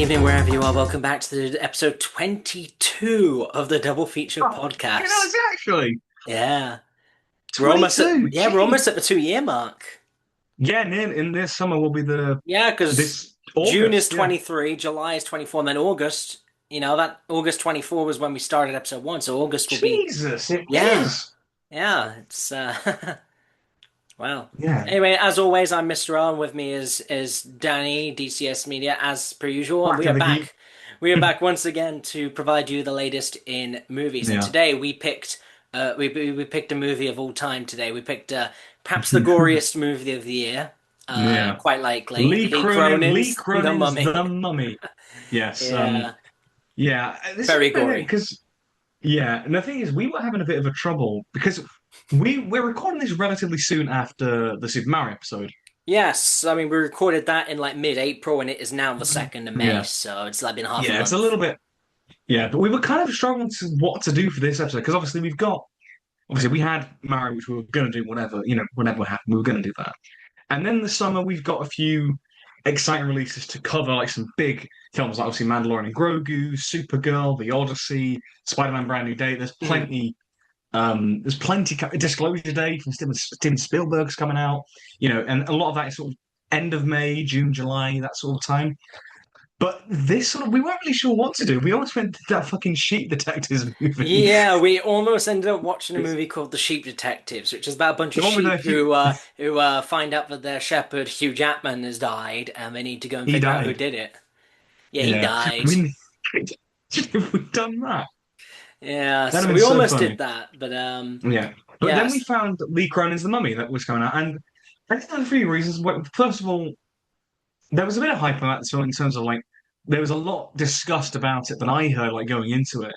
evening, wherever you are. Welcome back to the episode 22 of the Double Feature Oh, fucking hell, podcast. is it actually Yeah, $22? we're Gee. almost at the 2 year mark. Yeah, and in this summer will be Yeah, because this June is August. Yeah. 23, July is 24, and then August. That August 24 was when we started episode 1, so August will be. Jesus, it Yeah, is. yeah. It's wow. Yeah. Anyway, as always, I'm Mr. R, and with me is Danny, DCS Media, as per usual, and we Back are in the geek. back. We are back once again to provide you the latest in movies. And Yeah. today we picked a movie of all time. Today we picked perhaps the goriest movie of the year, Yeah. quite likely Lee Cronin's The Cronin's The Mummy. Mummy. Yes. Yeah, Yeah. This is very gory. because yeah, and the thing is, we were having a bit of a trouble because we're recording this relatively soon after the Super Mario episode. Yes, I mean we recorded that in like mid-April, and it is now the Mhm. 2nd of May, Yeah. so it's like been half a Yeah, it's a month. little bit. Yeah, but we were kind of struggling to what to do for this episode because obviously we had Mario, which we were going to do whatever, whenever it happened, we were going to do that. And then this summer, we've got a few exciting releases to cover, like some big films, like obviously Mandalorian and Grogu, Supergirl, The Odyssey, Spider-Man: Brand New Day. Mhm. There's plenty. Disclosure Day from Steven Spielberg's coming out, and a lot of that is sort of end of May, June, July, that sort of time. But this sort of, we weren't really sure what to do. We almost went to that fucking Sheep Detectives movie. Yeah, we almost ended up watching a movie called The Sheep Detectives, which is about a bunch The of one with sheep the who find out that their shepherd Hugh Jackman has died, and they need to go and he figure out who died. did it. Yeah, he Yeah. I died. mean, if we'd done that, Yeah, that'd so have been we so almost did funny. that, but Yeah. But then we yes. found Lee Cronin's The Mummy that was coming out. And I think there were a few reasons. First of all, there was a bit of hype about this film in terms of like, there was a lot discussed about it that I heard like going into it,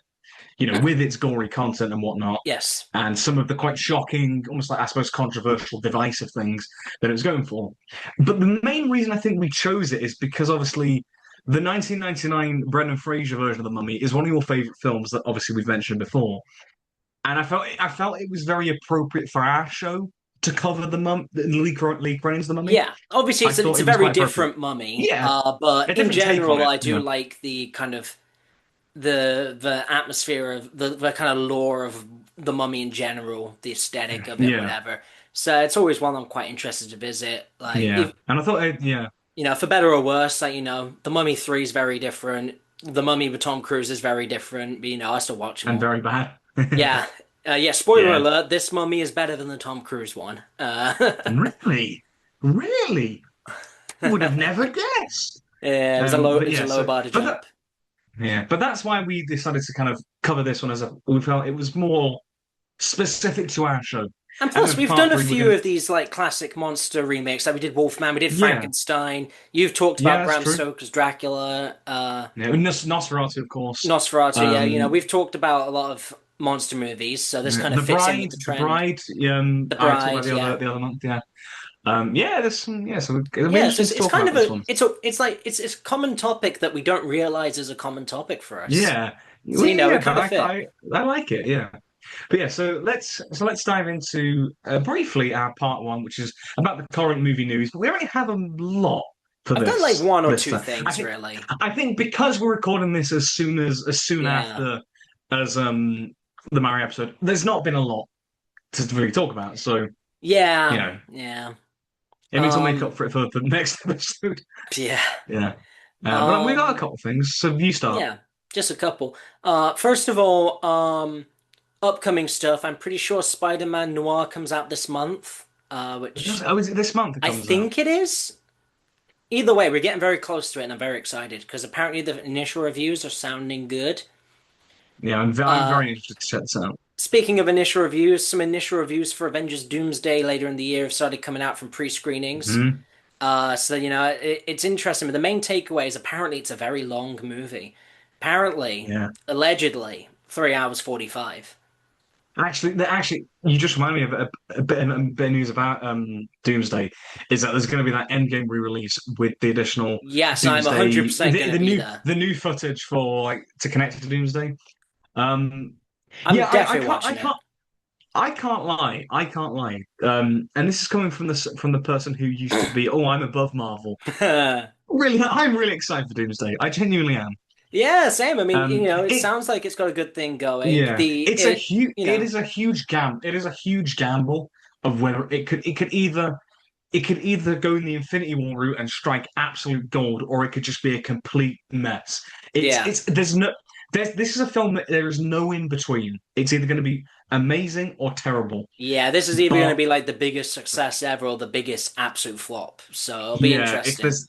with its gory content and whatnot, Yes. and some of the quite shocking, almost like I suppose controversial, divisive things that it was going for. But the main reason I think we chose it is because obviously the 1999 Brendan Fraser version of The Mummy is one of your favorite films that obviously we've mentioned before, and I felt it was very appropriate for our show to cover Lee Cronin's The Mummy. Yeah, obviously I it's thought a it was very quite appropriate. different mummy, Yeah, but a in different take on general, it. I do Yeah, like the kind of the atmosphere of the kind of lore of the mummy in general, the aesthetic of it, yeah, whatever. So it's always one I'm quite interested to visit. Like, yeah. if, And I thought, yeah, for better or worse, like, the Mummy 3 is very different. The Mummy with Tom Cruise is very different, but I still watch them and all. very bad. Yeah. Yeah, spoiler Yeah. alert, this Mummy is better than the Tom Cruise one. Really? Really? Would have never guessed. Yeah, But it was a yeah, low bar to jump. but that's why we decided to kind of cover this one we felt it was more specific to our show. And And plus, then we've part done a three, we're few gonna, of these like classic monster remakes. Like we did Wolfman, we did yeah, Frankenstein. You've talked yeah, about that's Bram true. Stoker's Dracula, Yeah, Nosferatu, of course. Nosferatu. Yeah, Um, we've talked about a lot of monster movies, so this yeah, kind of fits in with the The trend. Bride. The I talked about Bride, yeah. the other month. Yeah, yeah. So it'll be Yeah, so interesting it's, to it's talk kind about of this one. it's a common topic that we don't realize is a common topic for us. Yeah, So well, we yeah, kind but of fit. I like it. Yeah. But yeah, so let's dive into briefly our part one, which is about the current movie news. But we already have a lot for I've done like one or this two time. things really. I think because we're recording this as soon Yeah. after as the Mario episode, there's not been a lot to really talk about. So you Yeah. know, Yeah. it means we'll make Um. up for it for the next episode. Yeah. Yeah, but we got a Um. couple of things. So you start. Yeah. Just a couple. First of all, upcoming stuff. I'm pretty sure Spider-Man Noir comes out this month. Which Oh, is it this month it I comes out? think it is. Either way, we're getting very close to it, and I'm very excited because apparently the initial reviews are sounding good. Yeah, I'm Uh, very interested to check this out. Speaking of initial reviews, some initial reviews for Avengers Doomsday later in the year have started coming out from pre-screenings. Mhm. So it's interesting, but the main takeaway is apparently it's a very long movie. Apparently, Yeah. allegedly, 3 hours 45. Actually, you just remind me of a bit of news about Doomsday. Is that there's going to be that Endgame re-release with the additional Yes, I'm Doomsday, 100% gonna be there. the new footage for like to connect it to Doomsday. Um, I'm yeah, definitely watching it. I can't lie. And this is coming from from the person who used to be, oh, I'm above Marvel. Really, I'm really excited for Doomsday. I genuinely am. Yeah, same. I mean, it It sounds like it's got a good thing going. Yeah, it You is a huge it is a huge gamble of whether it could either go in the Infinity War route and strike absolute gold, or it could just be a complete mess. yeah, This is a film that there is no in between. It's either going to be amazing or terrible. yeah. This is either going to But be like the biggest success ever or the biggest absolute flop. So it'll be yeah, if interesting. there's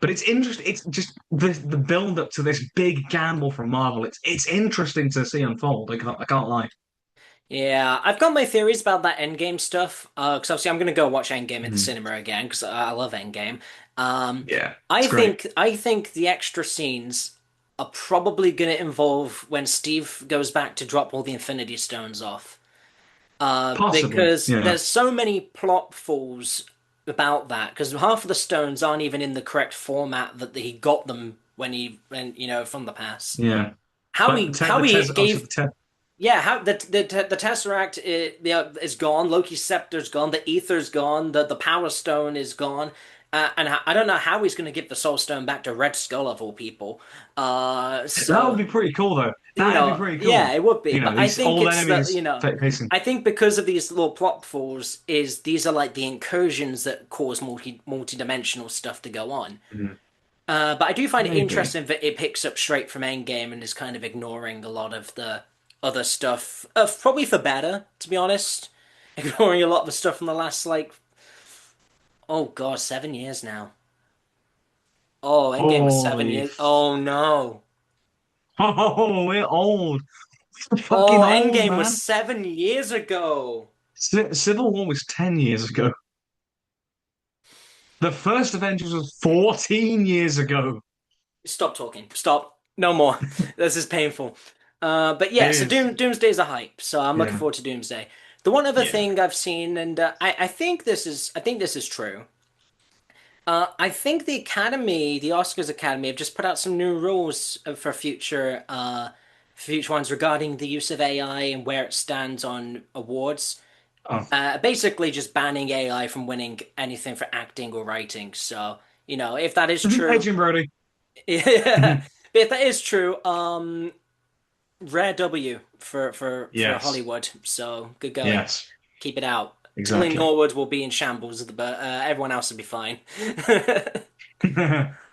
but it's interesting. It's just the build up to this big gamble from Marvel. It's interesting to see unfold. I can't lie. Yeah, I've got my theories about that Endgame stuff. Because obviously I'm gonna go watch Endgame at the Mhm. cinema again because I love Endgame. Um, Yeah, I it's great. think I think the extra scenes are probably gonna involve when Steve goes back to drop all the Infinity Stones off. Possibly. Because Yeah. there's so many plot falls about that. Because half of the stones aren't even in the correct format that he got them when from the past. Yeah. How But he the how he Tez obviously gave the Tez yeah, how the Tesseract is gone, Loki's scepter's gone, the Ether's gone, the Power Stone is gone, and I don't know how he's going to give the Soul Stone back to Red Skull of all people. that would So be pretty cool though. That'd be pretty yeah, cool. it would be, You but know, I these think old it's the enemies facing. I think because of these little plot falls, is these are like the incursions that cause multi-dimensional stuff to go on. Mhm. But I do find it Maybe. interesting that it picks up straight from Endgame and is kind of ignoring a lot of the other stuff. Probably for better, to be honest. Ignoring a lot of the stuff from the last, like, oh God, 7 years now. Oh, Endgame was seven Holy years. Oh no. oh, we're old. We're fucking Oh, old, Endgame was man. 7 years ago. Civil War was 10 years ago. The first Avengers was 14 years ago. Stop talking. Stop. No more. This is painful. But It yeah, so is. Doomsday's a hype, so I'm looking Yeah. forward to Doomsday. The one other Yeah. thing I've seen, and I think this is true. I think the Academy, the Oscars Academy, have just put out some new rules for future ones regarding the use of AI and where it stands on awards. Oh. Basically, just banning AI from winning anything for acting or writing. So, if that is Hey, true, Jim Brody. yeah, if that is true, rare W for Yes. Hollywood. So good going. Yes. Keep it out. Only Exactly. Norwood will be in shambles, but everyone else will be fine.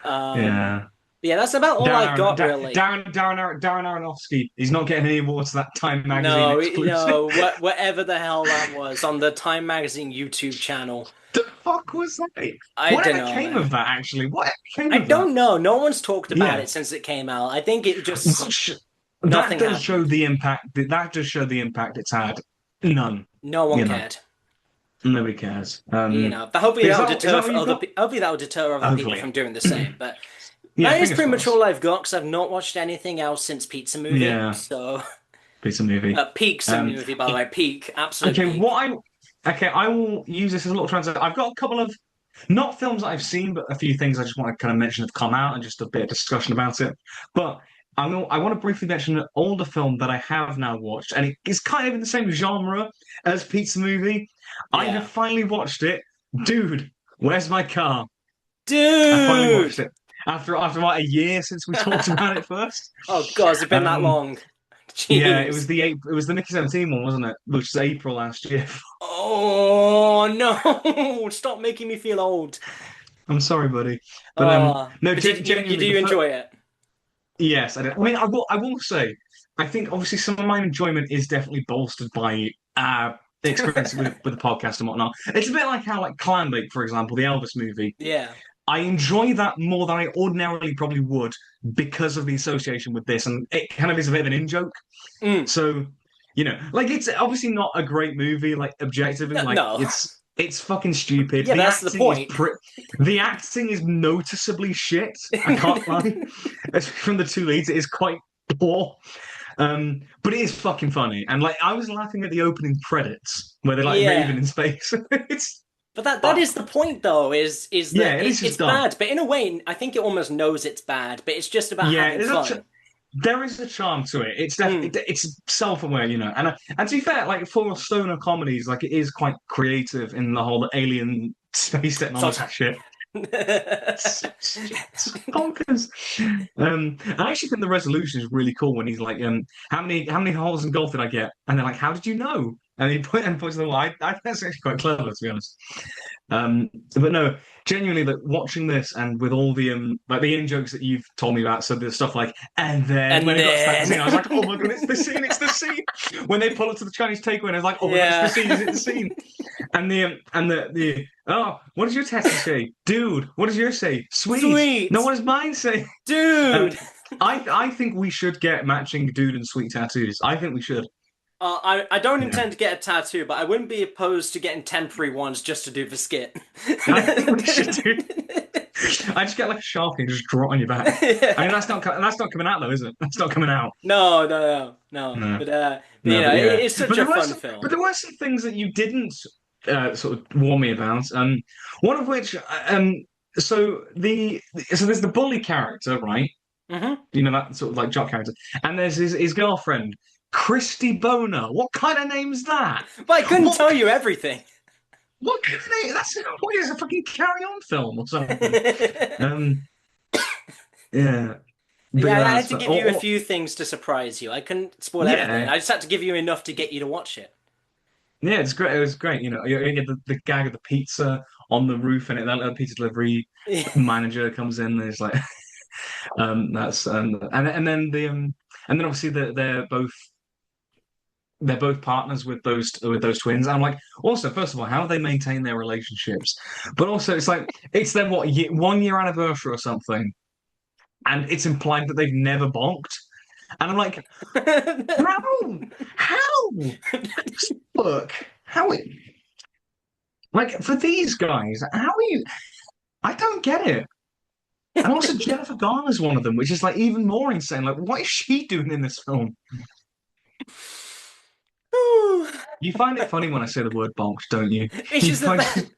Um, Yeah. yeah, that's about all I've got really. Darren Aronofsky. He's not getting any awards for that Time magazine No, exclusive. whatever the hell that was on the Time Magazine YouTube channel. The fuck was that? I don't Whatever know, came of man. that, actually? Whatever came I of that? don't know. No one's talked about Yeah. it since it came out. I think it just Which, that nothing does show happened. the impact. That does show the impact it's had. None. No one You know, cared. nobody cares. But hopefully that'll Is that deter what for you've got? hopefully that'll deter other people Hopefully. from doing the same. But Yeah, that is fingers pretty much all crossed. I've got because I've not watched anything else since Pizza Movie. Yeah, So, piece of movie. Peak's Um, movie, by the way, peak, absolute okay, peak. I will use this as a little transition. I've got a couple of not films that I've seen, but a few things I just want to kind of mention have come out and just a bit of discussion about it. But I want to briefly mention an older film that I have now watched, and it is kind of in the same genre as Pizza Movie. I have Yeah, finally watched it. Dude, where's my car? I finally watched dude. it after about a year since we talked about it first. Oh God, has it been that Um, long? yeah, Jeez. it was the Nicky 17 one, wasn't it? Which was April last year. Oh no! Stop making me feel old. I'm sorry, buddy, but no, But you genuinely, do enjoy it. yes, I did. I mean, I will say, I think obviously some of my enjoyment is definitely bolstered by the experience with the podcast and whatnot. It's a bit like how like Clambake, for example, the Elvis movie. Yeah. I enjoy that more than I ordinarily probably would because of the association with this, and it kind of is a bit of an in joke. Mm. So, like it's obviously not a great movie, like objectively, No, like no. it's fucking stupid. Yeah, but that's the point. The acting is noticeably shit. I can't lie. From the two leads, it is quite poor. But it is fucking funny. And like I was laughing at the opening credits where they're like raving Yeah. in space. It's But that but is the point though, is yeah, that it is it's just dumb. bad, but in a way, I think it almost knows it's bad, but it's just about Yeah, having fun. there is a charm to it. Mm. It's self-aware, and to be fair, like for stoner comedies, like it is quite creative in the whole alien space technology Sometimes, shit. It's bonkers. I actually think the resolution is really cool when he's like, how many holes in golf did I get? And they're like, how did you know? And he puts them. I think that's actually quite clever, to be honest. But no, genuinely, that watching this and with all the like the in jokes that you've told me about, so the stuff like, and then when And it got to that then, scene, I was like, oh my god, it's the scene. When they pull up to the Chinese takeaway, I was like, oh my god, it's the yeah, scene, is it the scene? And the oh, what does your tattoo say, dude? What does yours say? Sweet. No, sweet, what does mine say? Um, dude. I think we should get matching dude and sweet tattoos. I think we should. I don't Yeah. intend to get a tattoo, but I wouldn't be opposed to getting temporary ones just to do the skit. I think we should do. I just get like a sharpie and just draw it on your back. I mean, Yeah. that's not coming out though, is it? That's not coming out. No, no, no, no. No, But no, but yeah. it's such But a there were fun some, but film. there were some things that you didn't sort of warn me about. One of which, so there's the bully character, right? Hmm. You know that sort of like jock character, and there's his girlfriend, Christy Boner. What kind of name's that? But I couldn't What tell you everything. what kind of name? That's what is a fucking Carry On film or something? Yeah, Um, yeah. But yeah, I had that's to but give you a few things to surprise you. I couldn't spoil everything. yeah, I just had to give you enough to get you to watch it. yeah, it's great. It was great. You know, you get the gag of the pizza on the roof, and that pizza delivery manager comes in, and it's like, that's and then obviously they're both partners with those twins. And I'm like, also, first of all, how do they maintain their relationships? But also, it's like it's their 1 year anniversary or something, and it's implied that they've never bonked. And I'm like, how? How? Look, how it like for these guys, how are you? I don't get it. And also Jennifer Garner's one of them, which is like even more insane. Like, what is she doing in this film? You find it funny when I say the word bonked, don't you? It's You just that, find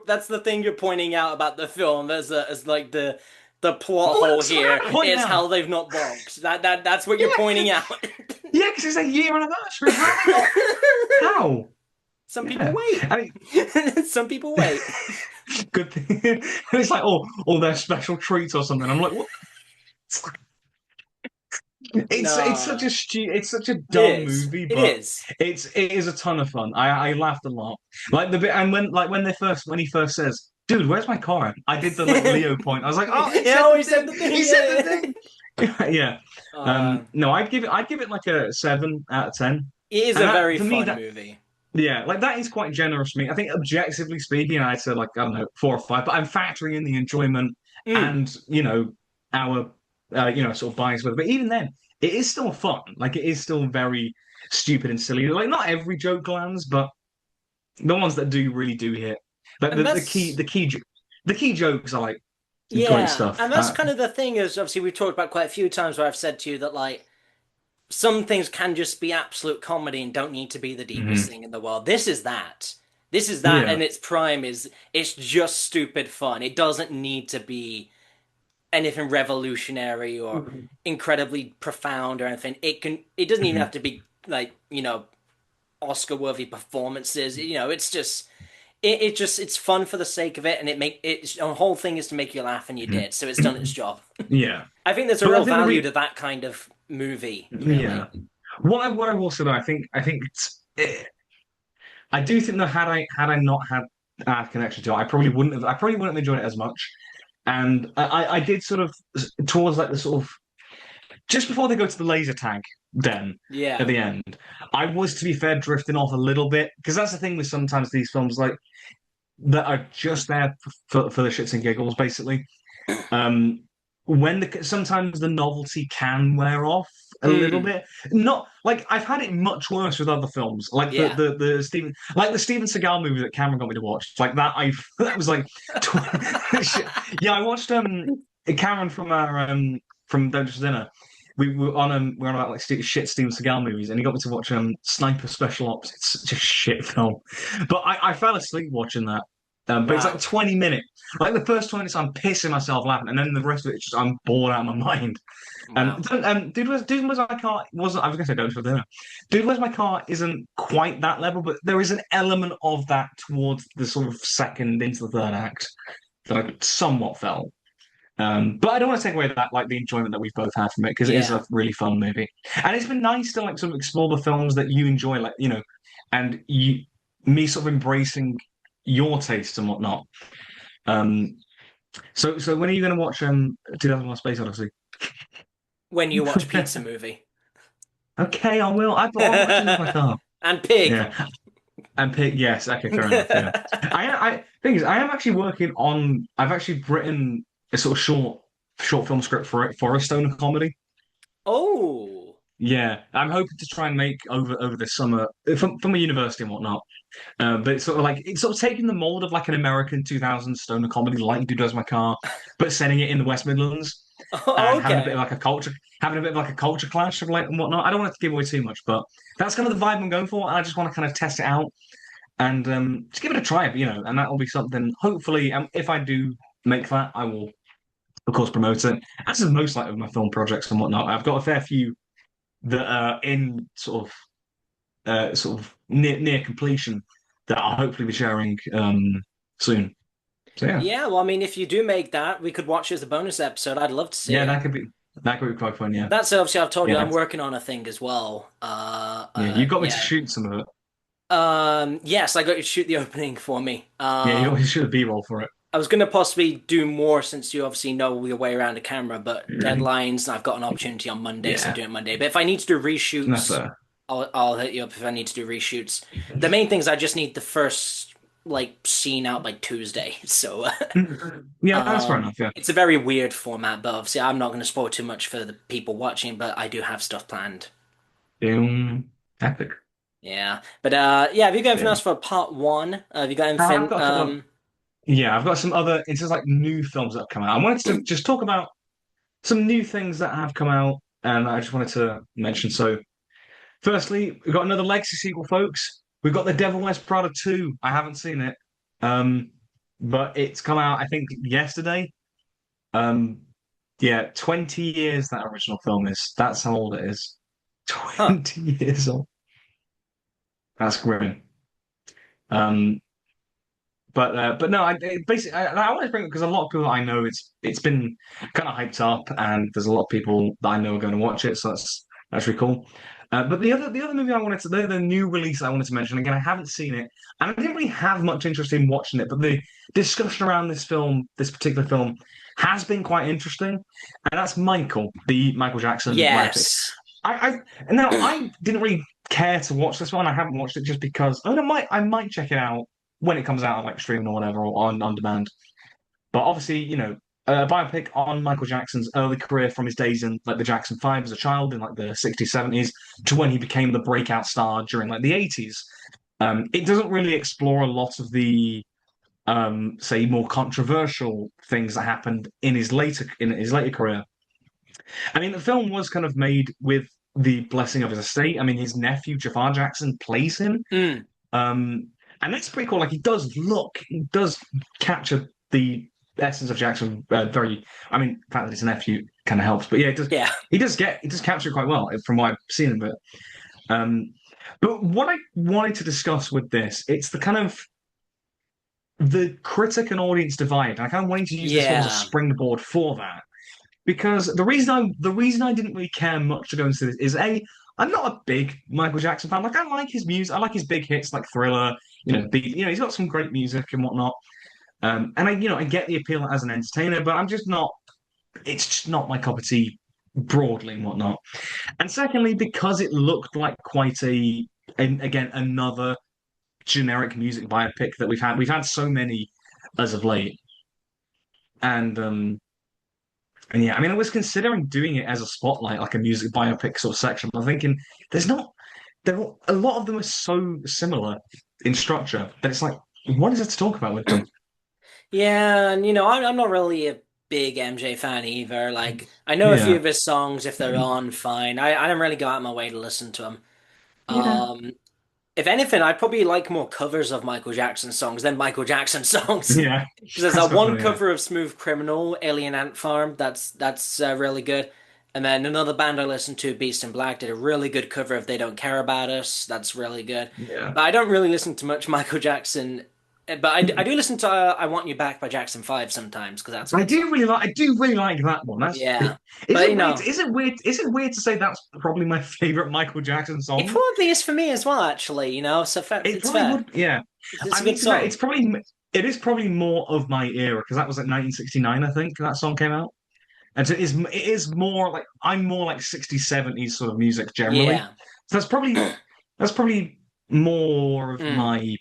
that's the thing you're pointing out about the film as like the plot well, hole that's what here I'm pointing is out. how they've not bonked. That's what you're Yeah, pointing out. yeah, because it's a year anniversary. How are they not? How? Some people Yeah, I mean, wait. Some people wait. good thing. And it's like, all their special treats or something. I'm like, what? No, It's such a it dumb is. movie, It but is. it is a ton of fun. I laughed a lot. Like the bit and when he first says, "Dude, where's my car?" I did the like Leo point. I was like, "Oh, he Yeah, said oh, the he said thing. the thing. He said the Yeah, thing." Yeah. uh, No, I'd give it like a 7 out of 10. it is And a that very for me fun that movie. yeah, like that is quite generous for me. I think objectively speaking, I'd say like I don't know 4 or 5, but I'm factoring in the enjoyment Mm. and our sort of bias with it. But even then, it is still fun. Like it is still very stupid and silly. Like not every joke lands, but the ones that do really do hit. Like And the key jokes are like great yeah, stuff. and that's kind of the thing is obviously we've talked about quite a few times where I've said to you that like some things can just be absolute comedy and don't need to be the deepest Mhm. thing in the world. This is that. This is that, Yeah. and its prime is it's just stupid fun. It doesn't need to be anything revolutionary or incredibly profound or anything. It doesn't even have Mhm. to be like, Oscar worthy performances. It's just it's fun for the sake of it, and the whole thing is to make you laugh, and you did, so it's done its Mhm. job. Yeah. I think there's a But I real think the value re to that kind of movie, yeah. really. What I will say though, I think I do think that had I not had that connection to it, I probably wouldn't have enjoyed it as much. And I did sort of towards like the sort of just before they go to the laser tag den at Yeah. the end, I was to be fair drifting off a little bit because that's the thing with sometimes these films like that are just there for the shits and giggles basically. Um, sometimes the novelty can wear off a little Mm. bit. Not like I've had it much worse with other films, like the Yeah. the the Steven like the Steven Seagal movie that Cameron got me to watch. Like that, I that was like, yeah, I watched Cameron from Don't Just Dinner. We were on about like shit Steven Seagal movies, and he got me to watch Sniper Special Ops. It's such a shit film, but I fell asleep watching that. But it's like Wow. 20 minutes. Like the first 20 minutes, I'm pissing myself laughing, and then the rest of it, just I'm bored out of my mind. Wow. Dude, was my car wasn't. I was gonna say don't for dinner. Dude, where's my car? Isn't quite that level, but there is an element of that towards the sort of second into the third act. that I somewhat felt. But I don't want to take away that like the enjoyment that we've both had from it because it is Yeah. a really fun movie, and it's been nice to like sort of explore the films that you enjoy, like and me sort of embracing your tastes and whatnot. Um, so when are you going to watch 2001: Space Odyssey? When you watch Pizza Movie. Okay, I will. I'll watch it with my car. And Pig. Yeah, and pick. Yes, okay, fair enough. Yeah, I thing is, I am actually working on. I've actually written a sort of short film script for a stoner comedy. Oh. Yeah, I'm hoping to try and make over the summer from a university and whatnot. But it's sort of like it's sort of taking the mold of like an American 2000s stoner comedy, like Dude Does My Car, but setting it in the West Midlands and having a bit of Okay. like a culture, having a bit of like a culture clash of like and whatnot. I don't want to give away too much, but that's kind of the vibe I'm going for. And I just want to kind of test it out and just give it a try, and that will be something. Hopefully, if I do make that, I will of course promote it. As is most like of my film projects and whatnot. I've got a fair few that are in sort of near completion that I'll hopefully be sharing soon. So yeah, Yeah, well, I mean, if you do make that, we could watch it as a bonus episode. I'd love to see yeah, it. that could be quite fun. Yeah, That's obviously I've told you yeah, I'm working on a thing as well. yeah. You got me to Yeah. shoot some of it. Yes, I got you to shoot the opening for me. Yeah, you got me to shoot a B-roll for it. I was gonna possibly do more since you obviously know your way around the camera, but deadlines, I've got an opportunity on Monday, so I'm Yeah, doing it Monday. But if I need to do that's reshoots, I'll hit you up if I need to do reshoots. The main thing is I just need the first like scene out by Tuesday. So yeah, that's fair enough. Yeah, it's a very weird format, but obviously I'm not gonna spoil too much for the people watching, but I do have stuff planned. epic. Yeah. But yeah, have you got anything Yeah, else for part one? Have you got I've anything got a couple of yeah, I've got some other. It's just like new films that have come out. I wanted to just talk about some new things that have come out, and I just wanted to mention. So, firstly, we've got another Legacy sequel, folks. We've got The Devil Wears Prada 2. I haven't seen it, um, but it's come out, I think, yesterday. Um, yeah, 20 years that original film is. That's how old it is. Huh. 20 years old. That's grim. Um, but no, basically I want to bring it because a lot of people I know it's been kind of hyped up, and there's a lot of people that I know are going to watch it, so that's really cool. But the other movie I wanted to the new release I wanted to mention again, I haven't seen it, and I didn't really have much interest in watching it, but the discussion around this particular film, has been quite interesting, and that's Michael, the Michael Jackson biopic. Yes. I now I didn't really care to watch this one. I haven't watched it just because I might check it out when it comes out on like streaming or whatever or on demand. But obviously, a biopic on Michael Jackson's early career from his days in like the Jackson Five as a child in like the 60s, 70s to when he became the breakout star during like the 80s. It doesn't really explore a lot of the say more controversial things that happened in his later career. I mean, the film was kind of made with the blessing of his estate. I mean, his nephew Jafar Jackson plays him, Mm. um, and that's pretty cool. Like, he does capture the essence of Jackson very. I mean, the fact that his nephew kind of helps, but yeah, Yeah. he does capture it quite well from what I've seen of it. Um, but what I wanted to discuss with this, it's the kind of the critic and audience divide. And I kind of wanted to use this film as a Yeah. springboard for that. Because the reason I didn't really care much to go into this is I'm not a big Michael Jackson fan. Like I like his music, I like his big hits like Thriller, he's got some great music and whatnot. And I get the appeal as an entertainer, but I'm just not. It's just not my cup of tea broadly and whatnot. And secondly, because it looked like quite and again another generic music biopic that we've had so many as of late, and yeah, I mean, I was considering doing it as a spotlight, like a music biopic sort of section. But I'm thinking there's not, a lot of them are so similar in structure that it's like, what is there to talk about with them? Yeah, and I'm not really a big MJ fan either. Like, I know a few Yeah, of his songs if they're on, fine. I don't really go out of my way to listen to them. yeah, Um, if anything, I probably like more covers of Michael Jackson songs than Michael Jackson songs. yeah. Because there's That's that one definitely yeah, cover of Smooth Criminal, Alien Ant Farm. That's really good. And then another band I listened to, Beast in Black, did a really good cover of They Don't Care About Us. That's really good. yeah. But I don't really listen to much Michael Jackson But I do listen to "I Want You Back" by Jackson 5 sometimes because that's a I good song. do really like. I do really like that one. That's. Yeah, Is but it weird? Is it weird? Is it weird to say that's probably my favorite Michael Jackson it song? probably is for me as well. Actually, so It it's probably fair. would. Yeah. It's I a mean, good to be fair, song. it's probably. It is probably more of my era because that was like 1969, I think, that song came out. And so it is more like I'm more like 60s, 70s sort of music generally. Yeah. So that's probably more of Mm. my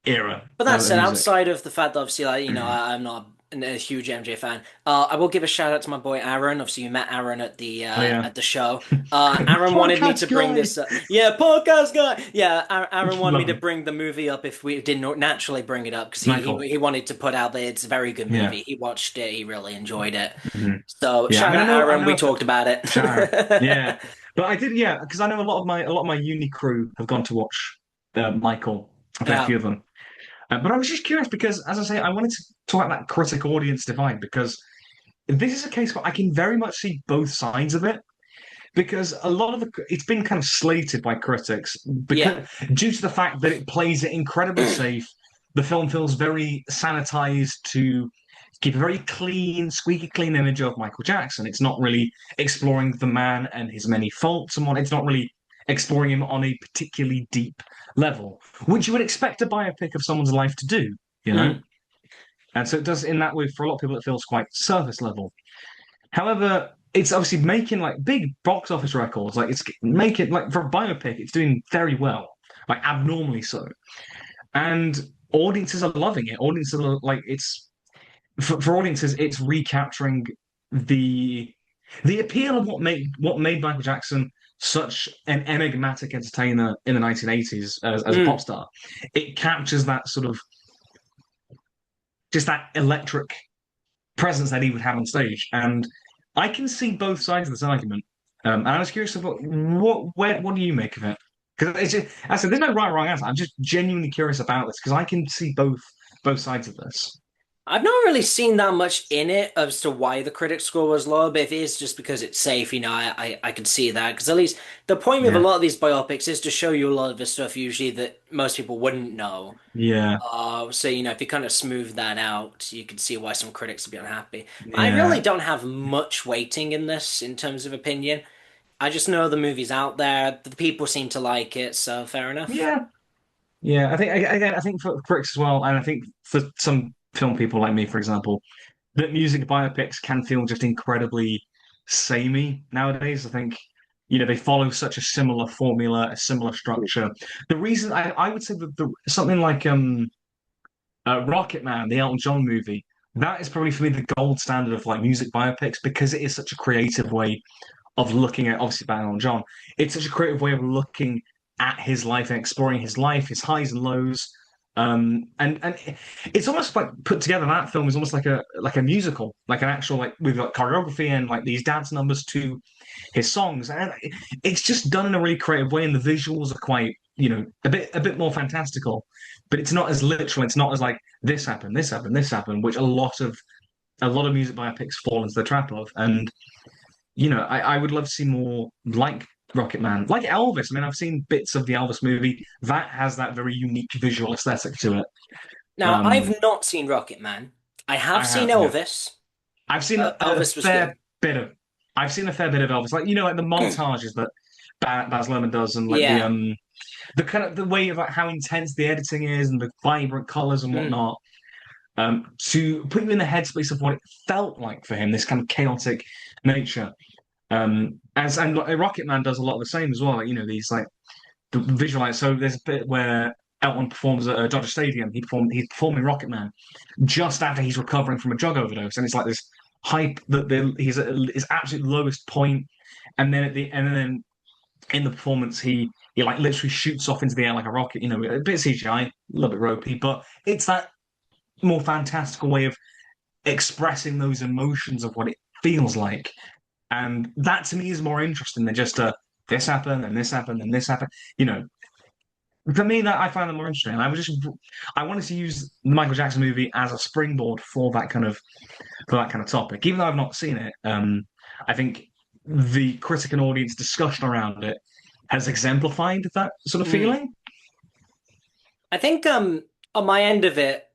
era But that of said, music. outside of the fact that obviously, I'm not a huge MJ fan. I will give a shout out to my boy Aaron. Obviously, you met Aaron Oh yeah. at the show. Aaron wanted me to Podcast bring guy. this up. Yeah, podcast guy. Yeah, Aaron wanted me Love to it. bring the movie up if we didn't naturally bring it up because Michael. he wanted to put out there it's a very good Yeah. movie. He watched it. He really enjoyed it. hmm So Yeah. I shout mean, out I Aaron. know We talked about Sharon. Yeah. it. But I did, yeah, because I know a lot of my uni crew have gone to watch Michael, a fair Yeah. few of them. But I was just curious because, as I say, I wanted to talk about that critic audience divide because this is a case where I can very much see both sides of it. Because a lot of it's been kind of slated by critics Yeah. because due to the fact that it plays it incredibly safe. The film feels very sanitized to keep a very clean, squeaky clean image of Michael Jackson. It's not really exploring the man and his many faults and what. It's not really exploring him on a particularly deep level, which you would expect a biopic of someone's life to do, you know? Mm. And so it does in that way for a lot of people. It feels quite surface level. However, it's obviously making like big box office records. Like it's making like for a biopic, it's doing very well, like abnormally so. And audiences are loving it. Audiences are like it's for audiences, it's recapturing the the appeal of what made Michael Jackson such an enigmatic entertainer in the 1980s as a pop Mm. star. It captures that sort of just that electric presence that he would have on stage. And I can see both sides of this argument. And I was curious about what do you make of it? Because it's just, I said, there's no right or wrong answer. I'm just genuinely curious about this because I can see both sides of this. I've not really seen that much in it as to why the critic score was low, but if it is just because it's safe, I could see that. Because at least the point with a Yeah, lot of these biopics is to show you a lot of the stuff usually that most people wouldn't know. yeah, So, if you kind of smooth that out, you can see why some critics would be unhappy. But I really yeah, don't have much weighting in this in terms of opinion. I just know the movie's out there, the people seem to like it, so fair enough. yeah, yeah. I think again, I think for critics as well, and I think for some film people like me, for example, that music biopics can feel just incredibly samey nowadays. I think, they follow such a similar formula, a similar structure. The reason I would say that something like Rocket Man, the Elton John movie, that is probably for me the gold standard of like music biopics because it is such a creative way of looking at obviously about Elton John. It's such a creative way of looking at his life and exploring his life, his highs and lows. And it's almost like put together. That film is almost like a musical, like an actual like with like choreography and like these dance numbers to his songs, and it's just done in a really creative way. And the visuals are quite, a bit more fantastical, but it's not as literal. It's not as like this happened, this happened, this happened, which a lot of music biopics fall into the trap of. And I would love to see more like Rocket Man, like Elvis. I mean, I've seen bits of the Elvis movie that has that very unique visual aesthetic to it. Now, Um, I've not seen Rocket Man. I have I seen have, yeah. Elvis. I've seen a Elvis was good. fair bit of, I've seen a fair bit of Elvis, like like the montages that Baz Luhrmann does, and like the Yeah. the kind of the way of like how intense the editing is and the vibrant colors and Mm. whatnot. To put you in the headspace of what it felt like for him, this kind of chaotic nature. As and like, Rocket Man does a lot of the same as well. Like, these like the visualize. So there's a bit where Elton performs at Dodger Stadium. He's performing Rocket Man just after he's recovering from a drug overdose, and it's like this hype that he's at his absolute lowest point, and then and then in the performance he like literally shoots off into the air like a rocket. A bit CGI, a little bit ropey, but it's that more fantastical way of expressing those emotions of what it feels like. And that to me is more interesting than just this happened and this happened and this happened. You know, for me that I find that more interesting. And I wanted to use the Michael Jackson movie as a springboard for that kind of topic. Even though I've not seen it, I think the critic and audience discussion around it has exemplified that sort of Mm. feeling. I think on my end of it,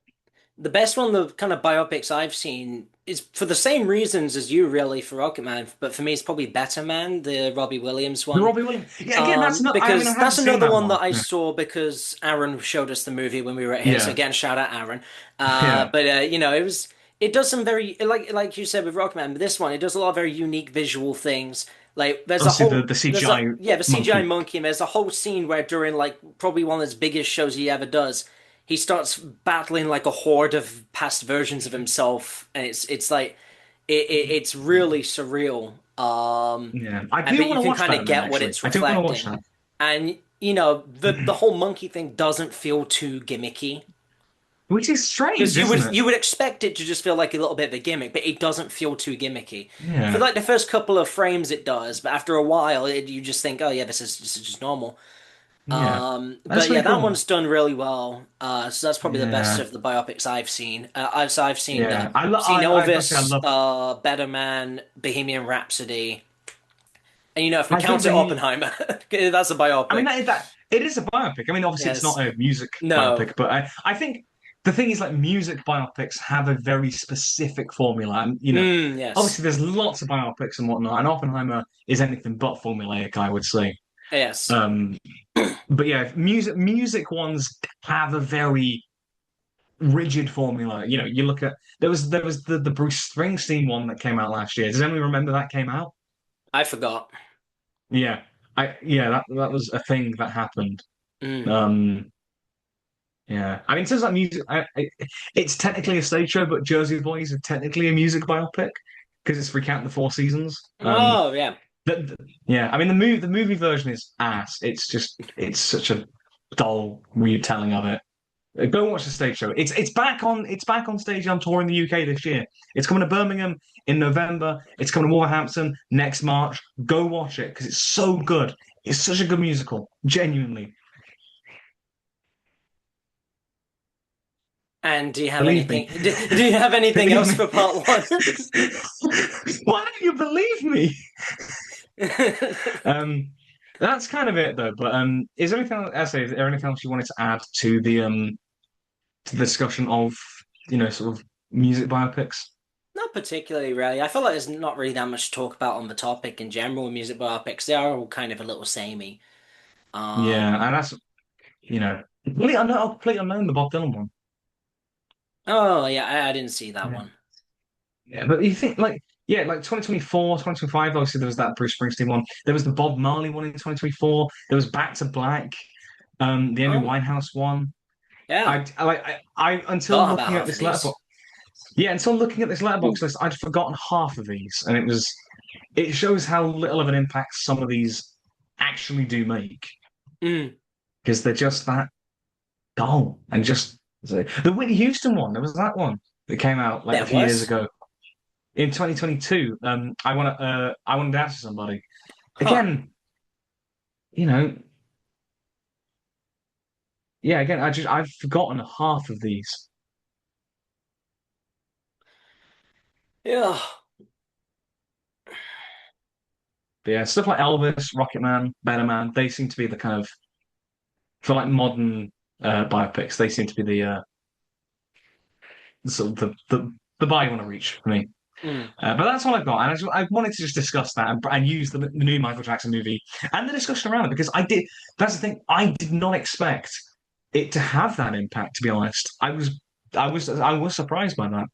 the best one, the kind of biopics I've seen, is for the same reasons as you, really, for Rocketman. But for me, it's probably Better Man, the Robbie Williams The one. Robbie Williams. Yeah, again, that's not. I mean, I Because haven't that's seen another that one one. that I Yeah, saw because Aaron showed us the movie when we were here. So yeah, again, shout out Aaron. yeah. But it does some very like you said with Rocketman, but this one it does a lot of very unique visual things. Like Obviously, the CGI the CGI monkey. monkey, and there's a whole scene where during like probably one of his biggest shows he ever does, he starts battling like a horde of past versions of himself, and it's like it's really surreal. Yeah, I And do but want you to can watch kind Better of Man. get what Actually, it's I do want to watch reflecting. that. And the whole monkey thing doesn't feel too gimmicky Which is because strange, isn't it? you would expect it to just feel like a little bit of a gimmick, but it doesn't feel too gimmicky. For Yeah, like the first couple of frames, it does, but after a while, you just think, oh yeah, this is just normal. yeah. That's But yeah, really that cool. one's done really well. So that's probably the best Yeah, of the biopics I've seen. I've seen yeah. I, lo- I gotta say, I Elvis, love. Better Man, Bohemian Rhapsody, and if we I think count it, the. Oppenheimer, that's a I mean, biopic. that it is a biopic. I mean, obviously, it's not Yes. a music No. biopic, but I think the thing is, like, music biopics have a very specific formula, and Yes. obviously, there's lots of biopics and whatnot, and Oppenheimer is anything but formulaic, I would say. Yes. Um, but yeah, music ones have a very rigid formula. You look at there was the Bruce Springsteen one that came out last year. Does anyone remember that came out? I forgot. Yeah, that was a thing that happened. Mm. Um, yeah, I mean, in terms of like music, it's technically a stage show, but Jersey Boys is technically a music biopic because it's Recount the Four Seasons. Oh, yeah. Yeah, I mean the movie version is ass. It's such a dull retelling of it. Go and watch the stage show. It's back on stage on tour in the UK this year. It's coming to Birmingham in November. It's coming to Wolverhampton next March. Go watch it because it's so good. It's such a good musical. Genuinely. And do you have Believe me. anything? Do you have anything Believe else me. for part one? Why don't you believe me? Um, that's kind of it though. But is there anything is there anything else you wanted to add to the discussion of sort of music biopics? Not particularly, really. I feel like there's not really that much to talk about on the topic in general with music biopics. They are all kind of a little samey. Yeah, Um, and that's completely unknown the Bob Dylan one. oh yeah, I didn't see that Yeah. one. Yeah, but you think like 2024, 2025, obviously there was that Bruce Springsteen one. There was the Bob Marley one in 2024. There was Back to Black, the Amy Oh Winehouse one. yeah, I until forgot about looking at half of this these. letterbox, yeah, until looking at this letterbox list, I'd forgotten half of these, and it shows how little of an impact some of these actually do make Mm, because they're just that dull and just the Whitney Houston one. There was that one that came out like a there few years was, ago in 2022. I want to dance with somebody. huh? Again, you know, yeah, again, I've forgotten half of these. Yeah. But yeah, stuff like Elvis, Rocket Man, Better Man, they seem to be the kind of for like modern biopics, they seem to be the sort of the bar you want to reach for me. Mm. But that's all I've got, and I wanted to just discuss that and use the new Michael Jackson movie and the discussion around it because I did. That's the thing. I did not expect it to have that impact. To be honest, I was surprised by that.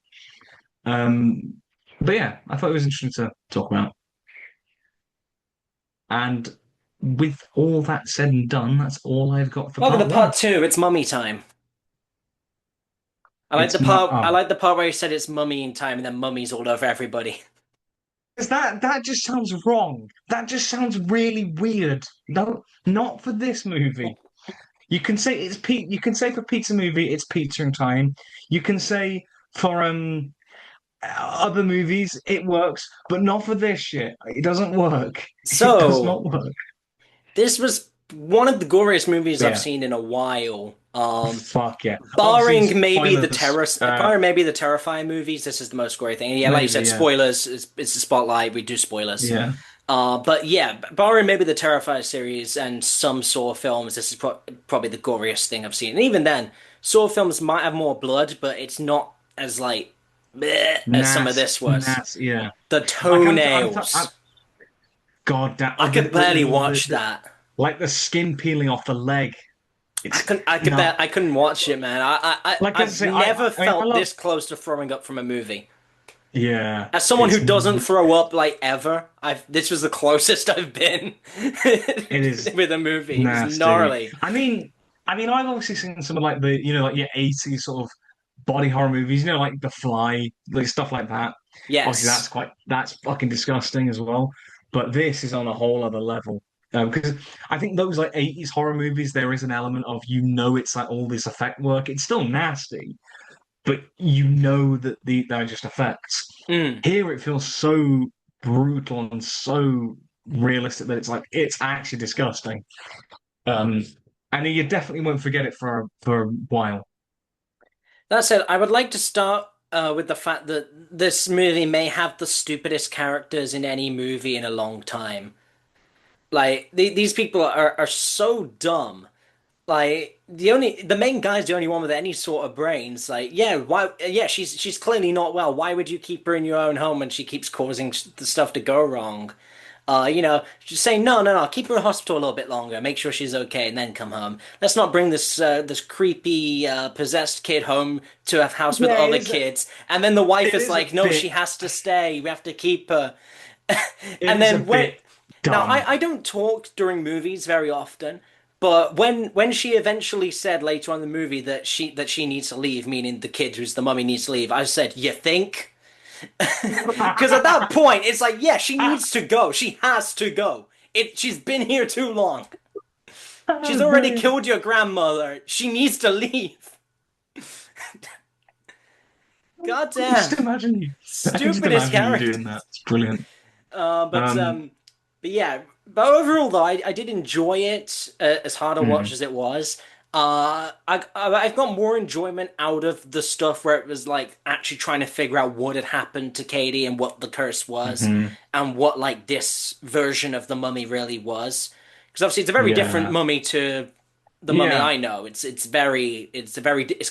Um, but yeah, I thought it was interesting to talk about. And with all that said and done, that's all I've got for Welcome to part one. part two. It's mummy time. It's my I oh, like the part where he said it's mummy time and then mummy's all over everybody. 'cause that just sounds wrong. That just sounds really weird. No, not for this movie. You can say it's Pete. You can say for pizza movie, it's pizza in time. You can say for other movies, it works, but not for this shit. It doesn't work. It does So, not work. this was one of the goriest movies But I've yeah, seen in a while. fuck yeah. Obviously, spoilers. Barring maybe the Terrifying movies, this is the most gory thing. And yeah, like you Maybe said, yeah, spoilers. It's a spotlight. We do spoilers. yeah. But yeah, barring maybe the Terrifier series and some Saw films, this is probably the goriest thing I've seen. And even then, Saw films might have more blood, but it's not as like bleh as some of Nas, this was. Nas, yeah. The Like toenails. God, that I could barely watch that. like the skin peeling off the leg. It's no, I couldn't watch it, man. like as I've I say, never I mean, I felt love, this close to throwing up from a movie. yeah, As someone who it's doesn't throw up like ever, this was the closest I've been it is with a movie. It was nasty. gnarly. I've obviously seen some of like the like your 80s sort of body horror movies, like The Fly, like stuff like that. Obviously, Yes. that's fucking disgusting as well. But this is on a whole other level. Because I think those like 80s horror movies, there is an element of it's like all this effect work. It's still nasty, but that they're just effects. Mm. Here it feels so brutal and so realistic that it's actually disgusting. Um, and you definitely won't forget it for a while. That said, I would like to start with the fact that this movie may have the stupidest characters in any movie in a long time. Like these people are so dumb. Like the main guy's the only one with any sort of brains. Like, yeah, why? Yeah, she's clearly not well. Why would you keep her in your own home when she keeps causing the stuff to go wrong? Just saying no, keep her in hospital a little bit longer, make sure she's okay, and then come home. Let's not bring this creepy possessed kid home to a house with Yeah, other kids. And then the wife it is is a like, no, she bit has to stay. We have to keep her. it And is a then when bit now dumb. I don't talk during movies very often, but when she eventually said later on in the movie that she needs to leave, meaning the kid who's the mummy needs to leave, I said, "You think?" Because at that point, it's like, yeah, she needs to go. She has to go. She's been here too long. She's Oh, already brilliant. killed your grandmother. She needs to leave. God damn. Just Stupidest imagine you character. doing that. It's brilliant. Uh, but Um, um, but yeah. But overall, though, I did enjoy it as hard a watch mm, as it was. I've got more enjoyment out of the stuff where it was like actually trying to figure out what had happened to Katie and what the curse was mhm. and what like this version of the mummy really was. Because obviously it's a very different Yeah. mummy to the mummy Yeah. I know. It's a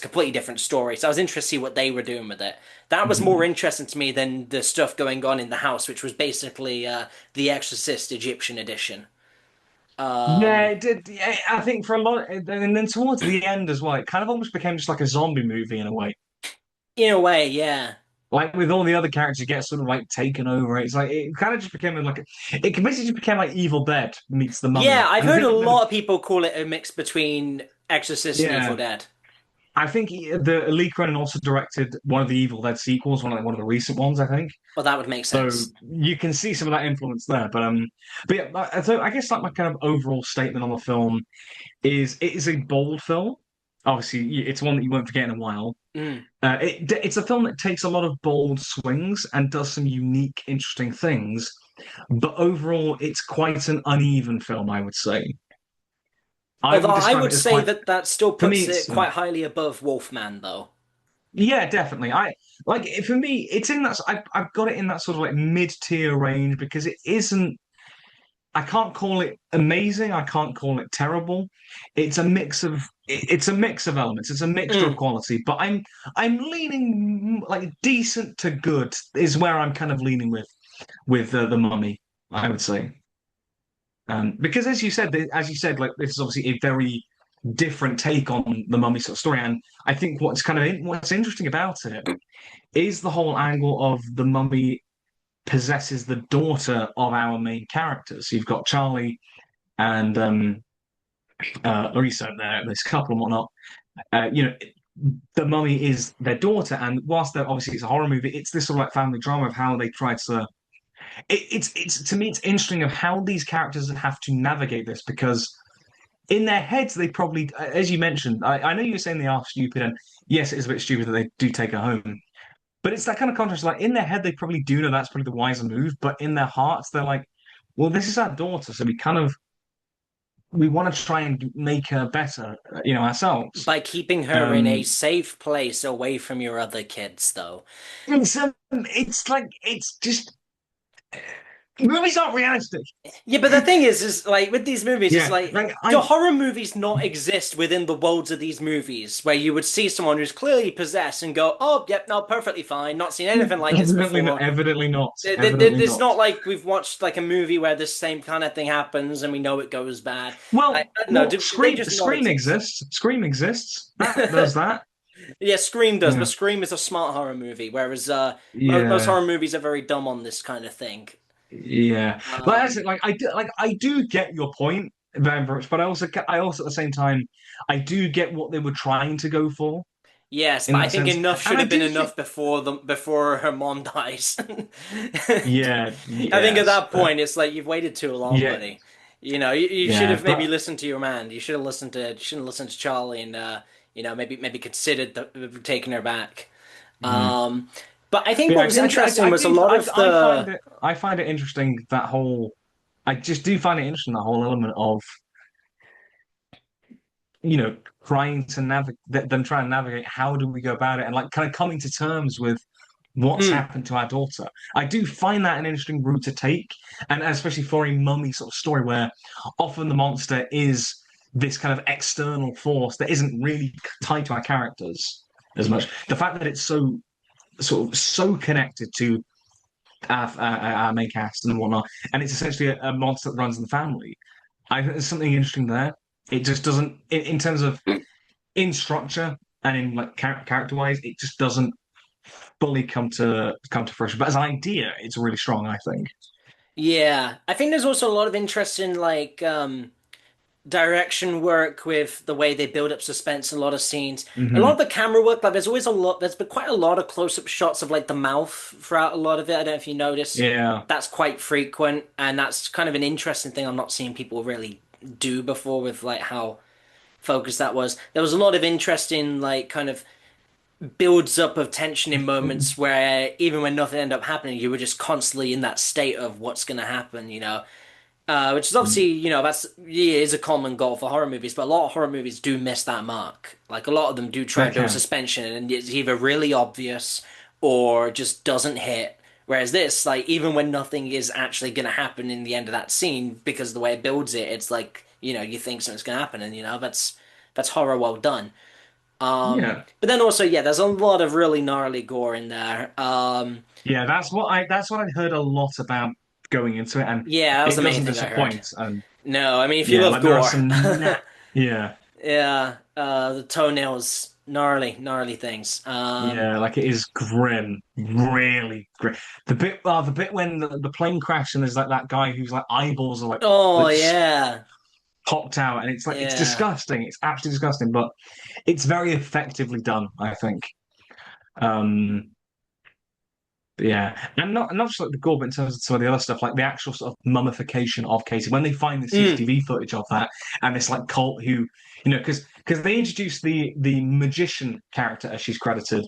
completely different story. So I was interested to see what they were doing with it. That was more Mhm. interesting to me than the stuff going on in the house, which was basically the Exorcist Egyptian edition. Yeah, Um, it did. Yeah, I think for a lot, and then towards the end as well, it kind of almost became just like a zombie movie in a way. in a way, yeah. Like with all the other characters, you get sort of like taken over. It's like it kind of just became it basically just became like Evil Dead meets the Yeah, Mummy. I've And I heard a think lot of people call it a mix between Exorcist and Evil yeah, Dead. the Lee Cronin also directed one of the Evil Dead sequels, one of the recent ones, I think. Well, that would make So sense. you can see some of that influence there. But yeah, so I guess like my kind of overall statement on the film is it is a bold film. Obviously, it's one that you won't forget in a while. Mm. It's a film that takes a lot of bold swings and does some unique, interesting things. But overall, it's quite an uneven film, I would say. I Although would I describe would it as say quite, that that still for me, puts it quite highly above Wolfman, though. yeah, definitely. For me, it's in that, I've got it in that sort of like mid-tier range because it isn't, I can't call it amazing. I can't call it terrible. It's a mix of elements. It's a mixture of Mm. quality. But I'm leaning like decent to good is where I'm kind of leaning with the Mummy. I would say, because as you said, like this is obviously a very different take on the Mummy sort of story. And I think what's interesting about it is the whole angle of the Mummy possesses the daughter of our main characters. So you've got Charlie and Larissa there, this couple and whatnot. The mummy is their daughter, and whilst they're obviously it's a horror movie, it's this sort of like family drama of how they try to. It's to me, it's interesting of how these characters have to navigate this because in their heads they probably, as you mentioned, I know you were saying they are stupid, and yes, it is a bit stupid that they do take her home. But it's that kind of contrast. Like in their head, they probably do know that's probably the wiser move, but in their hearts, they're like, "Well, this is our daughter, so we want to try and make her better, ourselves." By keeping her in a Um, safe place away from your other kids, though. it's like it's just Movies aren't realistic. Yeah, but the thing is like with these movies, it's Yeah, like like do I horror movies not exist within the worlds of these movies where you would see someone who's clearly possessed and go, "Oh, yep, no, perfectly fine, not seen anything like this evidently not, before." evidently not, evidently It's not. not like we've watched like a movie where this same kind of thing happens and we know it goes bad. I don't know. Do they just not Scream exist? exists. Scream exists. That does that. Yeah, Scream does, but Yeah, Scream is a smart horror movie, whereas most yeah, horror movies are very dumb on this kind of thing. yeah. But that's it. Um, Like I do get your point very much, but I also at the same time I do get what they were trying to go for yes, in but I that think sense, enough and should I have been do think enough before her mom dies. yeah, I think at yes, that point it's like you've waited too long, yeah, buddy. You should yeah, have maybe but. listened to your man. You shouldn't listen to Charlie and maybe considered taking her back. Mm. Um, but I think Yeah, what was interesting was a lot of the I find it interesting that whole. I just do find it interesting that whole element of trying to navigate them trying to navigate how do we go about it and like kind of coming to terms with what's mm, happened to our daughter. I do find that an interesting route to take, and especially for a mummy sort of story where often the monster is this kind of external force that isn't really tied to our characters as much. The fact that it's so sort of so connected to our main cast and whatnot, and it's essentially a monster that runs in the family. I think there's something interesting there. It just doesn't, in terms of in structure and in like character wise, it just doesn't fully come to fruition. But as an idea, it's really strong, I think. yeah, I think there's also a lot of interest in like direction work with the way they build up suspense in a lot of scenes. A lot of Hmm. the camera work, like there's been quite a lot of close-up shots of like the mouth throughout a lot of it. I don't know if you notice. Yeah, That's quite frequent, and that's kind of an interesting thing I'm not seeing people really do before with like how focused that was. There was a lot of interesting like kind of builds up of tension in moments where even when nothing ended up happening, you were just constantly in that state of what's going to happen, which is obviously, that's yeah, is a common goal for horror movies, but a lot of horror movies do miss that mark. Like a lot of them do try they and build can. suspension, and it's either really obvious or just doesn't hit. Whereas this, like, even when nothing is actually going to happen in the end of that scene, because of the way it builds it, it's like, you think something's going to happen, and that's horror well done. Yeah, But then also, yeah, there's a lot of really gnarly gore in there. yeah. That's what I heard a lot about going into it, and Yeah, that was it the main doesn't thing I heard. disappoint. And No, I mean, if you yeah, love like there are gore, some yeah, yeah, the toenails, gnarly things. yeah, like it is grim, really grim. The bit when the plane crashed and there's like that guy who's like eyeballs are Oh like just yeah, popped out, and it's like it's yeah. disgusting. It's absolutely disgusting, but it's very effectively done, I think. Um, yeah, and not just like the gore, but in terms of some of the other stuff, like the actual sort of mummification of Katie. When they find the Mm. CCTV footage of that, and this like cult who, because they introduced the magician character as she's credited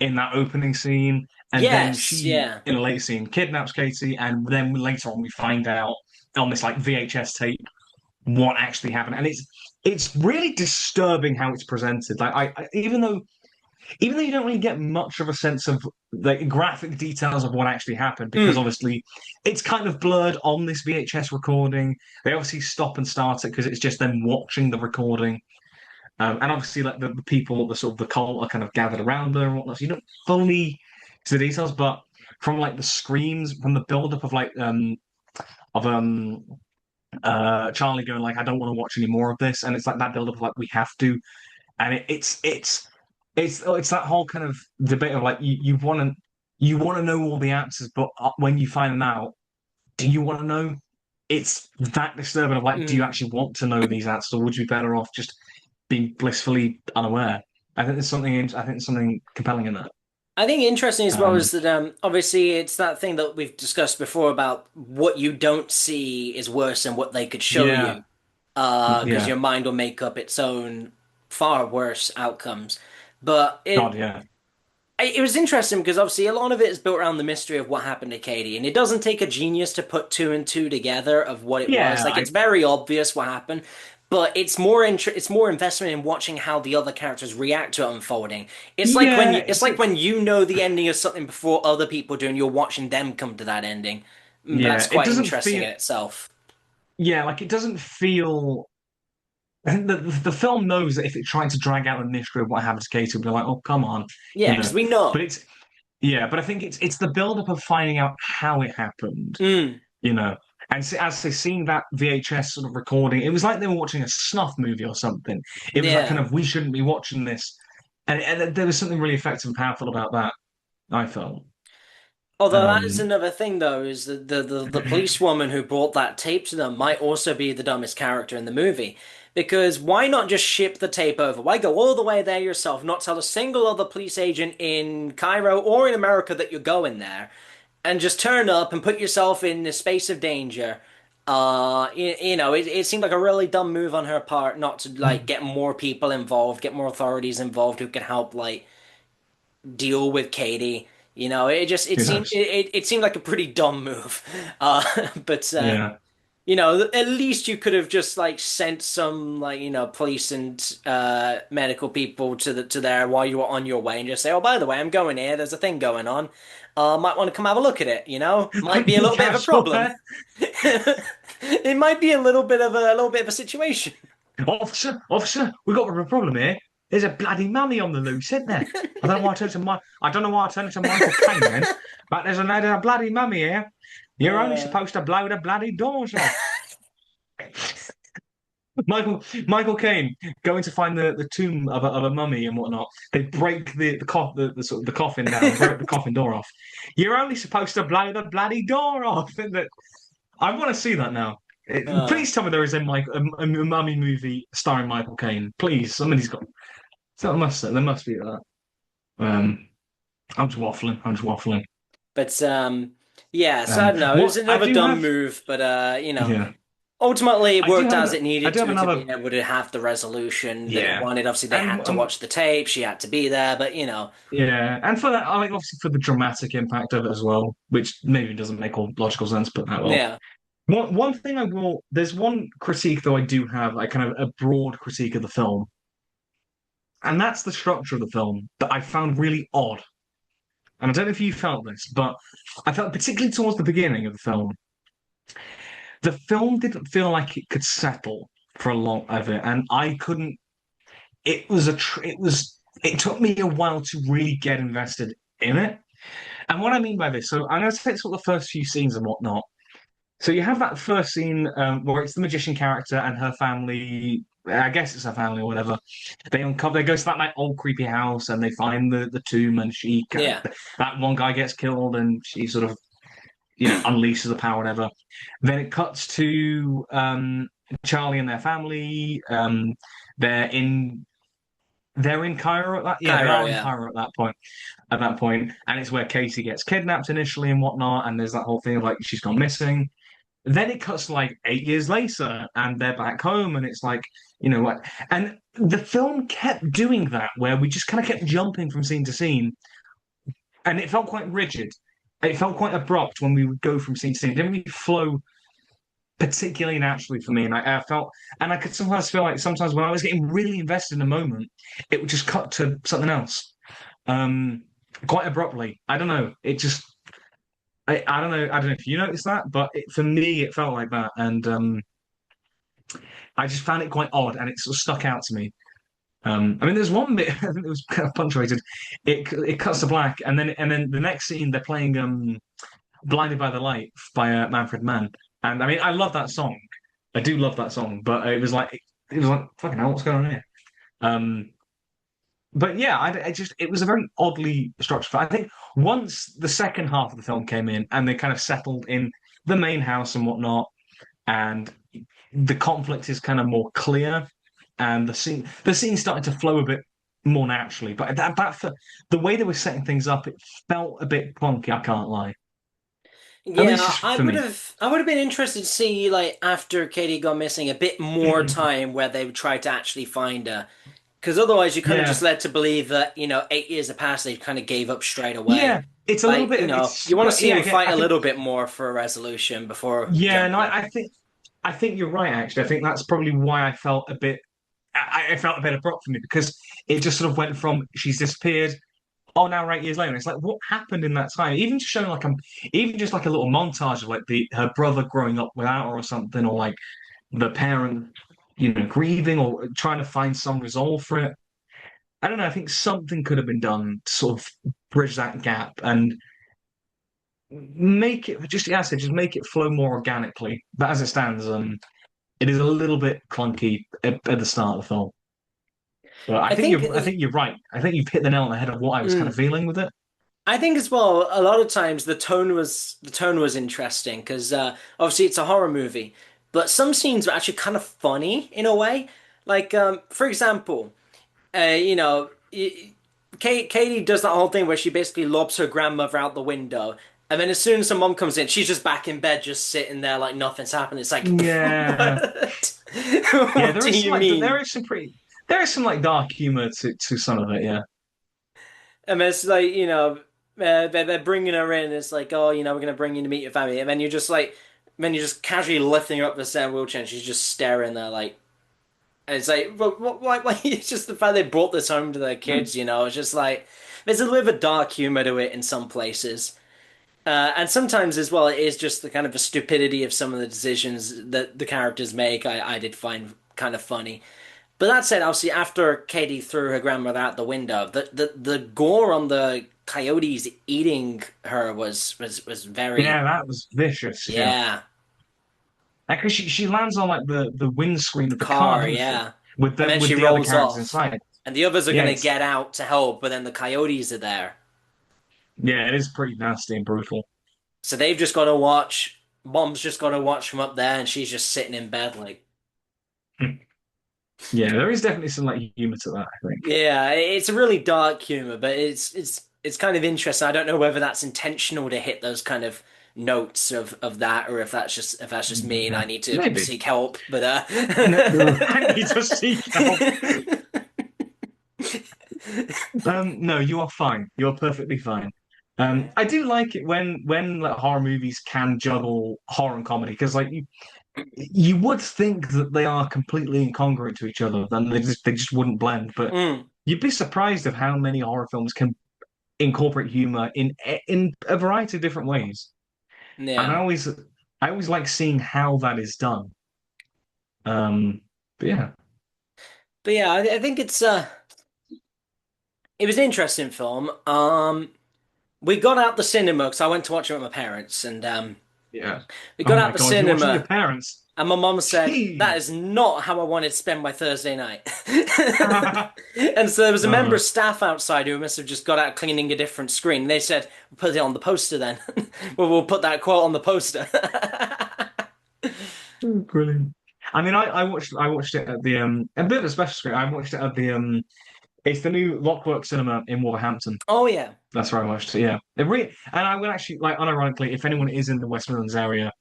in that opening scene, and then Yes, she yeah. in a later scene kidnaps Katie, and then later on we find out on this like VHS tape what actually happened, and it's really disturbing how it's presented. Like even though you don't really get much of a sense of the graphic details of what actually happened, because Mm. obviously it's kind of blurred on this VHS recording. They obviously stop and start it because it's just them watching the recording. And obviously, like the people, the sort of the cult are kind of gathered around her and whatnot. So you don't fully see the details, but from like the screams, from the build up of like of Charlie going like, I don't want to watch any more of this, and it's like that build up of like we have to, and it's that whole kind of debate of like you want to know all the answers, but when you find them out, do you want to know? It's that disturbing of like, do you Mm. actually want to know these answers, or would you be better off just being blissfully unaware? I think there's something compelling in that. I think interesting as well Um, is that obviously it's that thing that we've discussed before about what you don't see is worse than what they could show yeah, you, because yeah, your mind will make up its own far worse outcomes. But God, yeah, it was interesting because obviously a lot of it is built around the mystery of what happened to Katie, and it doesn't take a genius to put two and two together of what it was. yeah, Like it's very obvious what happened, but it's more investment in watching how the other characters react to it unfolding. yeah. It's like when you know the ending of something before other people do, and you're watching them come to that ending. That's Yeah, it quite doesn't interesting feel. in itself. Yeah, like it doesn't feel. I think the film knows that if it tried to drag out the mystery of what happened to Katie, it'd be like, oh, come on, Yeah, you because know. we But know. it's yeah, but I think it's the build-up of finding out how it happened, Mm, you know. And so, as they seen that VHS sort of recording, it was like they were watching a snuff movie or something. It was like kind yeah. of we shouldn't be watching this, and there was something really effective and powerful about that. I felt. Although that is Um, another thing, though, is that the policewoman who brought that tape to them might also be the dumbest character in the movie. Because why not just ship the tape over? Why go all the way there yourself, not tell a single other police agent in Cairo or in America that you're going there, and just turn up and put yourself in the space of danger? It seemed like a really dumb move on her part not to like get more people involved, get more authorities involved who can help like deal with Katie. It who seemed knows? it seemed like a pretty dumb move. Uh, but Yeah, at least you could have just like sent some like police and medical people to there while you were on your way and just say, oh, by the way, I'm going here. There's a thing going on. Might want to come have a look at it. I Might be a need little bit of a problem. casual. It might be a little bit of a situation. Officer, we've got a problem here. There's a bloody mummy on the loose, isn't there? I don't know why I turned it to Michael Caine then, but there's a bloody mummy here. You're only Uh, supposed to blow the bloody doors off. Michael Caine going to find the tomb of a mummy and whatnot. They break the sort of the coffin down, break the coffin door off. You're only supposed to blow the bloody door off. Isn't it? I want to see that now. uh, Please tell me there is a mummy movie starring Michael Caine. Please, somebody's got. So there must be that. Um, I'm just waffling. I'm just waffling. but yeah. So I don't know. It was What I another do dumb have, move, but yeah, ultimately, it I do worked have as it I needed do have to another, be able to have the resolution that it yeah, wanted. Obviously, they and had to watch the tape. She had to be there, but yeah, and for that, I like obviously for the dramatic impact of it as well, which maybe doesn't make all logical sense, but that well. yeah, One thing I will, there's one critique though I do have, like kind of a broad critique of the film, and that's the structure of the film that I found really odd. And I don't know if you felt this, but I felt particularly towards the beginning of the film didn't feel like it could settle for a lot of it, and I couldn't. It took me a while to really get invested in it. And what I mean by this, so I'm going to take sort of the first few scenes and whatnot. So you have that first scene where it's the magician character and her family. I guess it's her family or whatever. They go to that like old creepy house and they find the tomb and yeah, that one guy gets killed and she sort of unleashes the power, whatever. Then it cuts to Charlie and their family. They're in they're in Cairo at that. Yeah, they Cairo, are in yeah, Cairo at that point. At that point, and it's where Katie gets kidnapped initially and whatnot. And there's that whole thing of like she's gone missing. Then it cuts to like 8 years later, and they're back home, and it's like what? And the film kept doing that, where we just kind of kept jumping from scene to scene, and it felt quite rigid. It felt quite abrupt when we would go from scene to scene. It didn't really flow particularly naturally for me. And I felt, and I could sometimes feel like sometimes when I was getting really invested in a moment, it would just cut to something else, um, quite abruptly. I don't know. It just, I don't know. I don't know if you noticed that, but for me, it felt like that, and I just found it quite odd, and it sort of stuck out to me. I mean, there's one bit I think it was kind of punctuated. It cuts to black, and then the next scene they're playing "Blinded by the Light" by Manfred Mann, and I mean, I love that song. I do love that song, but it was like fucking hell, what's going on here? Um, but yeah, I just it was a very oddly structured. I think once the second half of the film came in and they kind of settled in the main house and whatnot, and the conflict is kind of more clear, and the scene started to flow a bit more naturally. But the way they were setting things up, it felt a bit clunky. I can't lie. At least yeah. just I for would me. have, I would have been interested to see like after Katie got missing, a bit more time where they would try to actually find her. Because otherwise, you're kind of just Yeah, led to believe that, 8 years have passed, they kind of gave up straight away. yeah. It's a little Like, bit. It's you want to but see yeah. him Again, fight I a think little bit more for a resolution before yeah. No, jumping in. I think you're right. Actually, I think that's probably why I felt a bit. I felt a bit abrupt for me because it just sort of went from she's disappeared. oh, now we're 8 years later. And it's like, what happened in that time? Even just showing like even just like a little montage of like the her brother growing up without her or something, or like the parent, grieving or trying to find some resolve for it. I don't know. I think something could have been done to sort of bridge that gap and make it just, yeah, I said, just make it flow more organically. But as it stands, it is a little bit clunky at the start of the film. But I think I think you're right. I think you've hit the nail on the head of what I was kind of mm, feeling with it. I think as well, a lot of times the tone was interesting because obviously it's a horror movie, but some scenes were actually kind of funny in a way. Like for example, you know, Katie does that whole thing where she basically lobs her grandmother out the window, and then as soon as her mom comes in, she's just back in bed, just sitting there like nothing's happened. It's like, Yeah, what? yeah. What do you There mean? is there is some like dark humor to some of it. Yeah, And it's like, they're bringing her in. It's like, oh, we're gonna bring you to meet your family, and then you're just casually lifting her up the stair wheelchair, and she's just staring there like, and it's like, why? It's just the fact they brought this home to their kids. It's just like there's a little bit of a dark humor to it in some places. And sometimes as well, it is just the kind of the stupidity of some of the decisions that the characters make. I did find kind of funny. But that said, obviously, after Katie threw her grandmother out the window, the gore on the coyotes eating her was very, yeah. That was vicious. Yeah, yeah, because she lands on like the windscreen the of the car, car, doesn't she? yeah. And then she With the other rolls characters off, inside. and the others are Yeah, gonna it's get out to help, but then the coyotes are there, yeah, it is pretty nasty and brutal. so they've just got to watch. Mom's just got to watch from up there, and she's just sitting in bed like. Yeah, there is definitely some like humor to that, I think. Yeah, it's a really dark humor, but it's kind of interesting. I don't know whether that's intentional to hit those kind of notes of that, or if that's just me and Yeah, I need to maybe. seek help. But No, I need to seek help. No, you are fine. You're perfectly fine. I do like it when like horror movies can juggle horror and comedy because like you would think that they are completely incongruent to each other, and they just wouldn't blend. But Mm, you'd be surprised of how many horror films can incorporate humor in a variety of different ways. And yeah, I always like seeing how that is done. But yeah, but yeah, I think it was an interesting film. We got out the cinema because I went to watch it with my parents, and yeah. we Oh got my out the God, you're watching with your cinema. parents. And my mum said, that Jeez. is not how I wanted to spend my Thursday night. And so there was a member Uh, of staff outside who must have just got out cleaning a different screen. They said, put it on the poster then. Well, we'll put that quote on the poster. Brilliant. I mean, I watched it at the a bit of a special screen. I watched it at the it's the new Lockwork Cinema in Wolverhampton. Oh, yeah. That's where I watched it. Yeah, and I would actually like unironically, if anyone is in the West Midlands area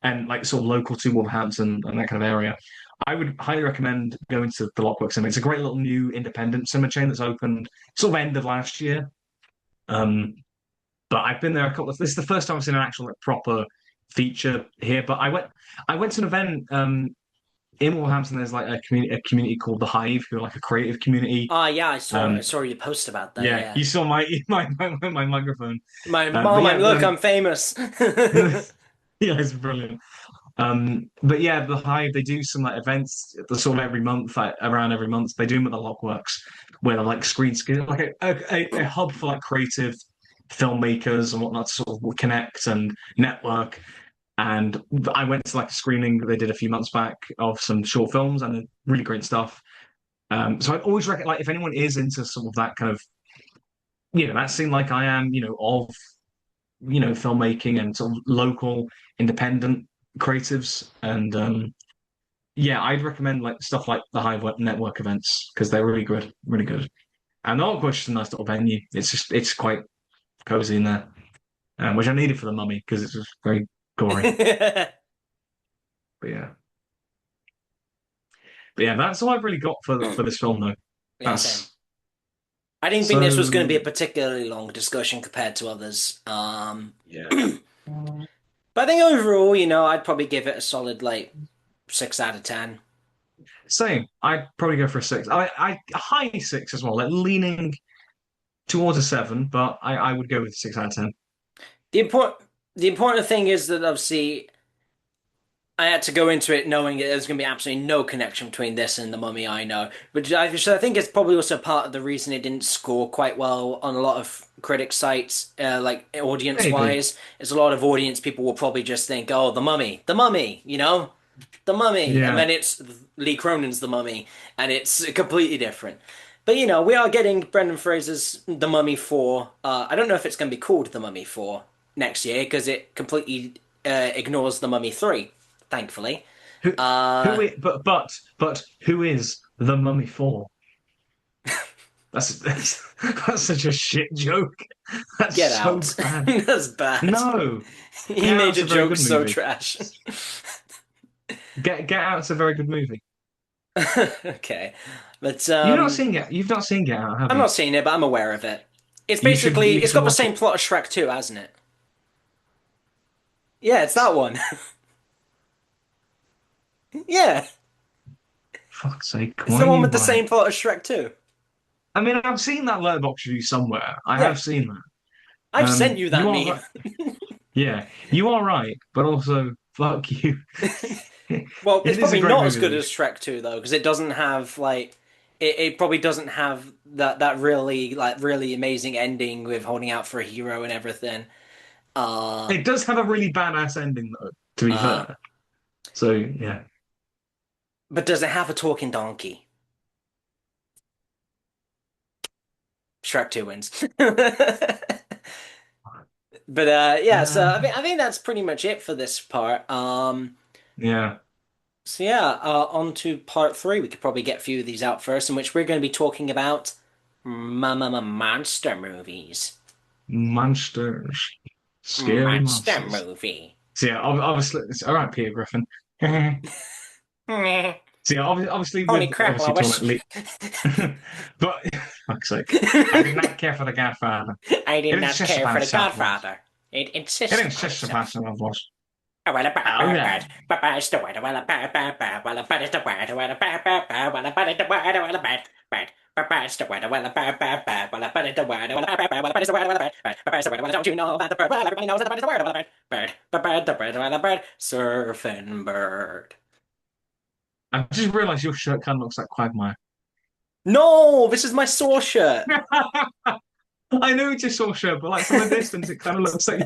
and like sort of local to Wolverhampton and that kind of area, I would highly recommend going to the Lockwork Cinema. It's a great little new independent cinema chain that's opened sort of end of last year. Um, but I've been there a couple of. This is the first time I've seen an actual like, proper feature here. But I went to an event in Wolverhampton. There's like a community called the Hive, who are like a creative community. Oh, yeah, I Um, saw your post about that, yeah, yeah. you saw my my microphone. My But mom, like, yeah, look, I'm famous. yeah, it's brilliant. But yeah, the Hive they do some like events the sort of every month, like around every month. They do them at the Lockworks, where they're like like a hub for like creative filmmakers and whatnot to sort of connect and network. And I went to like a screening they did a few months back of some short films and really great stuff. So I'd always recommend like if anyone is into sort of that kind of that scene like I am, of filmmaking and sort of local independent creatives and yeah, I'd recommend like stuff like the Hive Network events because they're really good, really good. And the Awkward is a nice little venue. It's quite cozy in there, which I needed for the Mummy because it's just very gory. But yeah, that's all I've really got for this film though. Yeah, same. That's I didn't think this was going to be so a particularly long discussion compared to others. yeah. But I think overall, I'd probably give it a solid like 6 out of 10. Same. I'd probably go for a six. I a high six as well. Like leaning. towards a 7, but I would go with 6 out of 10. The important the important thing is that obviously I had to go into it knowing that there's going to be absolutely no connection between this and The Mummy I know, which I think is probably also part of the reason it didn't score quite well on a lot of critic sites, like audience Maybe. wise. Is a lot of audience people will probably just think, "Oh, The Mummy," The Mummy, and Yeah. then it's Lee Cronin's The Mummy, and it's completely different. But we are getting Brendan Fraser's The Mummy 4. I don't know if it's going to be called The Mummy 4 next year because it completely ignores The Mummy 3, thankfully. Who Uh, who is, but who is the Mummy for? That's such a shit joke. That's Get so Out. bad. That's bad. No. He Get made Out's a a very joke good so movie. trash. Get Out's a very good movie. Okay. But You've not seen Get Out, have I'm you? not seeing it, but I'm aware of it. You It's should got the watch it. same plot as Shrek 2, hasn't it? Yeah, it's that one. Yeah. Fuck's sake, It's why the are one you with the right? same plot as Shrek 2. I mean, I've seen that letterbox review somewhere. I Yeah. have seen that. I've sent you that You are meme. right. Yeah, you are right, but also fuck you. Well, it's It is a probably great not as movie, good though. as Shrek 2 though, because it doesn't have it probably doesn't have that really really amazing ending with holding out for a hero and everything. Uh It does have a really badass ending, though, to be uh fair. So, yeah. but does it have a talking donkey? Shrek 2 wins. But yeah, so Uh, I think that's pretty much it for this part. yeah. So yeah, on to part three. We could probably get a few of these out first, in which we're going to be talking about monster movies. Monsters. Scary Monster monsters. movie. So, yeah, obviously, it's all right, Peter Griffin. Meh. So, yeah, obviously, Holy with crap, obviously talking Lois. about but fuck's sake, I did not care for the Godfather. I did It not insists care upon for the itself, Ross. Godfather. It It insists upon insists upon itself. itself, Ross. Oh, well, a bad, Oh bad, yeah. bad. Bad is the word. Well, a bad, bad, bad. Well, a bad is the word. Well, a bad, bad, bad. Well, a bad is the word. Well, a bad, bad. Bad is the word. Well, a bad, bad, bad. Well, a bad is the word. Well, a bad, bad, bad. Well, a bad is the word. Well, a bad, bad. Bad is the word. Well, don't you know about the bird? Well, everybody knows that the bird is the word. Well, a bad, bird. Bad, the bird. Well, a bird. Surfing bird. I've just realised your shirt kind of looks like Quagmire. No, this is my Saw shirt. I know it's a sore shirt, but like from a distance, it kind of looks like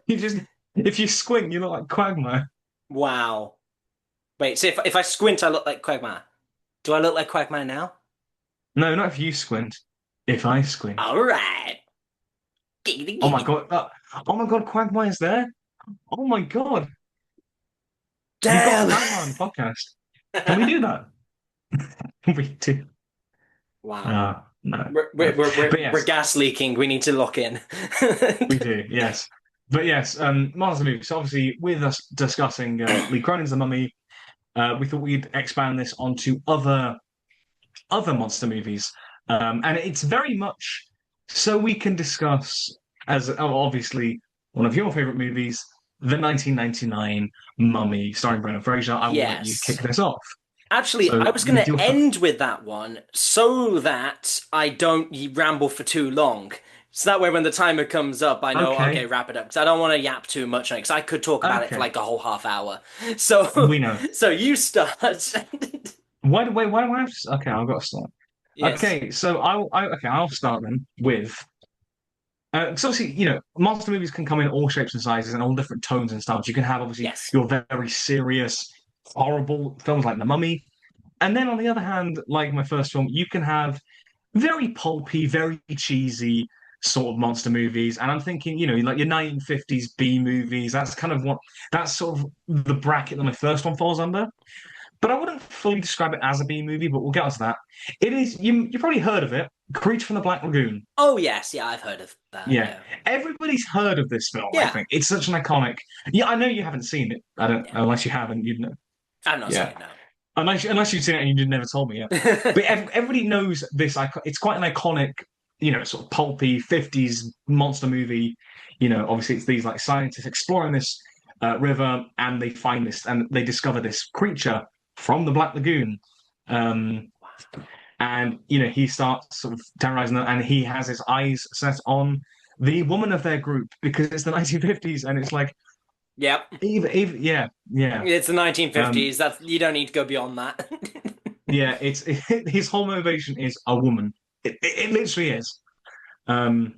you just if you squint, you look like Quagmire. Wow. Wait, so if I squint, I look like Quagmire. Do I look like Quagmire now? No, not if you squint. If I squint. All right. Giggity, Oh my giggity. God. Oh my God, Quagmire's there. Oh my God. We've got Damn. Quagmire on the podcast. Can we do that? We do. Wow. No, no. But We're yes, gas leaking. We need to lock in. we do. Yes. But yes, monster movies. So obviously, with us discussing Lee Cronin's The Mummy, we thought we'd expand this onto other monster movies. And it's very much so we can discuss, as obviously one of your favorite movies, the 1999 Mummy starring Brendan Fraser. I will let you kick Yes. this off. Actually, I So was going with to your end with that one so that I don't ramble for too long. So that way, when the timer comes up, I know, okay, okay, wrap it up. Because I don't want to yap too much on it, because I could talk about it for okay, like a whole half hour. So, we know. so you start. Why do I have to, okay, I've got to start. Yes. Okay, so I'll start then with because obviously, monster movies can come in all shapes and sizes and all different tones and styles. You can have obviously Yes. your very serious, horrible films like The Mummy. And then on the other hand, like my first film, you can have very pulpy, very cheesy sort of monster movies. And I'm thinking, like your 1950s B movies, that's sort of the bracket that my first one falls under. But I wouldn't fully describe it as a B movie, but we'll get onto that. It is, you probably heard of it, Creature from the Black Lagoon. Oh, yes. Yeah, I've heard of that. Yeah, Yeah. everybody's heard of this film, I Yeah. think. It's such an iconic. Yeah, I know you haven't seen it. I don't, Yeah. unless you haven't, you'd know. I've not seen Yeah. it now. Unless you've seen it and you never told me yet. But everybody knows this. It's quite an iconic, sort of pulpy 50s monster movie. Obviously it's these like scientists exploring this river and they find this and they discover this creature from the Black Lagoon. Um, and he starts sort of terrorizing them, and he has his eyes set on the woman of their group because it's the 1950s, and it's like Yep. even yeah, yeah. It's the Um, 1950s. That's you don't need to go beyond that. yeah, his whole motivation is a woman. It literally is. Um,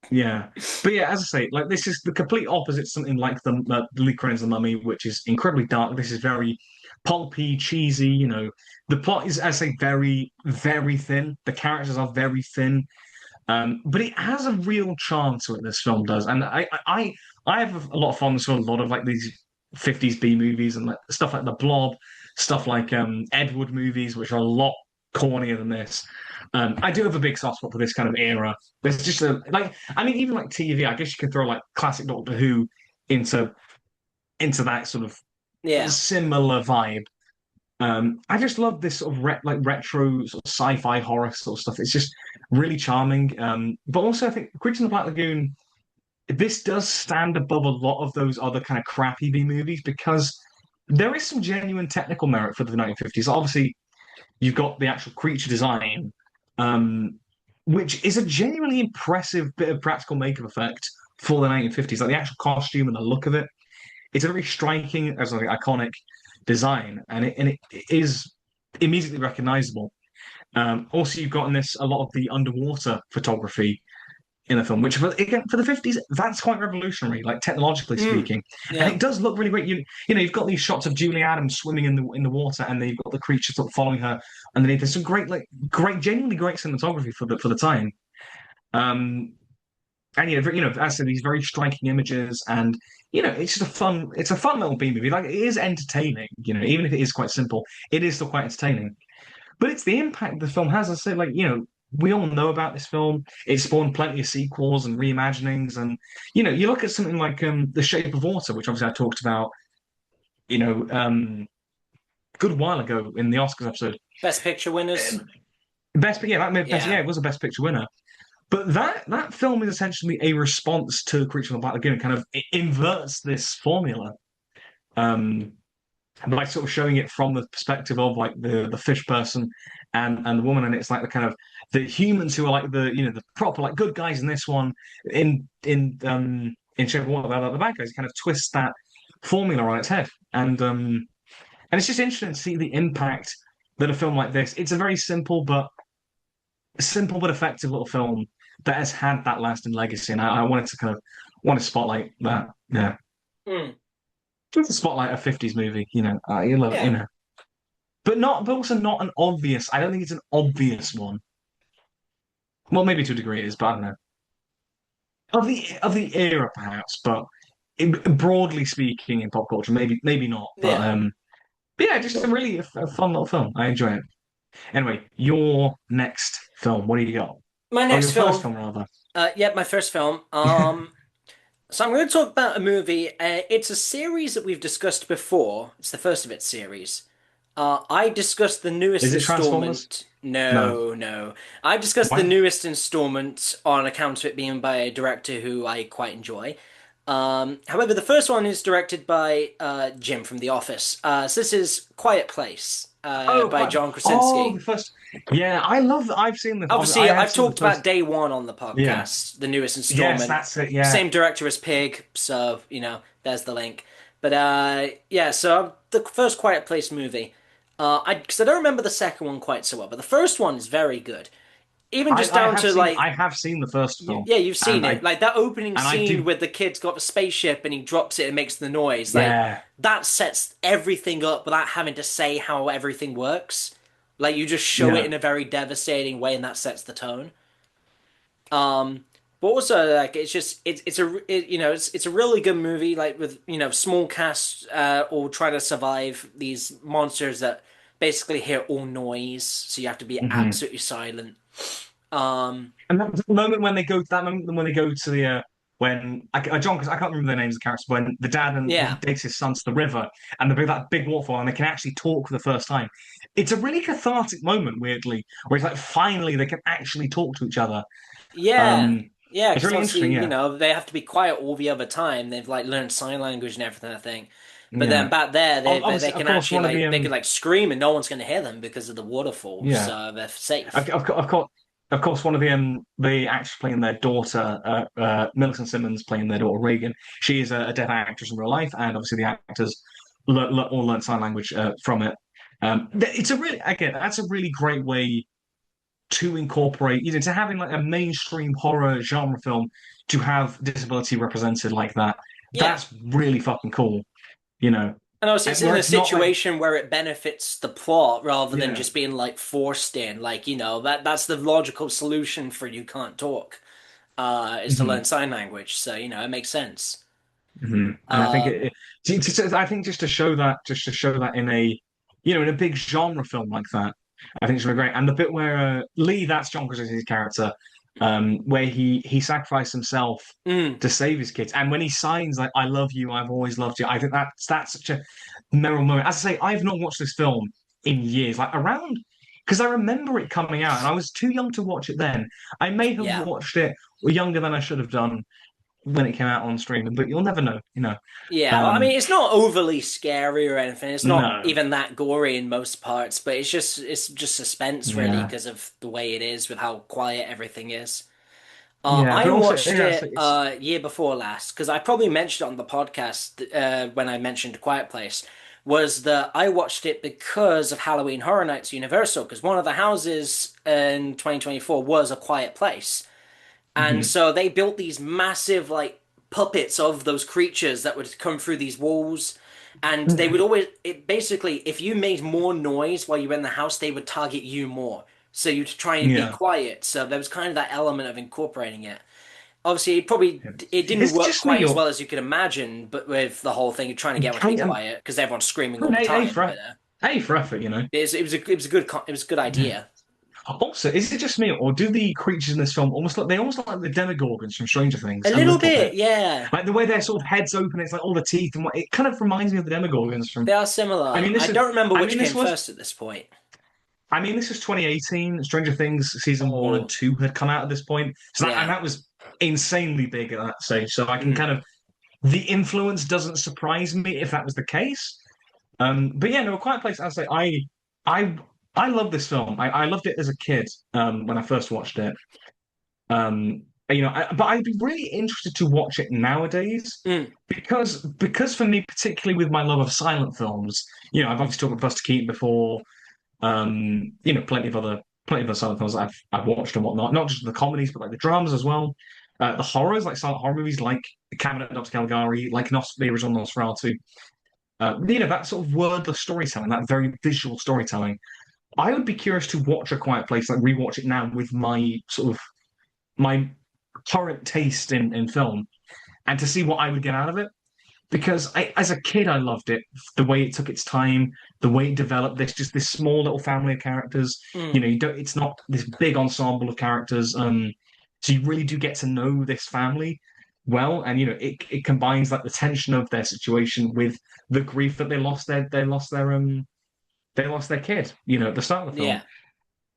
yeah, but yeah, as I say, like this is the complete opposite. To something like the Lee Cronin's The Mummy, which is incredibly dark. This is very pulpy, cheesy. The plot is, as I say, very, very thin. The characters are very thin, but it has a real charm to it. This film does, and I have a lot of fondness for a lot of like these 50s B movies and like stuff like The Blob, stuff like Ed Wood movies, which are a lot cornier than this. I do have a big soft spot for this kind of era. There's just a like, I mean, even like TV. I guess you could throw like classic Doctor Who into that sort of Yeah. similar vibe. I just love this sort of like retro sort of sci-fi horror sort of stuff. It's just really charming. But also, I think Creature in the Black Lagoon, this does stand above a lot of those other kind of crappy B movies because there is some genuine technical merit for the 1950s. Obviously, you've got the actual creature design, um, which is a genuinely impressive bit of practical makeup effect for the 1950s. Like the actual costume and the look of it, it's a very striking, as like iconic design, and it is immediately recognizable. Also, you've got in this a lot of the underwater photography in the film, which again for the 50s, that's quite revolutionary, like technologically Mm. speaking, and Yeah. it does look really great. You've got these shots of Julie Adams swimming in the water, and then you've got the creature sort of following her underneath. There's some great, genuinely great cinematography for the time. Um, and as I said, these very striking images, and it's a fun little B movie. Like it is entertaining, even if it is quite simple, it is still quite entertaining. But it's the impact the film has. I say, like, we all know about this film. It spawned plenty of sequels and reimaginings, and you look at something like The Shape of Water, which obviously I talked about, you know, um, a good while ago in the Oscars episode. Best Picture winners. Um, yeah, that made best. Yeah, Yeah. it was a Best Picture winner. But that film is essentially a response to Creature in the Black Lagoon. It kind of it inverts this formula. Um, by sort of showing it from the perspective of like the fish person and the woman, and it's like the kind of the humans who are like the proper like good guys in this one in Shape of Water, they're like the bad guys. It kind of twist that formula on its head, and it's just interesting to see the impact that a film like this. It's a very simple but effective little film that has had that lasting legacy, and I wanted to kind of want to spotlight that. Yeah. Mm. Just to spotlight a 50s movie, you love it, Yeah. but also not an obvious. I don't think it's an obvious one. Well, maybe to a degree it is, but I don't know. Of the era, perhaps, but broadly speaking, in pop culture, maybe not. But Yeah. but yeah, just a really a fun little film. I enjoy it. Anyway, your next film. What do you got? My Oh, next your first film. film, rather. Yeah, my first film. So I'm going to talk about a movie. It's a series that we've discussed before. It's the first of its series. I discussed the newest Is it Transformers? installment. No. No, no. I discussed the Why? newest installment on account of it being by a director who I quite enjoy. However, the first one is directed by Jim from The Office. So this is Quiet Place Oh, by quite. John Oh, Krasinski. the first. Yeah, I love. I've seen the. I Obviously, have I've seen the talked about first. Day One on the Yeah. podcast, the newest Yes, installment. that's it. Yeah. Same director as Pig, so there's the link. But yeah, so the first Quiet Place movie, because I don't remember the second one quite so well, but the first one is very good. Even I, just I down have to seen like, I have seen the first film, yeah, you've seen and it, I like that opening and I scene do. where the kid's got the spaceship and he drops it and makes the noise, like Yeah. that sets everything up without having to say how everything works. Like you just show it Yeah. in a very devastating way, and that sets the tone. But also like it's a really good movie like with small cast all trying to survive these monsters that basically hear all noise, so you have to be hmm absolutely silent. Um, And that moment when they go to the when John, because I can't remember the names of the characters, when the dad and he yeah, takes his sons to the river and that big waterfall and they can actually talk for the first time. It's a really cathartic moment, weirdly, where it's like finally they can actually talk to each other. yeah, Um, yeah, it's because really obviously interesting. Yeah. they have to be quiet all the other time. They've like learned sign language and everything, I think. But then Yeah. back there, they Obviously, of can course, actually one of the like they can like scream and no one's going to hear them because of the waterfall, yeah, so they're safe. of course, one of the actors playing their daughter, Millicent Simmons playing their daughter Reagan. She is a deaf actress in real life, and obviously the actors all learn sign language from it. It's a really again, that's a really great way to incorporate, to having like a mainstream horror genre film to have disability represented like that. Yeah. That's really fucking cool, you know. And also, it's And in where a it's not like, situation where it benefits the plot rather than yeah, just being like forced in. Like, that's the logical solution for you can't talk, is to learn mhm, sign language. So, it makes sense. And I think Uh, I think just to show that in a, in a big genre film like that, I think it's really great. And the bit where Lee, that's John Krasinski's character, where he sacrificed himself mm, to save his kids, and when he signs like "I love you, I've always loved you," I think that's such a memorable moment. As I say, I've not watched this film in years, like around. Because I remember it coming out, and I was too young to watch it then. I may have yeah. watched it younger than I should have done when it came out on streaming, but you'll never know, you know. Yeah, well, I Um, mean, it's not overly scary or anything. It's not no, even that gory in most parts, but it's just suspense really yeah, because of the way it is with how quiet everything is. yeah, I but also, watched yeah, it year before last because I probably mentioned it on the podcast when I mentioned Quiet Place. Was that I watched it because of Halloween Horror Nights at Universal because one of the houses in 2024 was a quiet place. And mhm. so they built these massive like puppets of those creatures that would come through these walls. And they would always it basically if you made more noise while you were in the house, they would target you more. So you'd try and be Yeah. quiet. So there was kind of that element of incorporating it. Obviously, it didn't Is it work just me quite as or well as you could imagine, but with the whole thing of trying to get everyone to be hey, quiet because everyone's screaming all the hey, time. But hey for effort, it was a good Yeah. idea. Also, is it just me or do the creatures in this film almost look like the Demogorgons from Stranger A Things a little little bit, bit? yeah. Like the way their sort of heads open, it's like all the teeth and it kind of reminds me of the Demogorgons from. They are I similar. mean, I this is. don't remember I which mean, came this was. first at this point. This was 2018. Stranger Things season one and Oh, two had come out at this point, and yeah. that was insanely big at that stage. So I can Mm. kind of the influence doesn't surprise me if that was the case. But yeah, no, A Quiet Place. I say I, I love this film. I loved it as a kid when I first watched it. But I'd be really interested to watch it nowadays Mm. because for me, particularly with my love of silent films, I've obviously talked about Buster Keaton before. Plenty of other silent films that I've watched and whatnot. Not just the comedies, but like the dramas as well. The horrors, like silent horror movies, like The Cabinet of Dr. Caligari, like the original Nosferatu. That sort of wordless storytelling, that very visual storytelling. I would be curious to watch A Quiet Place, like rewatch it now with my sort of my current taste in film, and to see what I would get out of it. Because as a kid, I loved it. The way it took its time, the way it developed. There's just this small little family of characters. Mm. You don't. It's not this big ensemble of characters. So you really do get to know this family well, and it combines like the tension of their situation with the grief that they lost their kid. At the start of the film.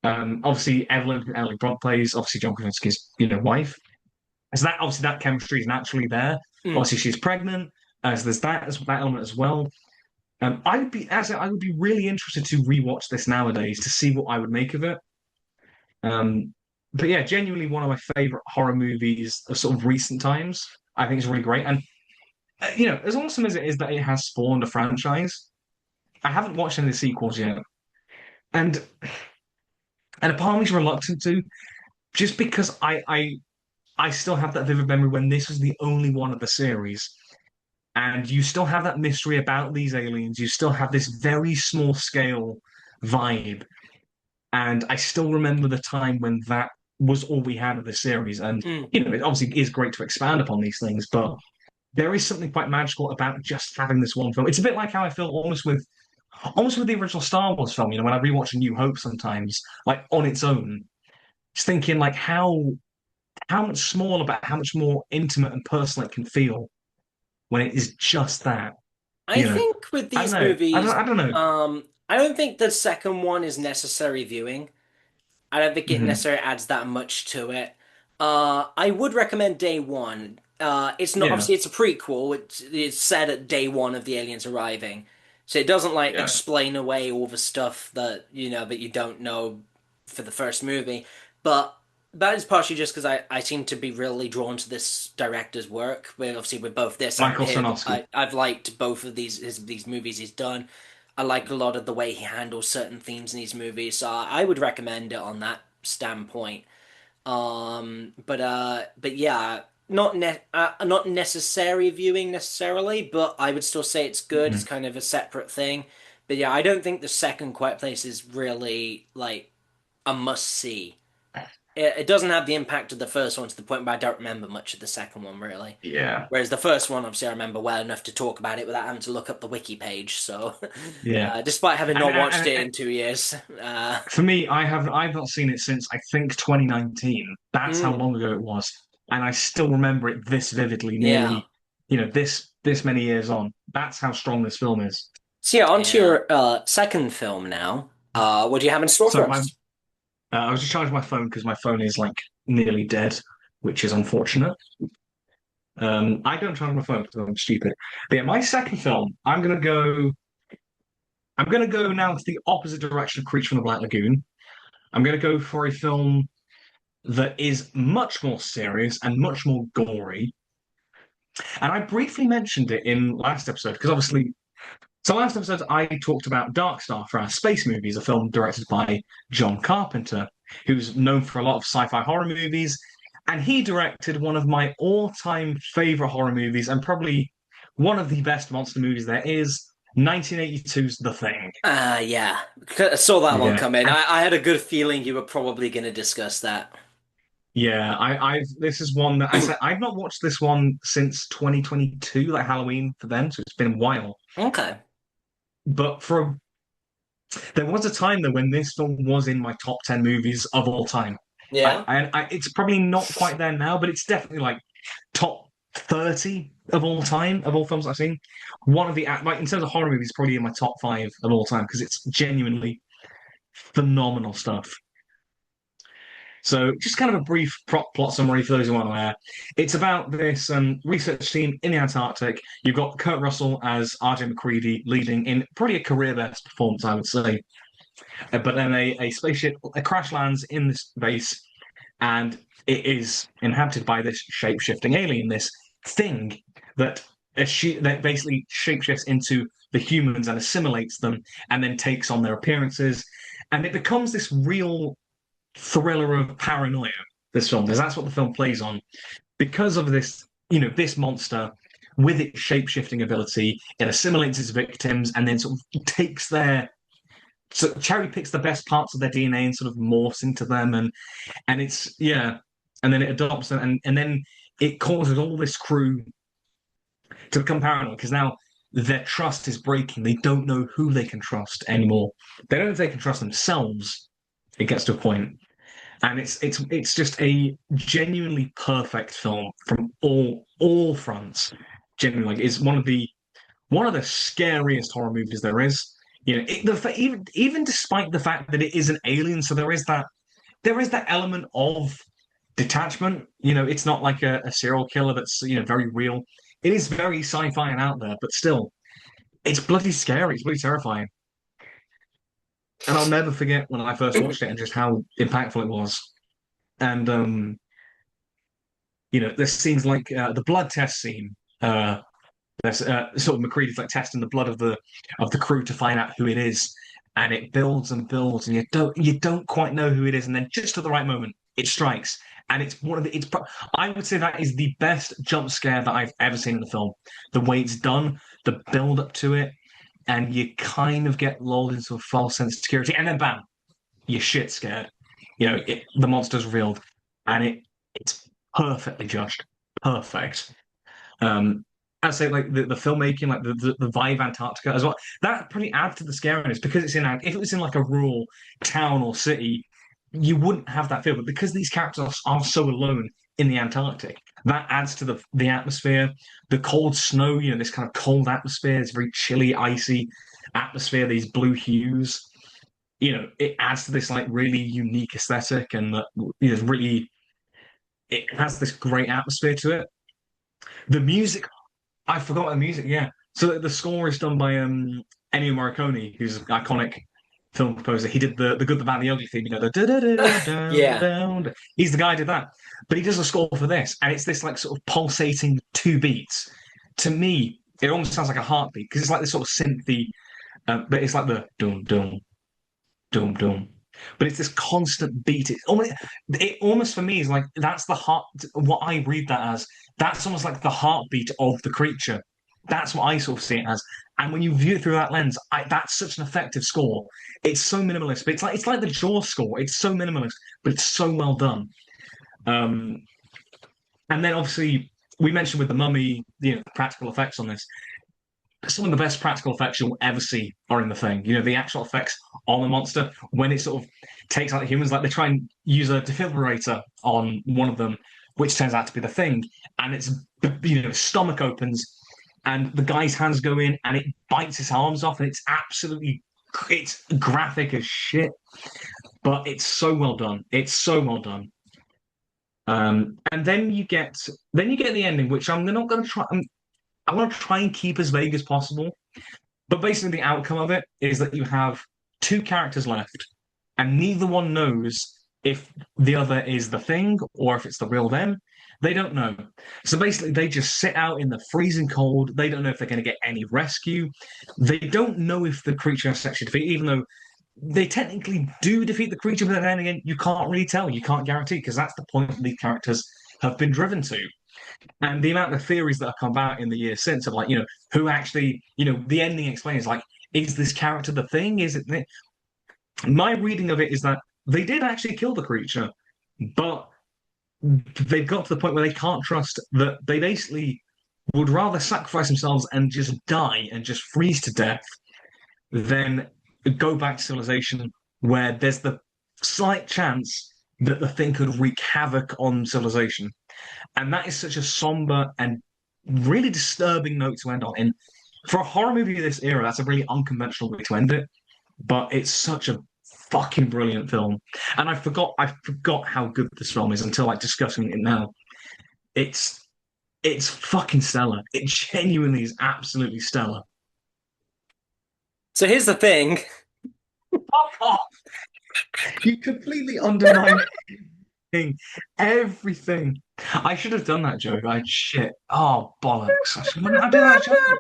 Yeah. Obviously Emily Blunt plays obviously John Krasinski's wife. So that obviously that chemistry is naturally there. Mm. Obviously she's pregnant, so there's that element as well. I would be really interested to rewatch this nowadays to see what I would make of it. Um, but yeah, genuinely one of my favorite horror movies of sort of recent times. I think it's really great, and as awesome as it is that it has spawned a franchise, I haven't watched any of the sequels yet, and a part of me's reluctant to, just because I still have that vivid memory when this was the only one of the series. And you still have that mystery about these aliens. You still have this very small scale vibe. And I still remember the time when that was all we had of the series. And, Mm. it obviously is great to expand upon these things, but there is something quite magical about just having this one film. It's a bit like how I feel almost with the original Star Wars film, when I rewatch A New Hope sometimes, like on its own, just thinking like how much smaller, but how much more intimate and personal it can feel when it is just that. I You know, think with I don't these know. movies, I don't know. I don't think the second one is necessary viewing. I don't think it Hmm necessarily adds that much to it. I would recommend day one. It's not Yeah, obviously it's a prequel. It's set at day one of the aliens arriving, so it doesn't like yeah. explain away all the stuff that that you don't know for the first movie. But that is partially just because I seem to be really drawn to this director's work. With obviously with both this and Michael him, Sarnowski. I've liked both of these movies he's done. I like a lot of the way he handles certain themes in these movies, so I would recommend it on that standpoint. But yeah, not necessary viewing necessarily, but I would still say it's good. It's Mhm. kind of a separate thing. But yeah, I don't think the second Quiet Place is really like a must see. It doesn't have the impact of the first one to the point where I don't remember much of the second one really. Yeah, Whereas the first one, obviously, I remember well enough to talk about it without having to look up the wiki page. So, yeah. despite having And, not watched and, it and in 2 years, for me, I've not seen it since I think 2019. That's how mm, long ago it was, and I still remember it this vividly. yeah. Nearly, this many years on. That's how strong this film is. So yeah, on to Yeah. your second film now. What do you have in store So for my us? I was just charging my phone because my phone is like nearly dead, which is unfortunate. I don't charge my phone because I'm stupid. But yeah, my second film, I'm gonna go now to the opposite direction of Creature from the Black Lagoon. I'm gonna go for a film that is much more serious and much more gory. And I briefly mentioned it in last episode because obviously, so last episode I talked about Dark Star for our space movies, a film directed by John Carpenter, who's known for a lot of sci-fi horror movies, and he directed one of my all-time favorite horror movies and probably one of the best monster movies there is, 1982's The Thing. Yeah, I saw that one Yeah. come in. I had a good feeling you were probably going to discuss that. Yeah, I've this is one that I said I've not watched this one since 2022, like Halloween for them, so it's been a while. Okay. But there was a time though when this film was in my top 10 movies of all time. Yeah. It's probably not quite there now, but it's definitely like top 30 of all time of all films I've seen. One of the like in terms of horror movies, probably in my top five of all time because it's genuinely phenomenal stuff. So, just kind of a brief plot summary for those who aren't aware. It's about this research team in the Antarctic. You've got Kurt Russell as R.J. McCready leading in pretty a career best performance, I would say. But then a spaceship a crash lands in this base, and it is inhabited by this shape shifting alien, this thing that that basically shapeshifts into the humans and assimilates them, and then takes on their appearances, and it becomes this real thriller of paranoia. This film, because that's what the film plays on. Because of this, this monster with its shape shifting ability, it assimilates its victims and then sort of takes their so cherry picks the best parts of their DNA and sort of morphs into them, and it's yeah, and then it adopts them, and then it causes all this crew to become paranoid because now their trust is breaking. They don't know who they can trust anymore. They don't know if they can trust themselves. It gets to a point, and it's just a genuinely perfect film from all fronts. Genuinely, like, it's one of the scariest horror movies there is. Even despite the fact that it is an alien, so there is that element of detachment. It's not like a serial killer that's very real. It is very sci-fi and out there, but still, it's bloody scary. It's bloody terrifying. And I'll never forget when I first watched it and just how impactful it was. And there's scenes like the blood test scene. There's sort of McCready's like testing the blood of the crew to find out who it is, and it builds and builds, and you don't quite know who it is, and then just at the right moment, it strikes, and it's one of the it's. I would say that is the best jump scare that I've ever seen in the film. The way it's done, the build up to it, and you kind of get lulled into a false sense of security, and then bam, you're shit scared. The monster's revealed, and it's perfectly judged, perfect. Um, I say like the filmmaking, like the vibe of Antarctica as well. That pretty adds to the scariness because if it was in like a rural town or city, you wouldn't have that feel. But because these characters are so alone in the Antarctic, that adds to the atmosphere. The cold snow, this kind of cold atmosphere, this very chilly, icy atmosphere, these blue hues. It adds to this like really unique aesthetic, and that really it has this great atmosphere to it. The music, I forgot the music. Yeah, so the score is done by Ennio Morricone, who's an iconic film composer. He did the Good, the Bad, and the Ugly theme. You know the da da da da down Yeah. down. He's the guy who did that. But he does a score for this, and it's this like sort of pulsating two beats. To me, it almost sounds like a heartbeat because it's like this sort of synthy, but it's like the dum dum dum dum. But it's this constant beat. It almost for me is like that's the heart. What I read that as, that's almost like the heartbeat of the creature. That's what I sort of see it as. And when you view it through that lens, that's such an effective score. It's so minimalist, but it's like the Jaws score. It's so minimalist, but it's so well done. Um, and then obviously we mentioned with the Mummy, the practical effects on this. Some of the best practical effects you'll ever see are in the thing. The actual effects on the monster when it sort of takes out the humans. Like they try and use a defibrillator on one of them, which turns out to be the thing, and its stomach opens, and the guy's hands go in, and it bites his arms off, and it's graphic as shit, but it's so well done. It's so well done. And then you get the ending, which I'm not going to try. I want to try and keep as vague as possible. But basically, the outcome of it is that you have two characters left, and neither one knows if the other is the thing or if it's the real them. They don't know. So basically, they just sit out in the freezing cold. They don't know if they're going to get any rescue. They don't know if the creature is actually defeated, even though they technically do defeat the creature. But then again, you can't really tell. You can't guarantee because that's the point that these characters have been driven to. And the amount of theories that have come out in the years since of like, who actually, the ending explains like, is this character the thing? Is it? My reading of it is that they did actually kill the creature, but they've got to the point where they can't trust that they basically would rather sacrifice themselves and just die and just freeze to death than go back to civilization where there's the slight chance that the thing could wreak havoc on civilization. And that is such a somber and really disturbing note to end on. And for a horror movie of this era, that's a really unconventional way to end it. But it's such a fucking brilliant film. And I forgot how good this film is until like discussing it now. It's it's fucking stellar. It genuinely is absolutely stellar. So here's the thing. Fuck off. You completely undermine everything. I should have done that joke. Shit. Oh bollocks. I shouldn't have done that joke.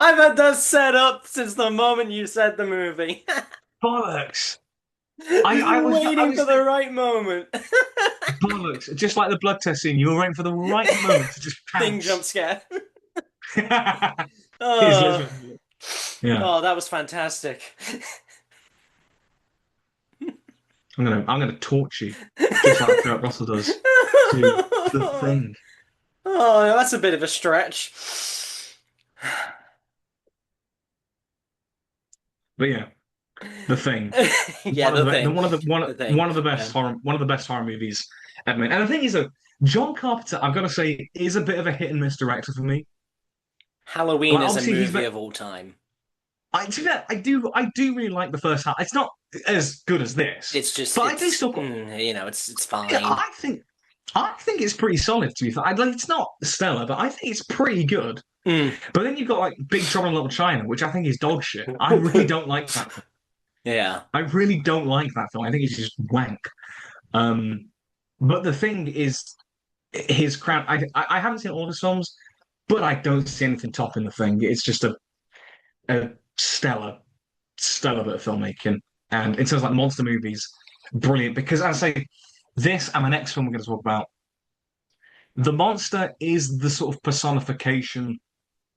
I've had that set up since the moment you said the movie. Bollocks. I, Just I been was I waiting was for the thinking right moment. bollocks. Just like the blood test scene, you were waiting for the right moment to just Thing jump pounce. scare. He's Oh, literally yeah. oh, that was fantastic. I'm gonna torch you, just like Kurt Russell does to the thing. Oh, that's a bit of a stretch. But yeah, the thing. Yeah, the thing. One of the The thing. Yeah. one of the best horror movies ever made. And the thing is though, John Carpenter, I've got to say, is a bit of a hit and miss director for me. Halloween Like is a obviously movie of all time. to be fair, I do really like the first half. It's not as good as this, It's just but I do still it's yeah, fine. I think it's pretty solid to be fair. Like it's not stellar, but I think it's pretty good. Mm. But then you've got like Big Trouble in Little China, which I think is dog shit. I really don't like that. Yeah. I really don't like that film. I think it's just wank. Um, but the thing is, his crown. I haven't seen all his films, but I don't see anything topping the thing. It's just a stellar, stellar bit of filmmaking. And in terms of like monster movies, brilliant. Because as I say, this and the next film we're going to talk about, the monster is the sort of personification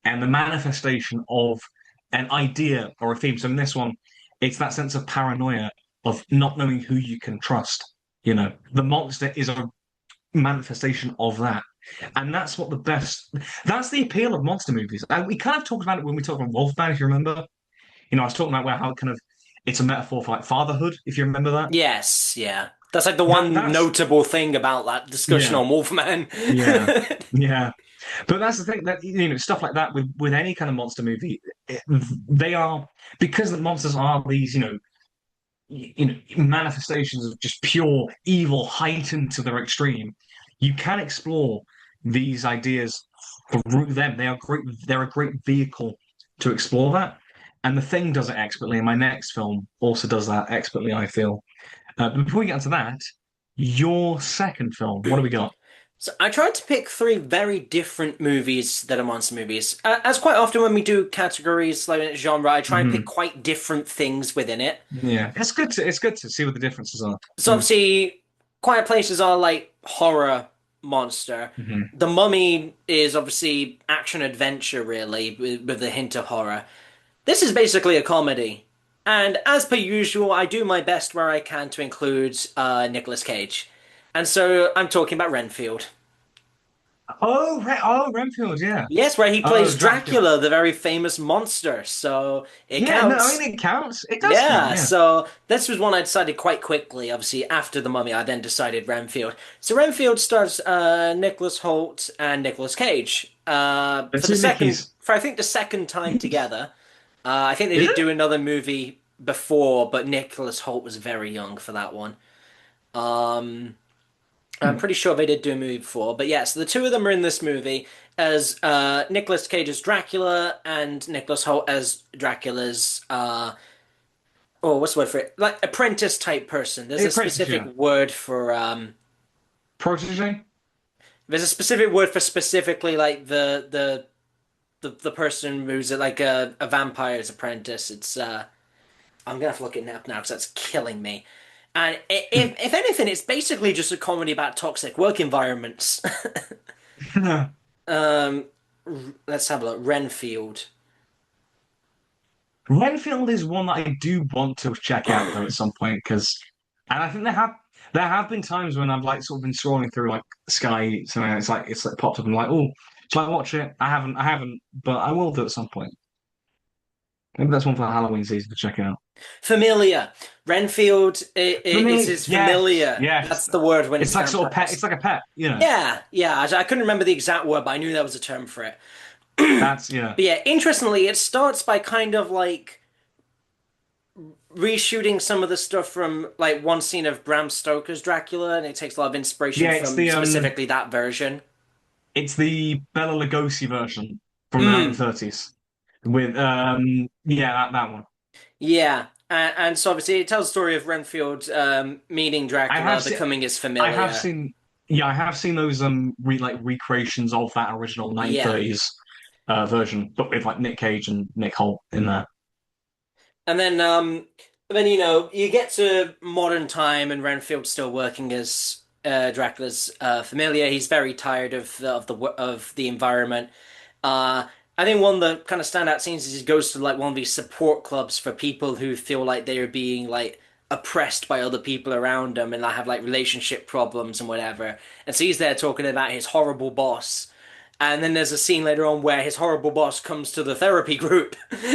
and the manifestation of an idea or a theme. So in this one, it's that sense of paranoia of not knowing who you can trust. The monster is a manifestation of that. And that's the appeal of monster movies. And we kind of talked about it when we talked about Wolfman, if you remember. I was talking about how it kind of it's a metaphor for like fatherhood, if you remember that. Yes, yeah. That's like the That one that's notable thing about that discussion yeah, on Wolfman. yeah, yeah. But that's the thing that stuff like that with any kind of monster movie, it, they are because the monsters are these manifestations of just pure evil heightened to their extreme. You can explore these ideas through them. They are great. They're a great vehicle to explore that. And The Thing does it expertly. And my next film also does that expertly, I feel. But before we get into that, your second film, what do we got? So I tried to pick three very different movies that are monster movies. As quite often when we do categories like in genre, I try and pick Hmm. quite different things within it. Yeah, it's good to see what the differences are. So Yeah. obviously, Quiet Places are like horror monster. Hmm. The Mummy is obviously action adventure, really, with a hint of horror. This is basically a comedy. And as per usual, I do my best where I can to include Nicolas Cage. And so I'm talking about Renfield. Oh, Renfield, yeah. Yes, where he Oh, plays Dracula. Dracula, the very famous monster. So it Yeah, no, I counts. mean it counts. It does count, Yeah, yeah. so this was one I decided quite quickly. Obviously, after The Mummy, I then decided Renfield. So Renfield stars Nicholas Hoult and Nicolas Cage The for the two second, Nickies. for I think the second time together. I think they Is did it? do another movie before, but Nicholas Hoult was very young for that one. Um, I'm pretty sure they did do a movie before, but yeah, so the two of them are in this movie as Nicolas Cage as Dracula and Nicholas Hoult as Dracula's oh, what's the word for it? Like apprentice type person. The Apprentice, yeah. Protege? There's a specific word for specifically like the person who's like a vampire's apprentice. It's I'm gonna have to look it up now because that's killing me. And if anything, it's basically just a comedy about toxic work environments. Um, let's have a look. Renfield. Renfield is one that I do want to check out though at some point because, and I think there have been times when I've like sort of been scrolling through like Sky, so it's like popped up and I'm like, oh, shall I watch it? I haven't, but I will do at some point. Maybe that's one for the Halloween season to check out. Familiar. Renfield is Familiar, his yes, familiar. yes. That's the word when It's it's like sort of pet. vampires. It's like a pet, you know. Yeah, yeah. I couldn't remember the exact word, but I knew there was a term for it. That's yeah, But yeah, interestingly, it starts by kind of like reshooting some of the stuff from like one scene of Bram Stoker's Dracula, and it takes a lot of inspiration yeah. It's from the specifically that version. it's the Bela Lugosi version from the Mm, 1930s with yeah that one. yeah. And so obviously it tells the story of Renfield meeting I Dracula, have seen becoming his I have familiar. seen yeah I have seen those like recreations of that original Yeah. 1930s version, but with like Nick Cage and Nick Holt in there. And then you get to modern time and Renfield's still working as Dracula's familiar. He's very tired of the environment. I think one of the kind of standout scenes is he goes to like one of these support clubs for people who feel like they are being like oppressed by other people around them and like have like relationship problems and whatever. And so he's there talking about his horrible boss. And then there's a scene later on where his horrible boss comes to the therapy group, which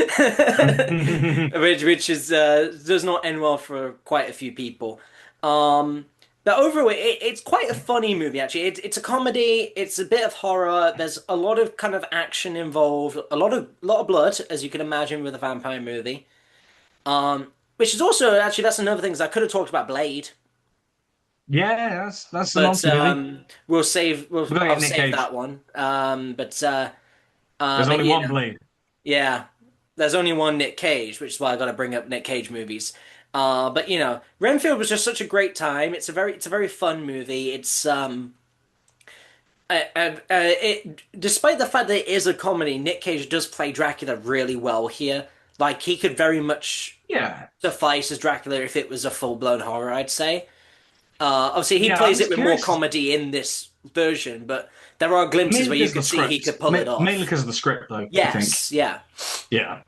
is does not end well for quite a few people. Um, but overall, it's quite a funny movie actually. It's a comedy. It's a bit of horror. There's a lot of kind of action involved. A lot of blood, as you can imagine with a vampire movie. Which is also actually that's another thing is I could have talked about Blade, Yeah, that's the but monster movie. we'll We're gonna I'll get Nick save Cage. that one. There's But only one Blade. yeah, there's only one Nick Cage, which is why I got to bring up Nick Cage movies. But Renfield was just such a great time. It's a very fun movie. Despite the fact that it is a comedy, Nick Cage does play Dracula really well here. Like he could very much Yeah, suffice as Dracula if it was a full-blown horror, I'd say. Obviously, he yeah. I'm plays it just with more curious. comedy in this version, but there are glimpses Mainly where you because of the could see he script. could pull it Mainly off. because of the script, though. I think. Yes, yeah. Yeah.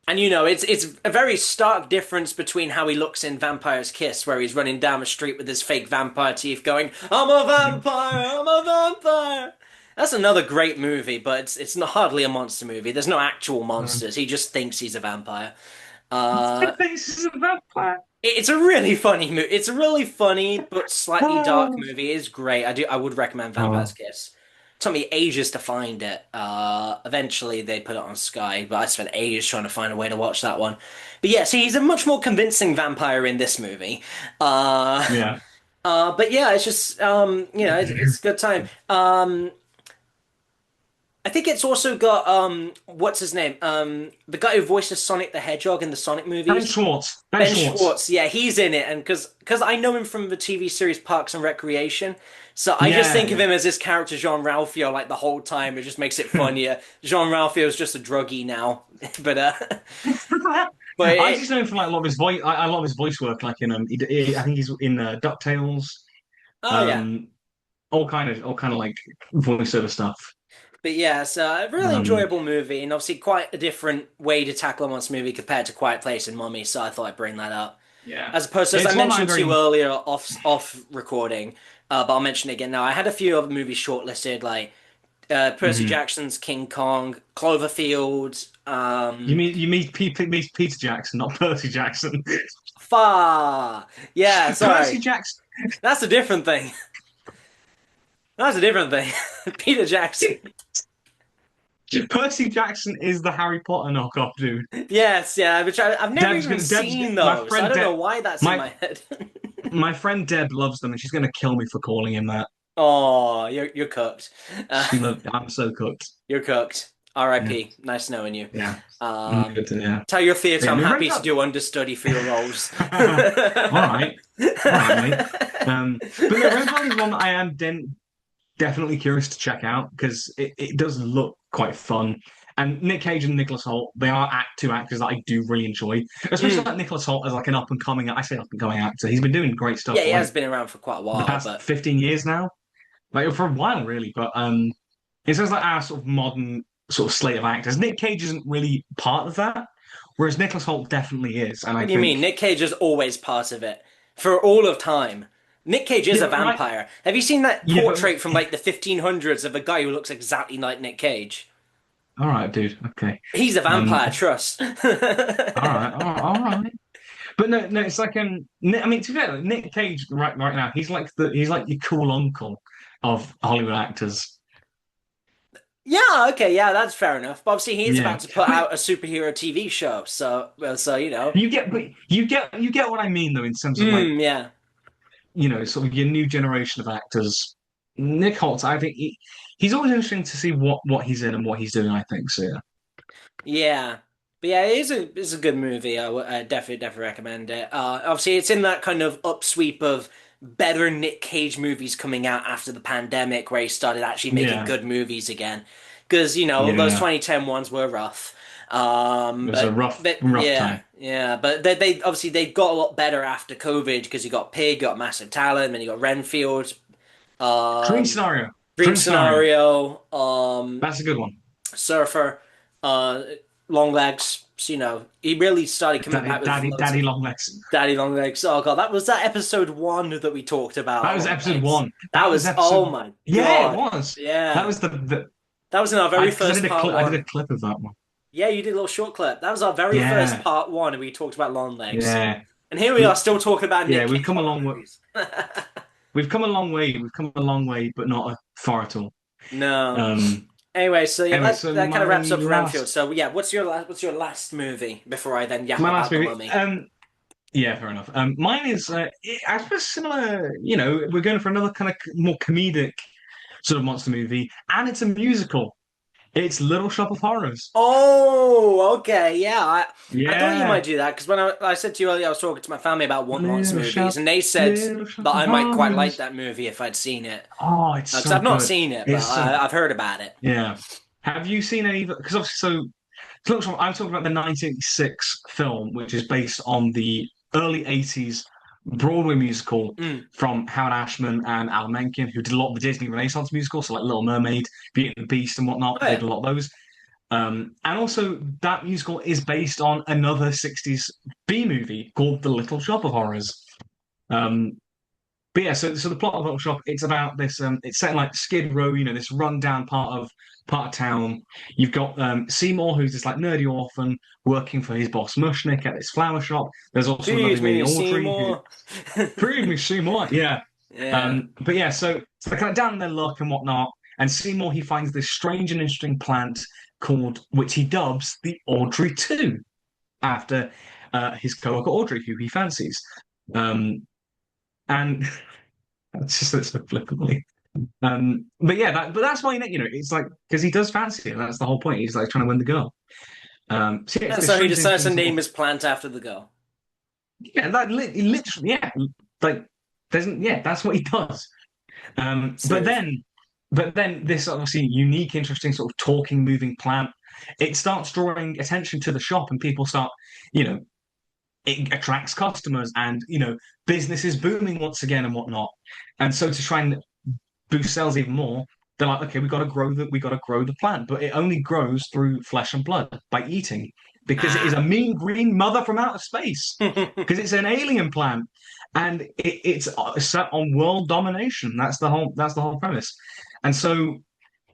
And it's a very stark difference between how he looks in Vampire's Kiss, where he's running down the street with his fake vampire teeth, going, "I'm a vampire, I'm a vampire." That's another great movie, but it's not hardly a monster movie. There's no actual monsters. He just thinks he's a vampire. Uh, This is a vampire. it's a really funny movie. It's a really funny but slightly dark Oh. movie. It's great. I would recommend Vampire's Oh. Kiss. Took me ages to find it. Eventually they put it on Sky, but I spent ages trying to find a way to watch that one. But yeah, see, he's a much more convincing vampire in this movie. Uh, Yeah. But yeah, it's just it's a good time. I think it's also got what's his name? The guy who voices Sonic the Hedgehog in the Sonic Ben movies. Schwartz. Ben Ben Schwartz. Schwartz, yeah, he's in it, and because I know him from the TV series Parks and Recreation, so I just Yeah, think of yeah. him as this character Jean Ralphio like the whole time. It just makes it funnier. Jean Ralphio is just a druggie now, but but I just know him from like a lot of his voice. I love his voice work. Like in I think he's in DuckTales. oh yeah, Um, all kind of like voiceover stuff. but yeah, so a really Um, enjoyable movie, and obviously quite a different way to tackle a monster movie compared to Quiet Place and Mummy. So I thought I'd bring that up. yeah, As opposed to, as I it's one that I'm mentioned to you very. earlier off recording, but I'll mention it again now. I had a few other movies shortlisted, like Percy Mhm. Jackson's King Kong, Cloverfield, You meet Peter Jackson, not Percy Jackson. Fa. Yeah, Percy sorry, Jackson. that's a different thing. That's a different thing. Peter Jackson. Percy Jackson is the Harry Potter knockoff, dude. Yes, yeah, which I've never even Deb's seen my those. So I friend don't know Deb. why that's in My my head. my friend Deb loves them, and she's gonna kill me for calling him that. Oh, you're cooked. Uh, I'm so cooked. you're cooked. Yeah, R.I.P. Nice knowing you. yeah. Um, Good to yeah. tell your But theatre yeah, I'm my friend happy to got. do understudy for your roles. All right, all right, mate. But no, Red Bull is one that I am definitely curious to check out because it does look quite fun. And Nick Cage and Nicholas Hoult, they are two actors that I do really enjoy, especially Mm. like Nicholas Hoult as like an up and coming. I say up and coming actor. He's been doing great Yeah, stuff he for like has been around for quite a the while, past but 15 years now, like for a while really. But it sounds like our sort of modern sort of slate of actors. Nick Cage isn't really part of that, whereas Nicholas Hoult definitely is. And I what do you think mean? Nick Cage is always part of it for all of time. Nick Cage is yeah, a but right, vampire. Have you seen that yeah, but portrait from like the 1500s of a guy who looks exactly like Nick Cage? all right, dude. Okay. He's a Um, vampire, trust. all right, all right. But no, no, it's like I mean, to be fair, Nick Cage right now, he's like your cool uncle of Hollywood actors. Yeah, okay, yeah, that's fair enough. But obviously, he is Yeah, about to put but out a superhero TV show, so well, so you get what I mean though in terms of like yeah. sort of your new generation of actors. Nick Holt, I think he's always interesting to see what he's in and what he's doing. I think so. Yeah, Yeah, but yeah, it's a good movie. I definitely recommend it. Obviously, it's in that kind of upsweep of better Nick Cage movies coming out after the pandemic, where he started actually making yeah, good movies again. Because those yeah. 2010 ones were rough. It was a But rough yeah, time. yeah. But they obviously they got a lot better after COVID because you got Pig, got Massive Talent, then you got Renfield, Dream um, scenario. Dream Dream scenario. Scenario, That's a good one. Surfer, uh, Long Legs. So, he really started coming back with loads Daddy of Longlegs. Daddy Long Legs. Oh god, that was that episode one that we talked That about was Long episode Legs. one. That That was was oh episode. my Yeah, it god, was. That yeah, was the that was in our I very because first part I did a one. clip of that one. Yeah, you did a little short clip. That was our very first Yeah, part one, and we talked about Long Legs. yeah. And here we are, We still talking about yeah, Nick we've Cage come a horror long way. movies. We've come a long way. We've come a long way, but not far at all. No. Um. Anyway, so yeah, Anyway, that so that kind of my wraps up Renfield. last So yeah, what's your last movie before I then yap my last about the movie. Mummy? Yeah, fair enough. Mine is I suppose similar. We're going for another kind of more comedic sort of monster movie, and it's a musical. It's Little Shop of Horrors. Oh, okay, yeah. I thought you might Yeah. do that because when I said to you earlier, I was talking to my family about wanting monster Little movies, shop, and they said little shop that of I might quite like horrors. that movie if I'd seen it. Oh, it's Because so I've not good. seen it, but It's so I've heard about it. yeah. Have you seen any? Because obviously, so Little Shop. I'm talking about the 1986 film, which is based on the early 80s Broadway musical Mm. from Howard Ashman and Alan Menken, who did a lot of the Disney Renaissance musicals, so like Little Mermaid, Beauty and the Beast, and whatnot. Oh They yeah. did a lot of those. And also, that musical is based on another 60s B movie called The Little Shop of Horrors. Um, but yeah, so the plot of Little Shop, it's about this. It's set in like Skid Row, this rundown part of town. You've got Seymour, who's this like nerdy orphan working for his boss Mushnick at this flower shop. There's also a lovely Feed lady me, Audrey who Seymour. prove me Seymour, yeah. Yeah. But yeah, so they're kind of down in their luck and whatnot. And Seymour he finds this strange and interesting plant called, which he dubs the Audrey 2 after his coworker Audrey, who he fancies. Um, and That's just so flippantly. But yeah, but that's why it's like because he does fancy it. That's the whole point. He's like trying to win the girl. So yeah, it's And this so he strange, decides to interesting sort name of his plant after the girl. yeah, that literally like doesn't that's what he does. Um, but Seriously. then but then this obviously unique, interesting sort of talking, moving plant, it starts drawing attention to the shop, and people start, you know, it attracts customers, and business is booming once again and whatnot. And so to try and boost sales even more, they're like, okay, we got to grow the plant, but it only grows through flesh and blood by eating, because it is a Ah. mean green mother from outer space, because it's an alien plant, and it's set on world domination. That's the whole premise. And so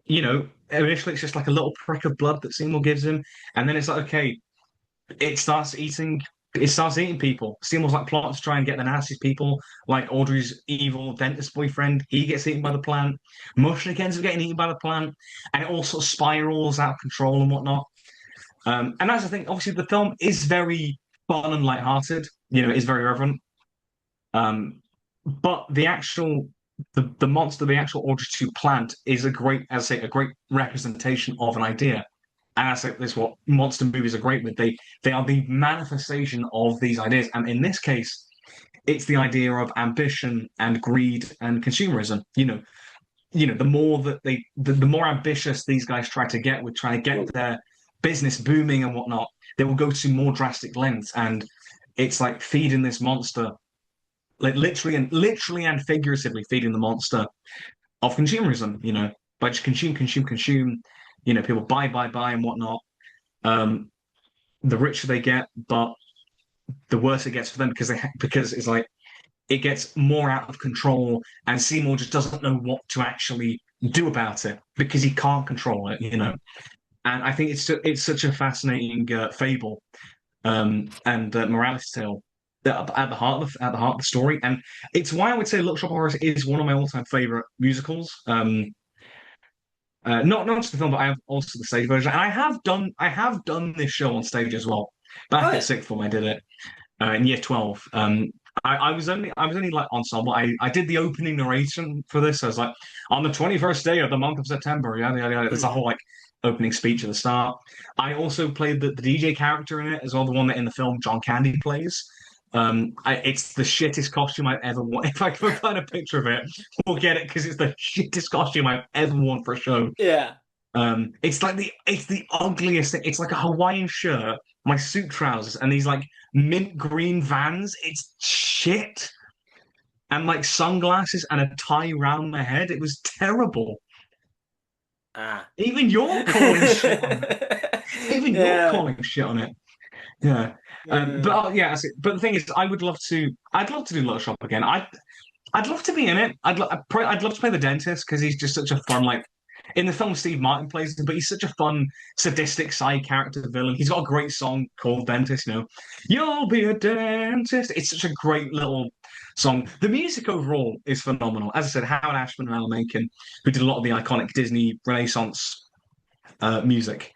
initially it's just like a little prick of blood that Seymour gives him, and then it's like, okay, it starts eating it starts eating people. Seymour's like plotting to try and get the nastiest people, like Audrey's evil dentist boyfriend. He gets eaten by the plant. Mushnick ends up getting eaten by the plant, and it all sort of spirals out of control and whatnot. And that's the thing. Obviously, the film is very fun and lighthearted. It's very reverent. Um, but the monster, the actual Audrey 2 plant is a great, as I say, a great representation of an idea. And that's like this what monster movies are great with. They are the manifestation of these ideas. And in this case, it's the idea of ambition and greed and consumerism. The more that the more ambitious these guys try to get with trying to get their business booming and whatnot, they will go to more drastic lengths. And it's like feeding this monster, like literally and figuratively feeding the monster of consumerism, by just consume, consume, consume. People buy and whatnot. Um, the richer they get, but the worse it gets for them, because it's like it gets more out of control, and Seymour just doesn't know what to actually do about it because he can't control it. And I think it's such a fascinating fable, and morality tale that at the heart of the story, and it's why I would say Little Shop of Horrors is one of my all-time favorite musicals. Not just the film, but I have also the stage version, and I have done this show on stage as well. Oh Back at yeah. sixth form, I did it in year 12. I was only like ensemble. I did the opening narration for this. I was like, on the 21st day of the month of September, yada yada yada. There's a whole like opening speech at the start. I also played the DJ character in it as well, the one that in the film John Candy plays. It's the shittest costume I've ever worn. If I can find a picture of it, we'll get it because it's the shittest costume I've ever worn for a show. Yeah. It's the ugliest thing. It's like a Hawaiian shirt, my suit trousers, and these like mint green Vans. It's shit. And like sunglasses and a tie around my head. It was terrible. Ah. Even you're calling shit on it. Even you're Yeah. calling shit on it. Yeah. But Yeah. yeah, but the thing is, I'd love to do Little Shop again. I'd love to be in it. I'd love to play the dentist because he's just such a fun, like in the film Steve Martin plays him, but he's such a fun, sadistic side character villain. He's got a great song called Dentist, You'll be a dentist. It's such a great little song. The music overall is phenomenal. As I said, Howard Ashman and Alan Menken, who did a lot of the iconic Disney Renaissance music.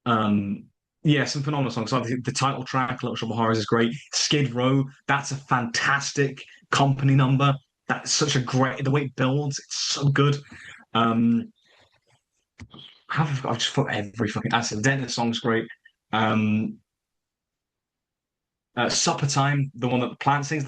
Um, yeah, some phenomenal songs. Like the title track, Little Shop of Horrors, is great. Skid Row, that's a fantastic company number. That's such a the way it builds, it's so good. Um, I've just put every fucking. I said the Dentist song's great. Um, Supper Time, the one that the plant sings,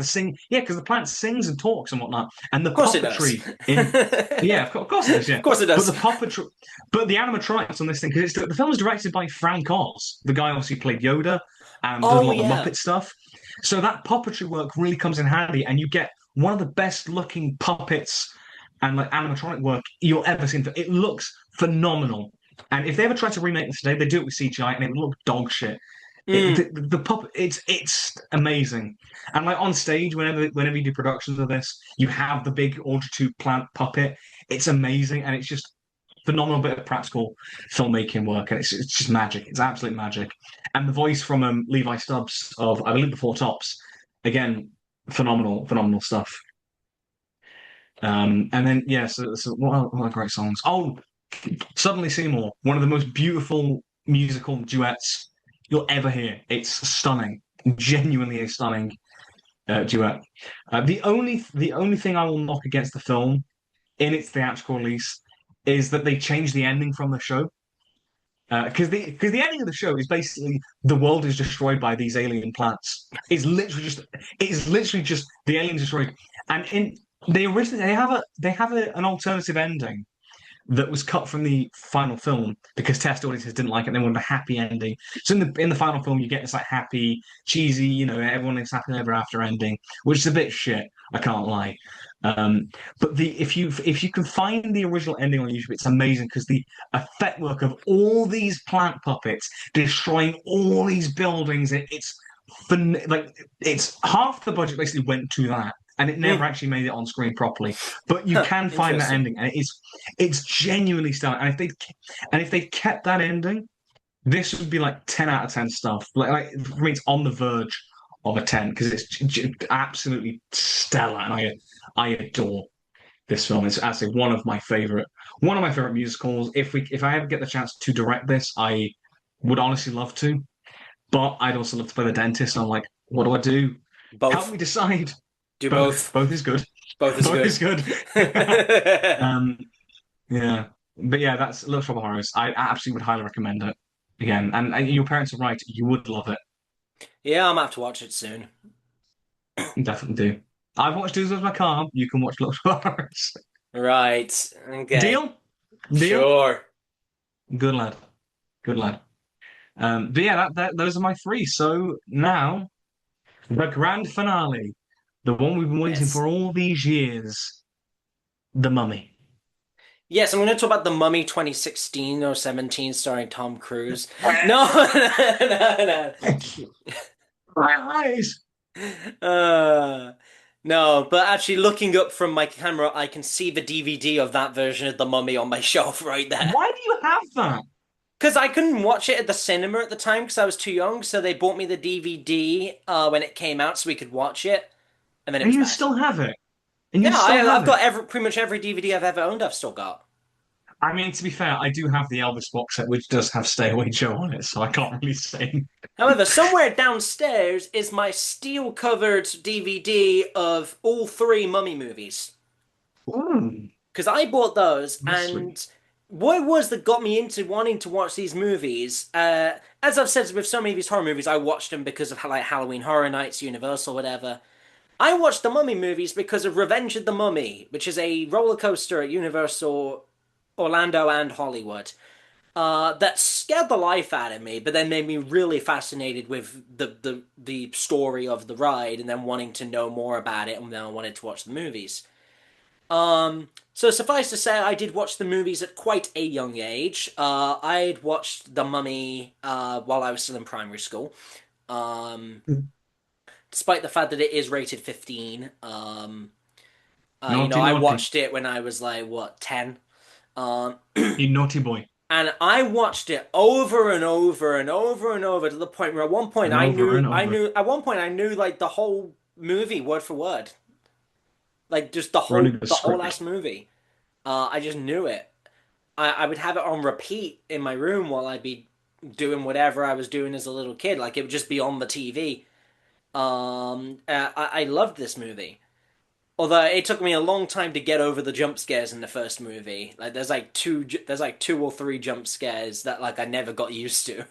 yeah, because the plant sings and talks and whatnot, and the Of course it does. puppetry in, yeah, of course it is, yeah, Of course it but does. the animatronics on this thing, because the film is directed by Frank Oz, the guy obviously played Yoda and does a Oh lot of the yeah. Muppet stuff, so that puppetry work really comes in handy, and you get one of the best looking puppets and like animatronic work you'll ever see. It looks phenomenal, and if they ever try to remake this today, they do it with CGI, and it would look dog shit. Mm. The puppet, it's amazing, and like on stage, whenever you do productions of this, you have the big Order 2 plant puppet. It's amazing, and it's just phenomenal bit of practical filmmaking work, and it's just magic. It's absolute magic. And the voice from Levi Stubbs of I believe the Four Tops, again, phenomenal stuff. And then yeah, so what are great songs? Oh, Suddenly Seymour, one of the most beautiful musical duets you'll ever hear. It's stunning, genuinely is stunning. duet. The only thing I will knock against the film in its theatrical release is that they changed the ending from the show. Because the ending of the show is basically the world is destroyed by these alien plants. It's literally just the aliens destroyed. And in they originally they have an alternative ending that was cut from the final film because test audiences didn't like it. They wanted a happy ending. So in the final film, you get this like happy, cheesy, everyone is happy ever after ending, which is a bit shit. I can't lie. But the if you can find the original ending on YouTube, it's amazing because the effect work of all these plant puppets destroying all these buildings, like it's half the budget basically went to that and it never Hmm, actually made it on screen properly. But you huh, can find that interesting. ending, and it's genuinely stellar. And if they kept that ending, this would be like 10 out of 10 stuff. Like for me, it's on the verge of a 10 because it's absolutely stellar, and I adore this film. It's actually one of my favorite musicals. If I ever get the chance to direct this, I would honestly love to. But I'd also love to play the dentist. And I'm like, what do I do? Help Both. me decide. Do Both. both. Both is good. Both is Both good. is good. Um, yeah. But yeah, that's Little Shop of Horrors. I absolutely would highly recommend it. Again, and your parents are right. You would love it. Yeah, I'm gonna have to watch it soon. You definitely do. I've watched Who's My Car. You can watch Little Shop of Horrors. Right. Okay. Deal? Deal? Sure. Good lad. Good lad. But yeah, those are my three. So now the grand finale, the one we've been waiting Yes. for all these years, The Mummy. Yes, I'm going to talk about The Mummy 2016 or 17 starring Tom Cruise. No, no, My eyes. no. No, but actually looking up from my camera, I can see the DVD of that version of The Mummy on my shelf right there. Why do you have that? Because I couldn't watch it at the cinema at the time because I was too young, so they bought me the DVD when it came out so we could watch it, and then it And was you bad. still have it. And you Yeah, still I've have it. got pretty much every DVD I've ever owned, I've still got. I mean, to be fair, I do have the Elvis box set, which does have Stay Away Joe on it, so I can't really say. However, somewhere downstairs is my steel-covered DVD of all three Mummy movies. Ooh, Because I bought those, that's sweet. and what it was that got me into wanting to watch these movies, as I've said with so many of these horror movies, I watched them because of like Halloween Horror Nights, Universal, whatever. I watched the Mummy movies because of Revenge of the Mummy, which is a roller coaster at Universal Orlando and Hollywood. That scared the life out of me, but then made me really fascinated with the story of the ride, and then wanting to know more about it, and then I wanted to watch the movies. So suffice to say, I did watch the movies at quite a young age. I'd watched The Mummy while I was still in primary school. Um, Despite the fact that it is rated 15. Naughty, I naughty. watched it when I was like what 10. Um, You naughty boy. and I watched it over and over and over and over to the point where at one point And over and I over. knew at one point I knew like the whole movie word for word, like just Running the the whole script. last movie. I just knew it. I would have it on repeat in my room while I'd be doing whatever I was doing as a little kid. Like it would just be on the TV. I loved this movie. Although it took me a long time to get over the jump scares in the first movie. Like there's like two or three jump scares that like I never got used to,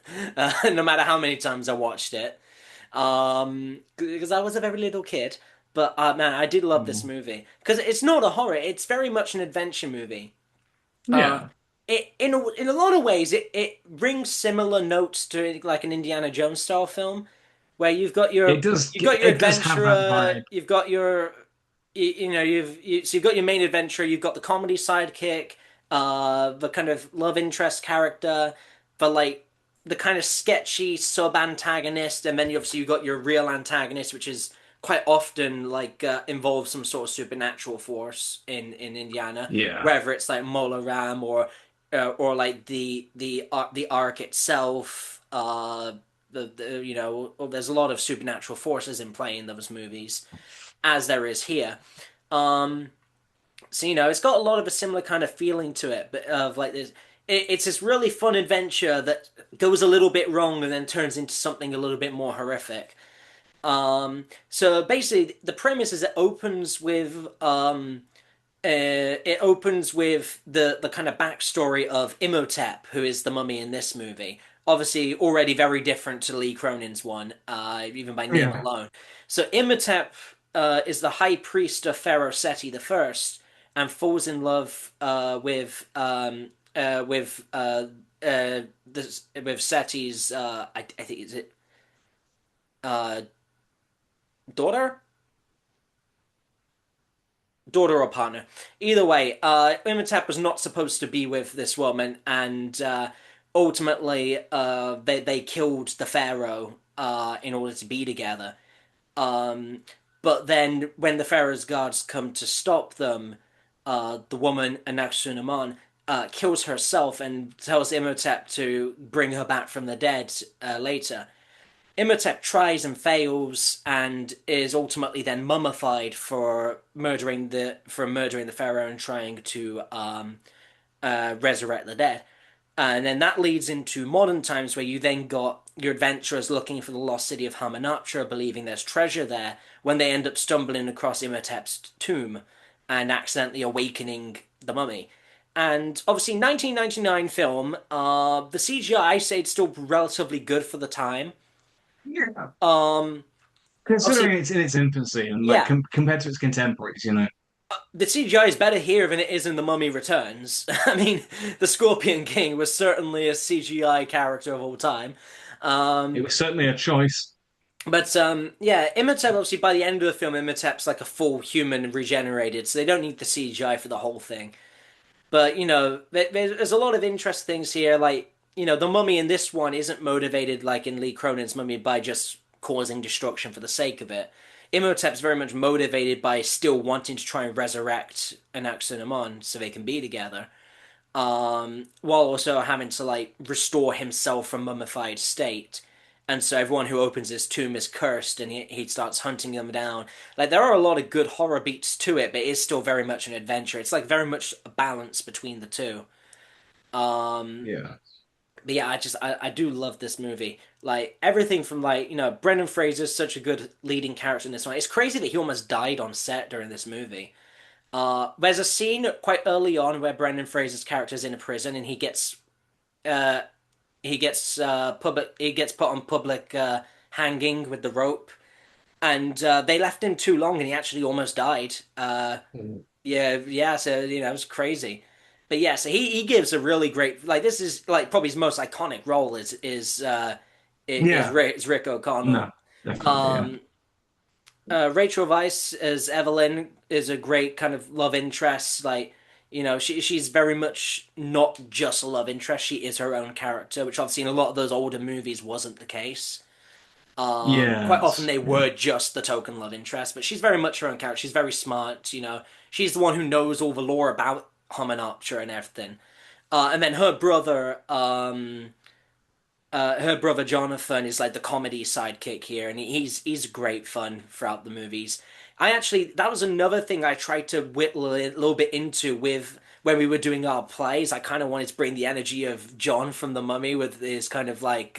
no matter how many times I watched it. Because I was a very little kid. But man, I did love this Oh. movie because it's not a horror. It's very much an adventure movie. Uh, Yeah. in a lot of ways, it rings similar notes to like an Indiana Jones style film, where It does you've got your it does have that adventurer, vibe. you've got your so you've got your main adventurer, you've got the comedy sidekick, the kind of love interest character, the like the kind of sketchy sub antagonist, and then obviously you've got your real antagonist, which is quite often like involves some sort of supernatural force in Indiana, Yeah. whether it's like Mola Ram or like the arc itself. There's a lot of supernatural forces in play in those movies, as there is here. Um, so it's got a lot of a similar kind of feeling to it, but of like this, it's this really fun adventure that goes a little bit wrong and then turns into something a little bit more horrific. So basically, the premise is it opens with the kind of backstory of Imhotep, who is the mummy in this movie. Obviously, already very different to Lee Cronin's one, even by name Yeah. alone. So Imhotep is the high priest of Pharaoh Seti the First, and falls in love with Seti's I think is it uh, daughter daughter or partner. Either way, Imhotep was not supposed to be with this woman, and ultimately, they killed the pharaoh in order to be together. Um, but then, when the pharaoh's guards come to stop them, the woman Anaxunamun kills herself and tells Imhotep to bring her back from the dead later. Imhotep tries and fails and is ultimately then mummified for murdering the pharaoh and trying to resurrect the dead. And then that leads into modern times where you then got your adventurers looking for the lost city of Hamunaptra, believing there's treasure there, when they end up stumbling across Imhotep's tomb and accidentally awakening the mummy. And obviously, 1999 film, the CGI I say it's still relatively good for the time. Yeah. Um, Considering Obviously, it's in its infancy and like yeah, compared to its contemporaries, you know. the CGI is better here than it is in The Mummy Returns. I mean, the Scorpion King was certainly a CGI character of all time. It Um, was certainly a choice. but yeah, Imhotep, obviously, by the end of the film, Imhotep's like a full human regenerated, so they don't need the CGI for the whole thing. But, there's a lot of interesting things here. Like, the mummy in this one isn't motivated like in Lee Cronin's Mummy by just causing destruction for the sake of it. Imhotep's very much motivated by still wanting to try and resurrect Anaxunamun so they can be together. While also having to like restore himself from mummified state. And so everyone who opens his tomb is cursed, and he starts hunting them down. Like there are a lot of good horror beats to it, but it is still very much an adventure. It's like very much a balance between the two. Um, Yeah. but yeah, I do love this movie. Like everything from like Brendan Fraser's such a good leading character in this one. It's crazy that he almost died on set during this movie. There's a scene quite early on where Brendan Fraser's character is in a prison and uh, he gets put on public hanging with the rope, and they left him too long, and he actually almost died. Yeah, yeah. So it was crazy. But yeah, so he gives a really great like this is like probably his most iconic role Yeah. is Rick No, O'Connell. definitely, yeah. Um, Rachel Weisz as Evelyn is a great kind of love interest. Like, she's very much not just a love interest. She is her own character, which obviously in a lot of those older movies wasn't the case. Quite often Yes. they Yeah. were just the token love interest, but she's very much her own character. She's very smart. She's the one who knows all the lore about Hominoptera and everything. And then her brother Jonathan is like the comedy sidekick here, and he's great fun throughout the movies. That was another thing I tried to whittle a little bit into with when we were doing our plays. I kind of wanted to bring the energy of John from The Mummy with his kind of like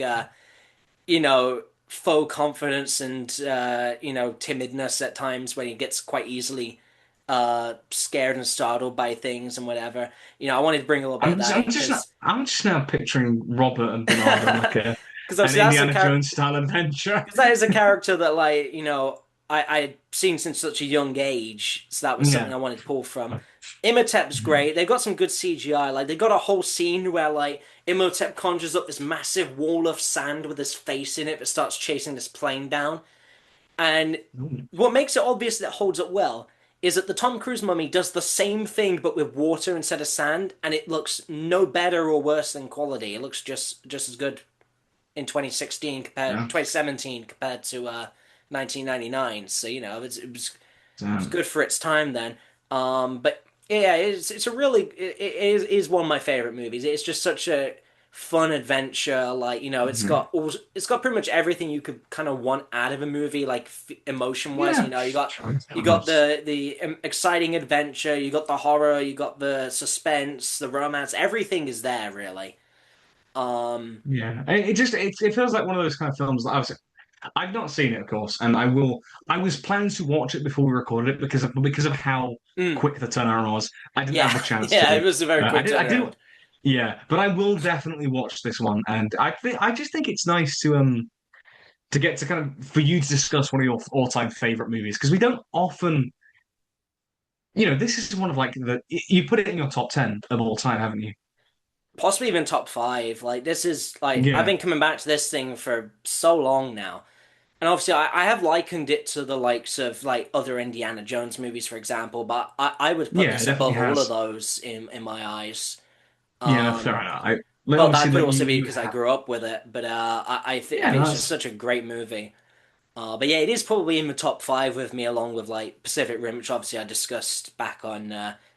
faux confidence and timidness at times when he gets quite easily scared and startled by things and whatever. I wanted to bring a little bit of that in because I'm just now picturing Robert and Bernard on like a an obviously that's a Indiana character. Jones style adventure. Because that is a character that, like, I'd seen since such a young age, so that was something Yeah. I wanted to pull from. Imhotep's great. They've got some good CGI. Like, they got a whole scene where, like, Imhotep conjures up this massive wall of sand with his face in it that starts chasing this plane down. And what makes it obvious that it holds up well is that the Tom Cruise mummy does the same thing but with water instead of sand, and it looks no better or worse than quality. It looks just as good in Yeah. 2017 compared to 1999. So it was Damn. good for its time then. But yeah, it's a really is one of my favorite movies. It's just such a fun adventure. Like Mhm. it's got pretty much everything you could kind of want out of a movie, like emotion wise. Yeah. You got the exciting adventure, you got the horror, you got the suspense, the romance. Everything is there really. Um, Yeah. It feels like one of those kind of films that I was. I've not seen it, of course, and I will. I was planning to watch it before we recorded it because of how Mm, quick the turnaround was. I didn't have yeah, the chance yeah, to. it was a very I quick did. I turnaround. did. Yeah, but I will definitely watch this one, and I just think it's nice to get to kind of for you to discuss one of your all-time favorite movies because we don't often. This is one of like you put it in your top 10 of all time, haven't you? Possibly even top five. Like this is like I've Yeah, been coming back to this thing for so long now. And obviously, I have likened it to the likes of like other Indiana Jones movies, for example. But I would put yeah, it this definitely above all of has. those in my eyes. Yeah, no, fair Um, enough. Like, well, I obviously, put it like also be you because I have. grew up with it. But I Yeah, think no, it's just that's such a great movie. But yeah, it is probably in the top five with me, along with like Pacific Rim, which obviously I discussed back on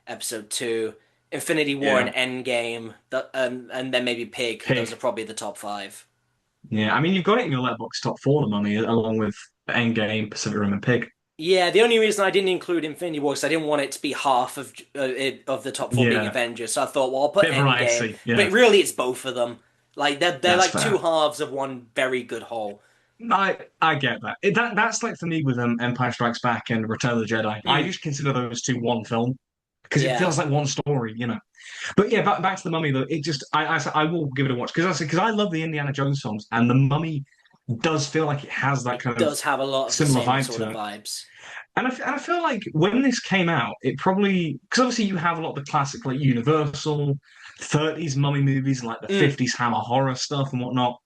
episode two, Infinity War and yeah. Endgame, and then maybe Pig. Those are Pig. probably the top five. Yeah, I mean, you've got it in your letterbox top four, the mummy, along with Endgame, Pacific Rim, and Pig. Yeah, the only reason I didn't include Infinity War is I didn't want it to be half of the top four being Yeah, Avengers. So I thought, well, I'll put bit of Endgame, variety. but Yeah, really it's both of them. Like they're that's like two fair. halves of one very good whole. I get that. That's like for me with Empire Strikes Back and Return of the Jedi. I Mm, just consider those two one film because it yeah. feels like one story. But yeah, back to the Mummy though. It just I will give it a watch because I love the Indiana Jones films and the Mummy does feel like it has that It kind of does have a lot of the similar same vibe sort to of it. vibes. And I feel like when this came out, it probably because obviously you have a lot of the classic like Universal 30s mummy movies and like the Mm, 50s Hammer horror stuff and whatnot.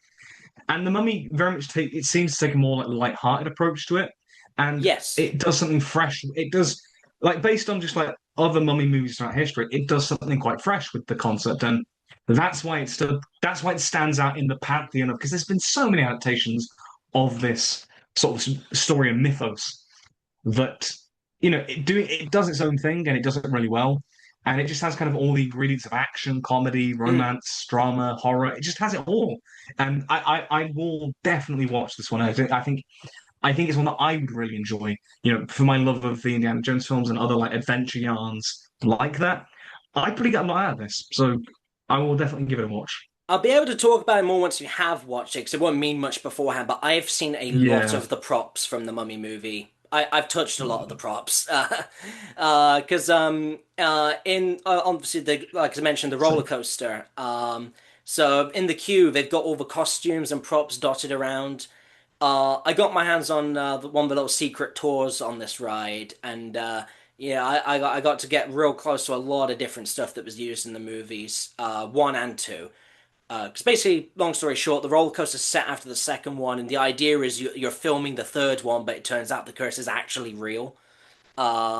And the Mummy very much it seems to take a more like light-hearted approach to it, and yes. it does something fresh. It does like based on just like other Mummy movies throughout history, it does something quite fresh with the concept, and that's why it stands out in the pantheon of because there's been so many adaptations of this sort of story and mythos that it does its own thing and it does it really well. And it just has kind of all the ingredients of action, comedy, Mm. romance, drama, horror. It just has it all. And I will definitely watch this one. I think it's one that I would really enjoy. For my love of the Indiana Jones films and other like adventure yarns like that. I pretty get a lot out of this. So I will definitely give it a watch. I'll be able to talk about it more once you have watched it, because it won't mean much beforehand. But I've seen a lot Yeah. of the props from the Mummy movie. I've touched a lot of the props, because in obviously the like I mentioned the roller So coaster. So in the queue they've got all the costumes and props dotted around. I got my hands on one of the little secret tours on this ride, and yeah, I got to get real close to a lot of different stuff that was used in the movies, one and two. Because basically, long story short, the roller coaster's set after the second one, and the idea is you're filming the third one, but it turns out the curse is actually real.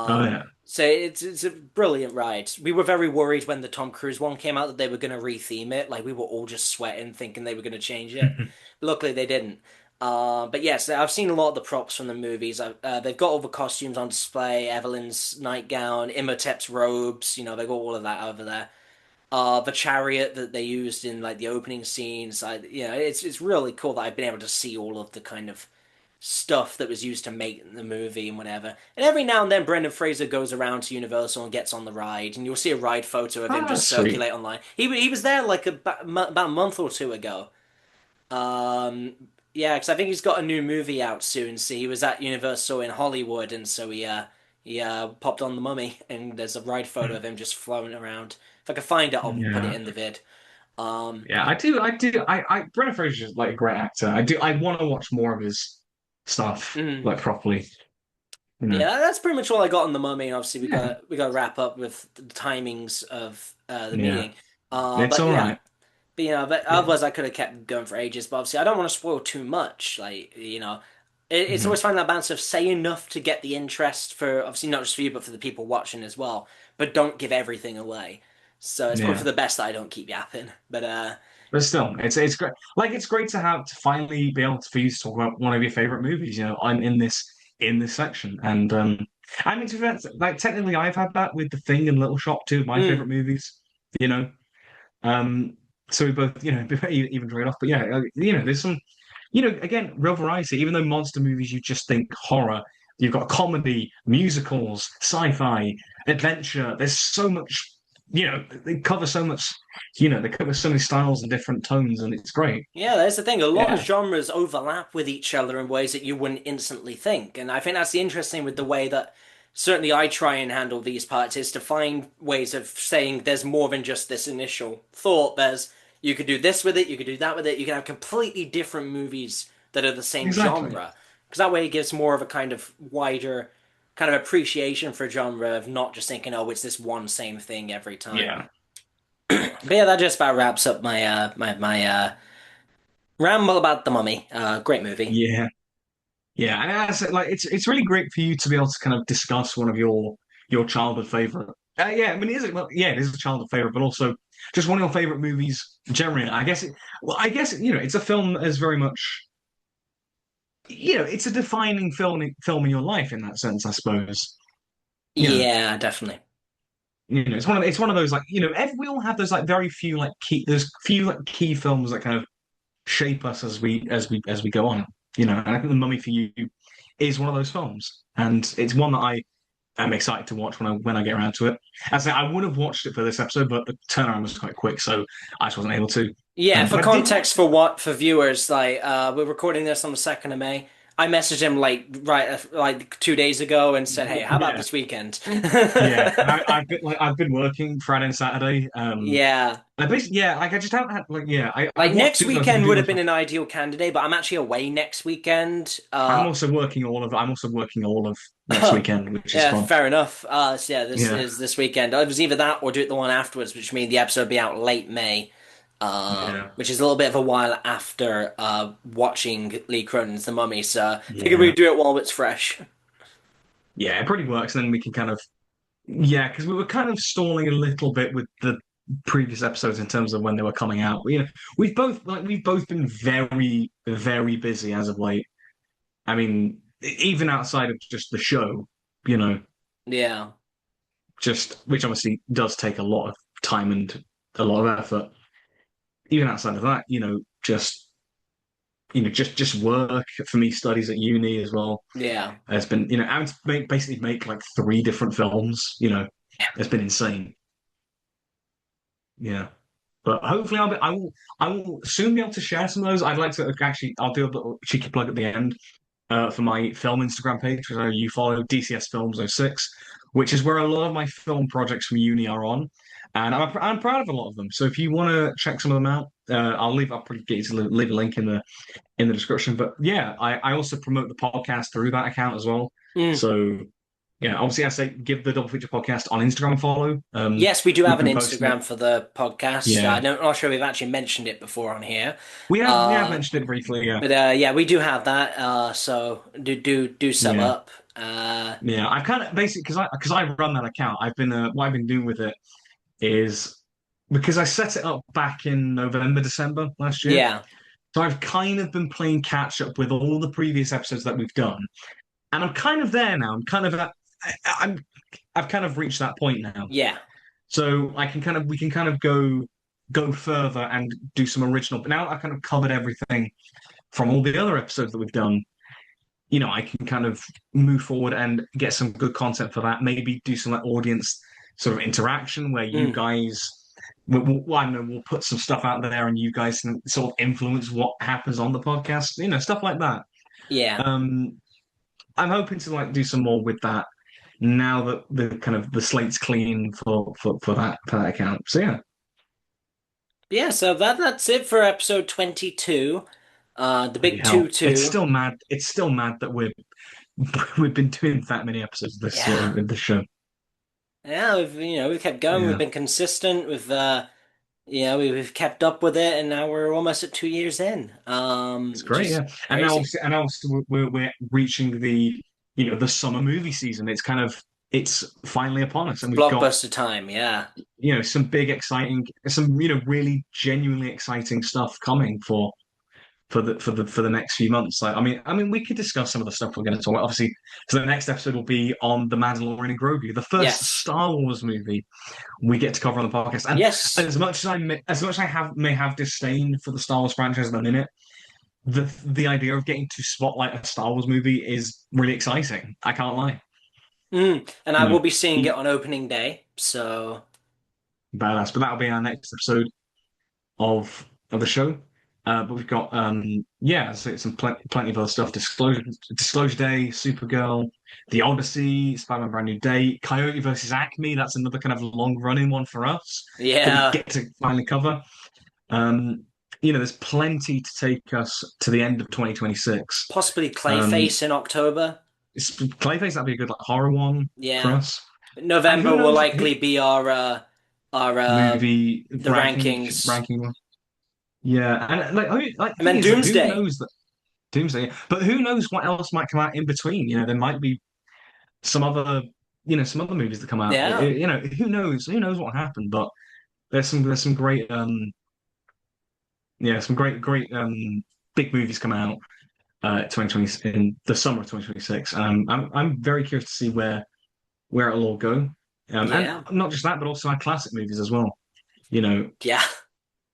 oh yeah. So it's a brilliant ride. We were very worried when the Tom Cruise one came out that they were going to retheme it. Like we were all just sweating, thinking they were going to change it. Luckily, they didn't. But yes, I've seen a lot of the props from the movies. They've got all the costumes on display. Evelyn's nightgown, Imhotep's robes. They got all of that over there. The chariot that they used in like the opening scenes. It's really cool that I've been able to see all of the kind of stuff that was used to make the movie and whatever. And every now and then, Brendan Fraser goes around to Universal and gets on the ride, and you'll see a ride photo of him Ah, just sweet. circulate online. He was there like about a month or two ago. Um, yeah, because I think he's got a new movie out soon. So he was at Universal in Hollywood, and so he popped on the Mummy, and there's a ride photo of him just floating around. If I can find it, I'll put it Yeah. in the vid. Um, Yeah, I do. Brendan Fraser's like a great actor. I want to watch more of his stuff, mm. like properly. You know. Yeah, that's pretty much all I got on the Mummy. And obviously, Yeah, we got to wrap up with the timings of the yeah. meeting. It's But all yeah, right. but Yeah. otherwise I could have kept going for ages. But obviously, I don't want to spoil too much. Like it's Mhm. always finding that balance of say enough to get the interest for obviously not just for you, but for the people watching as well. But don't give everything away. So it's probably for Yeah. the best that I don't keep yapping. But But still, it's great. Like it's great to have to finally be able to for you to talk about one of your favorite movies. I'm in this section, and I mean to be fair, like technically I've had that with The Thing and Little Shop, two of my mm, favorite movies. You know, um, so we both even trade off. But yeah, there's some. Again, real variety. Even though monster movies, you just think horror. You've got comedy, musicals, sci-fi, adventure. There's so much they cover so much, they cover so many styles and different tones, and it's great. Yeah, that's the thing. A lot of Yeah, genres overlap with each other in ways that you wouldn't instantly think. And I think that's the interesting with the way that certainly I try and handle these parts is to find ways of saying there's more than just this initial thought. There's you could do this with it, you could do that with it, you can have completely different movies that are the same exactly. genre. Because that way it gives more of a kind of wider kind of appreciation for genre of not just thinking, oh, it's this one same thing every time. Yeah, But yeah, that just about wraps up my ramble about the Mummy. Great movie. yeah, yeah. And as I said, like it's really great for you to be able to kind of discuss one of your childhood favorite. Yeah, I mean, is it? Well, yeah, it is a childhood favorite, but also just one of your favorite movies generally. I guess it's a film that is very much it's a defining film in your life in that sense, I suppose. You know, Yeah, definitely. it's one of those like we all have those like very few like key there's few like key films that kind of shape us as we go on. And I think The Mummy for you is one of those films, and it's one that I am excited to watch when I get around to it. As I say, I would have watched it for this episode, but the turnaround was quite quick, so I just wasn't able to. Yeah, for But I did watch context it. for what for viewers, like we're recording this on the 2nd of May. I messaged him like 2 days ago and said, "Hey, how about Yeah, this weekend?" yeah, and I've been working Friday and Saturday. Yeah. I basically like I just haven't had like Like I've watched next it, but I've been weekend would doing have other been stuff. an ideal candidate, but I'm actually away next weekend. I'm also working all of next weekend, which is Yeah, fun. fair enough. So yeah, this Yeah, is this weekend. It was either that or do it the one afterwards, which means the episode will be out late May, yeah, which is a little bit of a while after watching Lee Cronin's The Mummy. So I figured yeah, we'd do it while it's fresh. yeah. It pretty works. And then we can kind of because we were kind of stalling a little bit with the previous episodes in terms of when they were coming out. We've both been very very busy as of late. I mean, even outside of just the show, you know, Yeah, just which obviously does take a lot of time and a lot of effort. Even outside of that, just work for me, studies at uni as well. yeah. It's been, having to basically make like three different films. It's been insane. Yeah, but hopefully I will soon be able to share some of those. I'd like to actually, I'll do a little cheeky plug at the end for my film Instagram page, which I know you follow, DCS Films '06, which is where a lot of my film projects from uni are on. And I'm proud of a lot of them. So if you want to check some of them out, I'll probably get you to leave a link in the description. But yeah, I also promote the podcast through that account as well. Mm. So yeah, obviously I say give the Double Feature podcast on Instagram a follow. Yes, we do have We've an been posting it. Instagram for the podcast. Yeah, I'm not sure we've actually mentioned it before on here. we have Uh, mentioned it briefly. Yeah, but yeah, we do have that. So do sub yeah, up. yeah. I've kind of basically because I run that account. What I've been doing with it is because I set it up back in November, December last year. Yeah, So I've kind of been playing catch up with all the previous episodes that we've done, and I'm kind of there now. I'm kind of at, I've kind of reached that point now. yeah. So we can kind of go further and do some original. But now I've kind of covered everything from all the other episodes that we've done. I can kind of move forward and get some good content for that. Maybe do some like audience sort of interaction where you Mm, guys, I don't know, we'll put some stuff out there and you guys can sort of influence what happens on the podcast. Stuff like that. yeah. Um, I'm hoping to like do some more with that now that the kind of the slate's clean for that account. So yeah, Yeah, so that's it for episode 22. The bloody big hell, it's 2-2. still mad. It's still mad that we've been doing that many episodes of this Yeah. of this show. Yeah, we've kept going, we've Yeah. been consistent, we've kept up with it, and now we're almost at 2 years in. It's Which great, is yeah. crazy. And obviously we're reaching the summer movie season. It's finally upon us, and we've got Blockbuster time, yeah. some big exciting, some really genuinely exciting stuff coming for the next few months. Like, I mean, we could discuss some of the stuff we're going to talk about. Obviously, so the next episode will be on the Mandalorian and Grogu, the first Yes. Star Wars movie we get to cover on the podcast. And Yes. as much as I may have disdain for the Star Wars franchise at the minute, the idea of getting to spotlight a Star Wars movie is really exciting. I can't lie. And I You will know, be seeing it E- on opening day, so badass. But that'll be our next episode of the show. But we've got yeah, so some plenty of other stuff. Disclosure Day, Supergirl, The Odyssey, Spider-Man Brand New Day, Coyote versus Acme. That's another kind of long running one for us that we Yeah, get to finally cover. Um, you know, there's plenty to take us to the end of 2026. possibly Um, Clayface in October. Clayface, that'd be a good like horror one for Yeah, us. And November who will knows likely be our movie the rankings, ranking one? Yeah, and like the and thing then is, like, who Doomsday. knows that Doomsday? But who knows what else might come out in between? You know, there might be some other, some other movies that come out. Yeah, You know, who knows? Who knows what happened? But there's some great yeah, some great big movies come out 2020 in the summer of 2026. I'm very curious to see where it'll all go. And yeah, not just that, but also our classic movies as well. You know, yeah.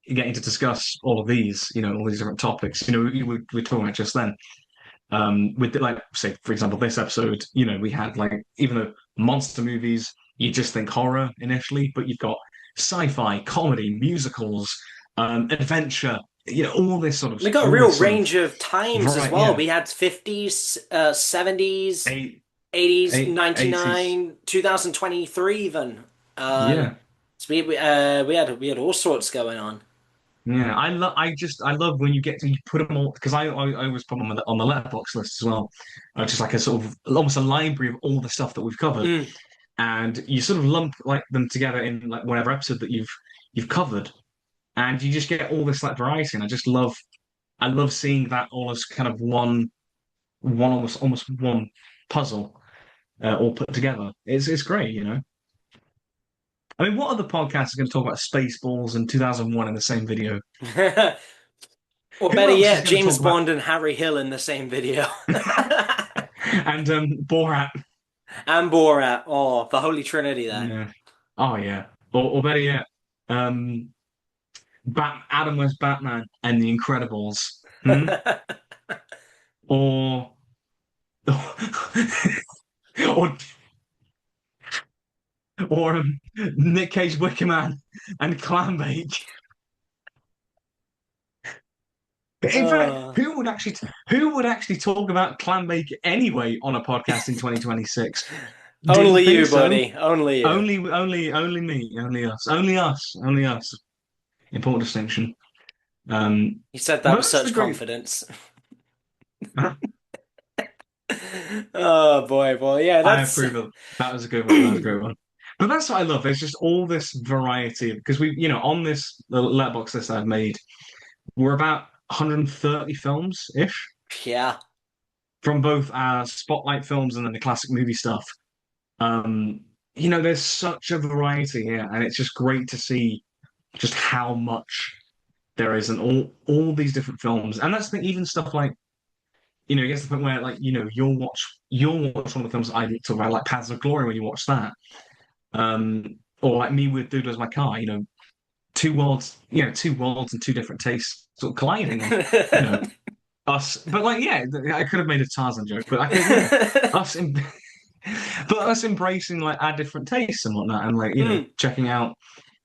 getting to discuss all of these, all these different topics. We were talking about just then. With like, say, for example, this episode, we had like, even though monster movies, you just think horror initially, but you've got sci-fi, comedy, musicals, adventure, all this sort of We got a all real this sort of range of times as variety. well. Yeah, We had 50s, 70s, eight, 80s, eight, 80s. 99, 2023 even. Yeah, So we had all sorts going on. yeah. I love when you put them all because I always put them on the letterbox list as well. Just like a sort of almost a library of all the stuff that we've covered. Mm. And you sort of lump like them together in like whatever episode that you've covered, and you just get all this like variety. And I love seeing that all as kind of one almost one puzzle all put together. It's great. I mean, what other podcasts are going to talk about Spaceballs and 2001 in the same video? Or Who better else is yet, going to James talk about Bond and Harry Hill in the same video. and Borat? And Borat. Oh, the Holy Trinity there. Yeah. Oh yeah. Or better yet, um, Adam West Batman and The Incredibles. Hmm? Or or Nick Cage Wicker Man and Clambake. In fact, Uh, who would actually talk about Clambake anyway on a podcast in 2026? Do you only think you, so? buddy. Only you. Only me, only us. Important distinction. Um, You said that but with that's the such great. confidence. Oh boy, boy. Yeah, I that's approve of that. Was a good one. That was a great one. But that's what I love. There's just all this variety because on this the letterbox list I've made, we're about 130 films ish yeah. from both our spotlight films and then the classic movie stuff. There's such a variety here, and it's just great to see just how much there is and all these different films. And that's the thing, even stuff like, it gets to the point where like, you'll watch one of the films that I talk about, like Paths of Glory when you watch that. Or like me with Doodler's My Car, two worlds and two different tastes sort of colliding and you know, us, but like, yeah, I could have made a Tarzan joke, but I think, us, but us embracing like our different tastes and whatnot, and like, Mm. checking out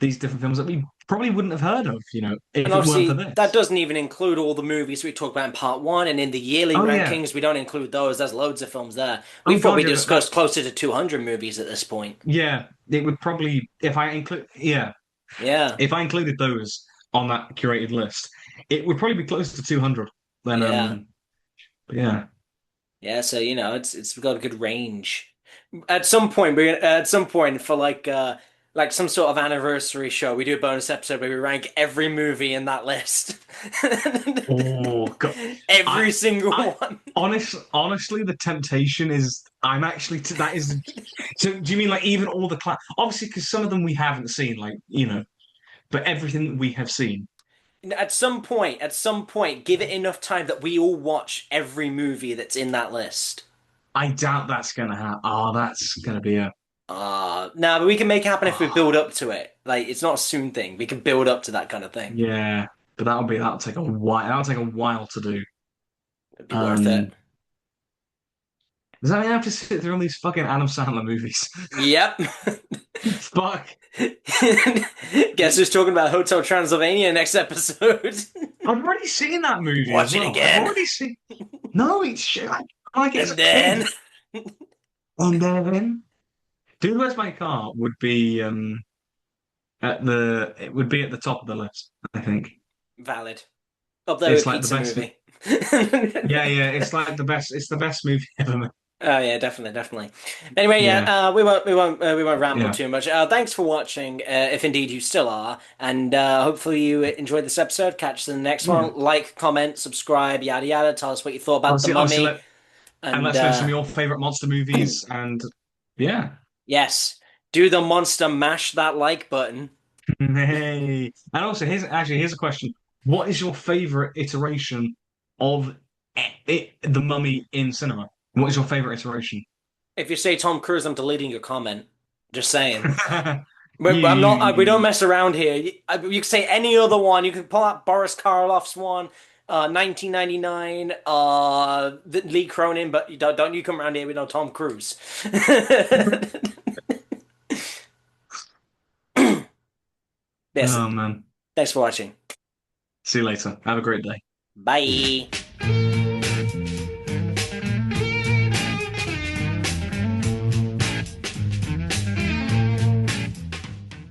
these different films that we probably wouldn't have heard of, And if it weren't for obviously, that this. doesn't even include all the movies we talked about in part one, and in the yearly Oh yeah, rankings, we don't include those. There's loads of films there. oh We've probably God, yeah, discussed closer to 200 movies at this point. yeah, it would probably Yeah, if I included those on that curated list, it would probably be close to 200. Then yeah, but yeah. yeah. So it's got a good range. At some point for like some sort of anniversary show, we do a bonus episode where we rank every movie in that list. Oh God, I, Every single I one. honestly, the temptation is I'm actually to that is. So do you mean like even all the obviously because some of them we haven't seen, like but everything that we have seen, At some point, give it enough time that we all watch every movie that's in that list. I doubt that's gonna happen. Oh, that's gonna be a. No, but we can make it happen if we build Oh, up to it. Like, it's not a soon thing. We can build up to that kind of thing. yeah, but that'll take a while. That'll take a while to do. It'd be worth it. Um, Does that mean I have to sit through all these fucking Adam Sandler movies? Yep. Fuck. Guess who's talking about Hotel Transylvania next episode? I've already seen that movie as Watch it well. I've again. already seen. No, it's shit. I like it as And a kid. then And then, Dude, Where's My Car would be it would be at the top of the list, I think. valid. Up there It's with like the Pizza best. Movie. Yeah, yeah, it's like the best. It's the best movie ever made. Oh yeah, definitely, definitely. Anyway, yeah, Yeah, we won't ramble yeah, too much. Thanks for watching, if indeed you still are, and hopefully you enjoyed this episode. Catch us in the next yeah. one. Like, comment, subscribe, yada yada. Tell us what you thought about the Obviously, Mummy, and let's know some of your favorite monster movies, and yeah. yes, do the monster mash that like button. Hey, and also here's a question: What is your favorite iteration of the Mummy in cinema? What is your favorite iteration? If you say Tom Cruise, I'm deleting your comment. Just saying. I'm not. We don't You, mess around here. You can say any other one. You can pull out Boris Karloff's one, 1999, Lee Cronin, but don't you come around here with no Tom Cruise. Listen, oh man. thanks for watching. See you later. Have a great day. Bye.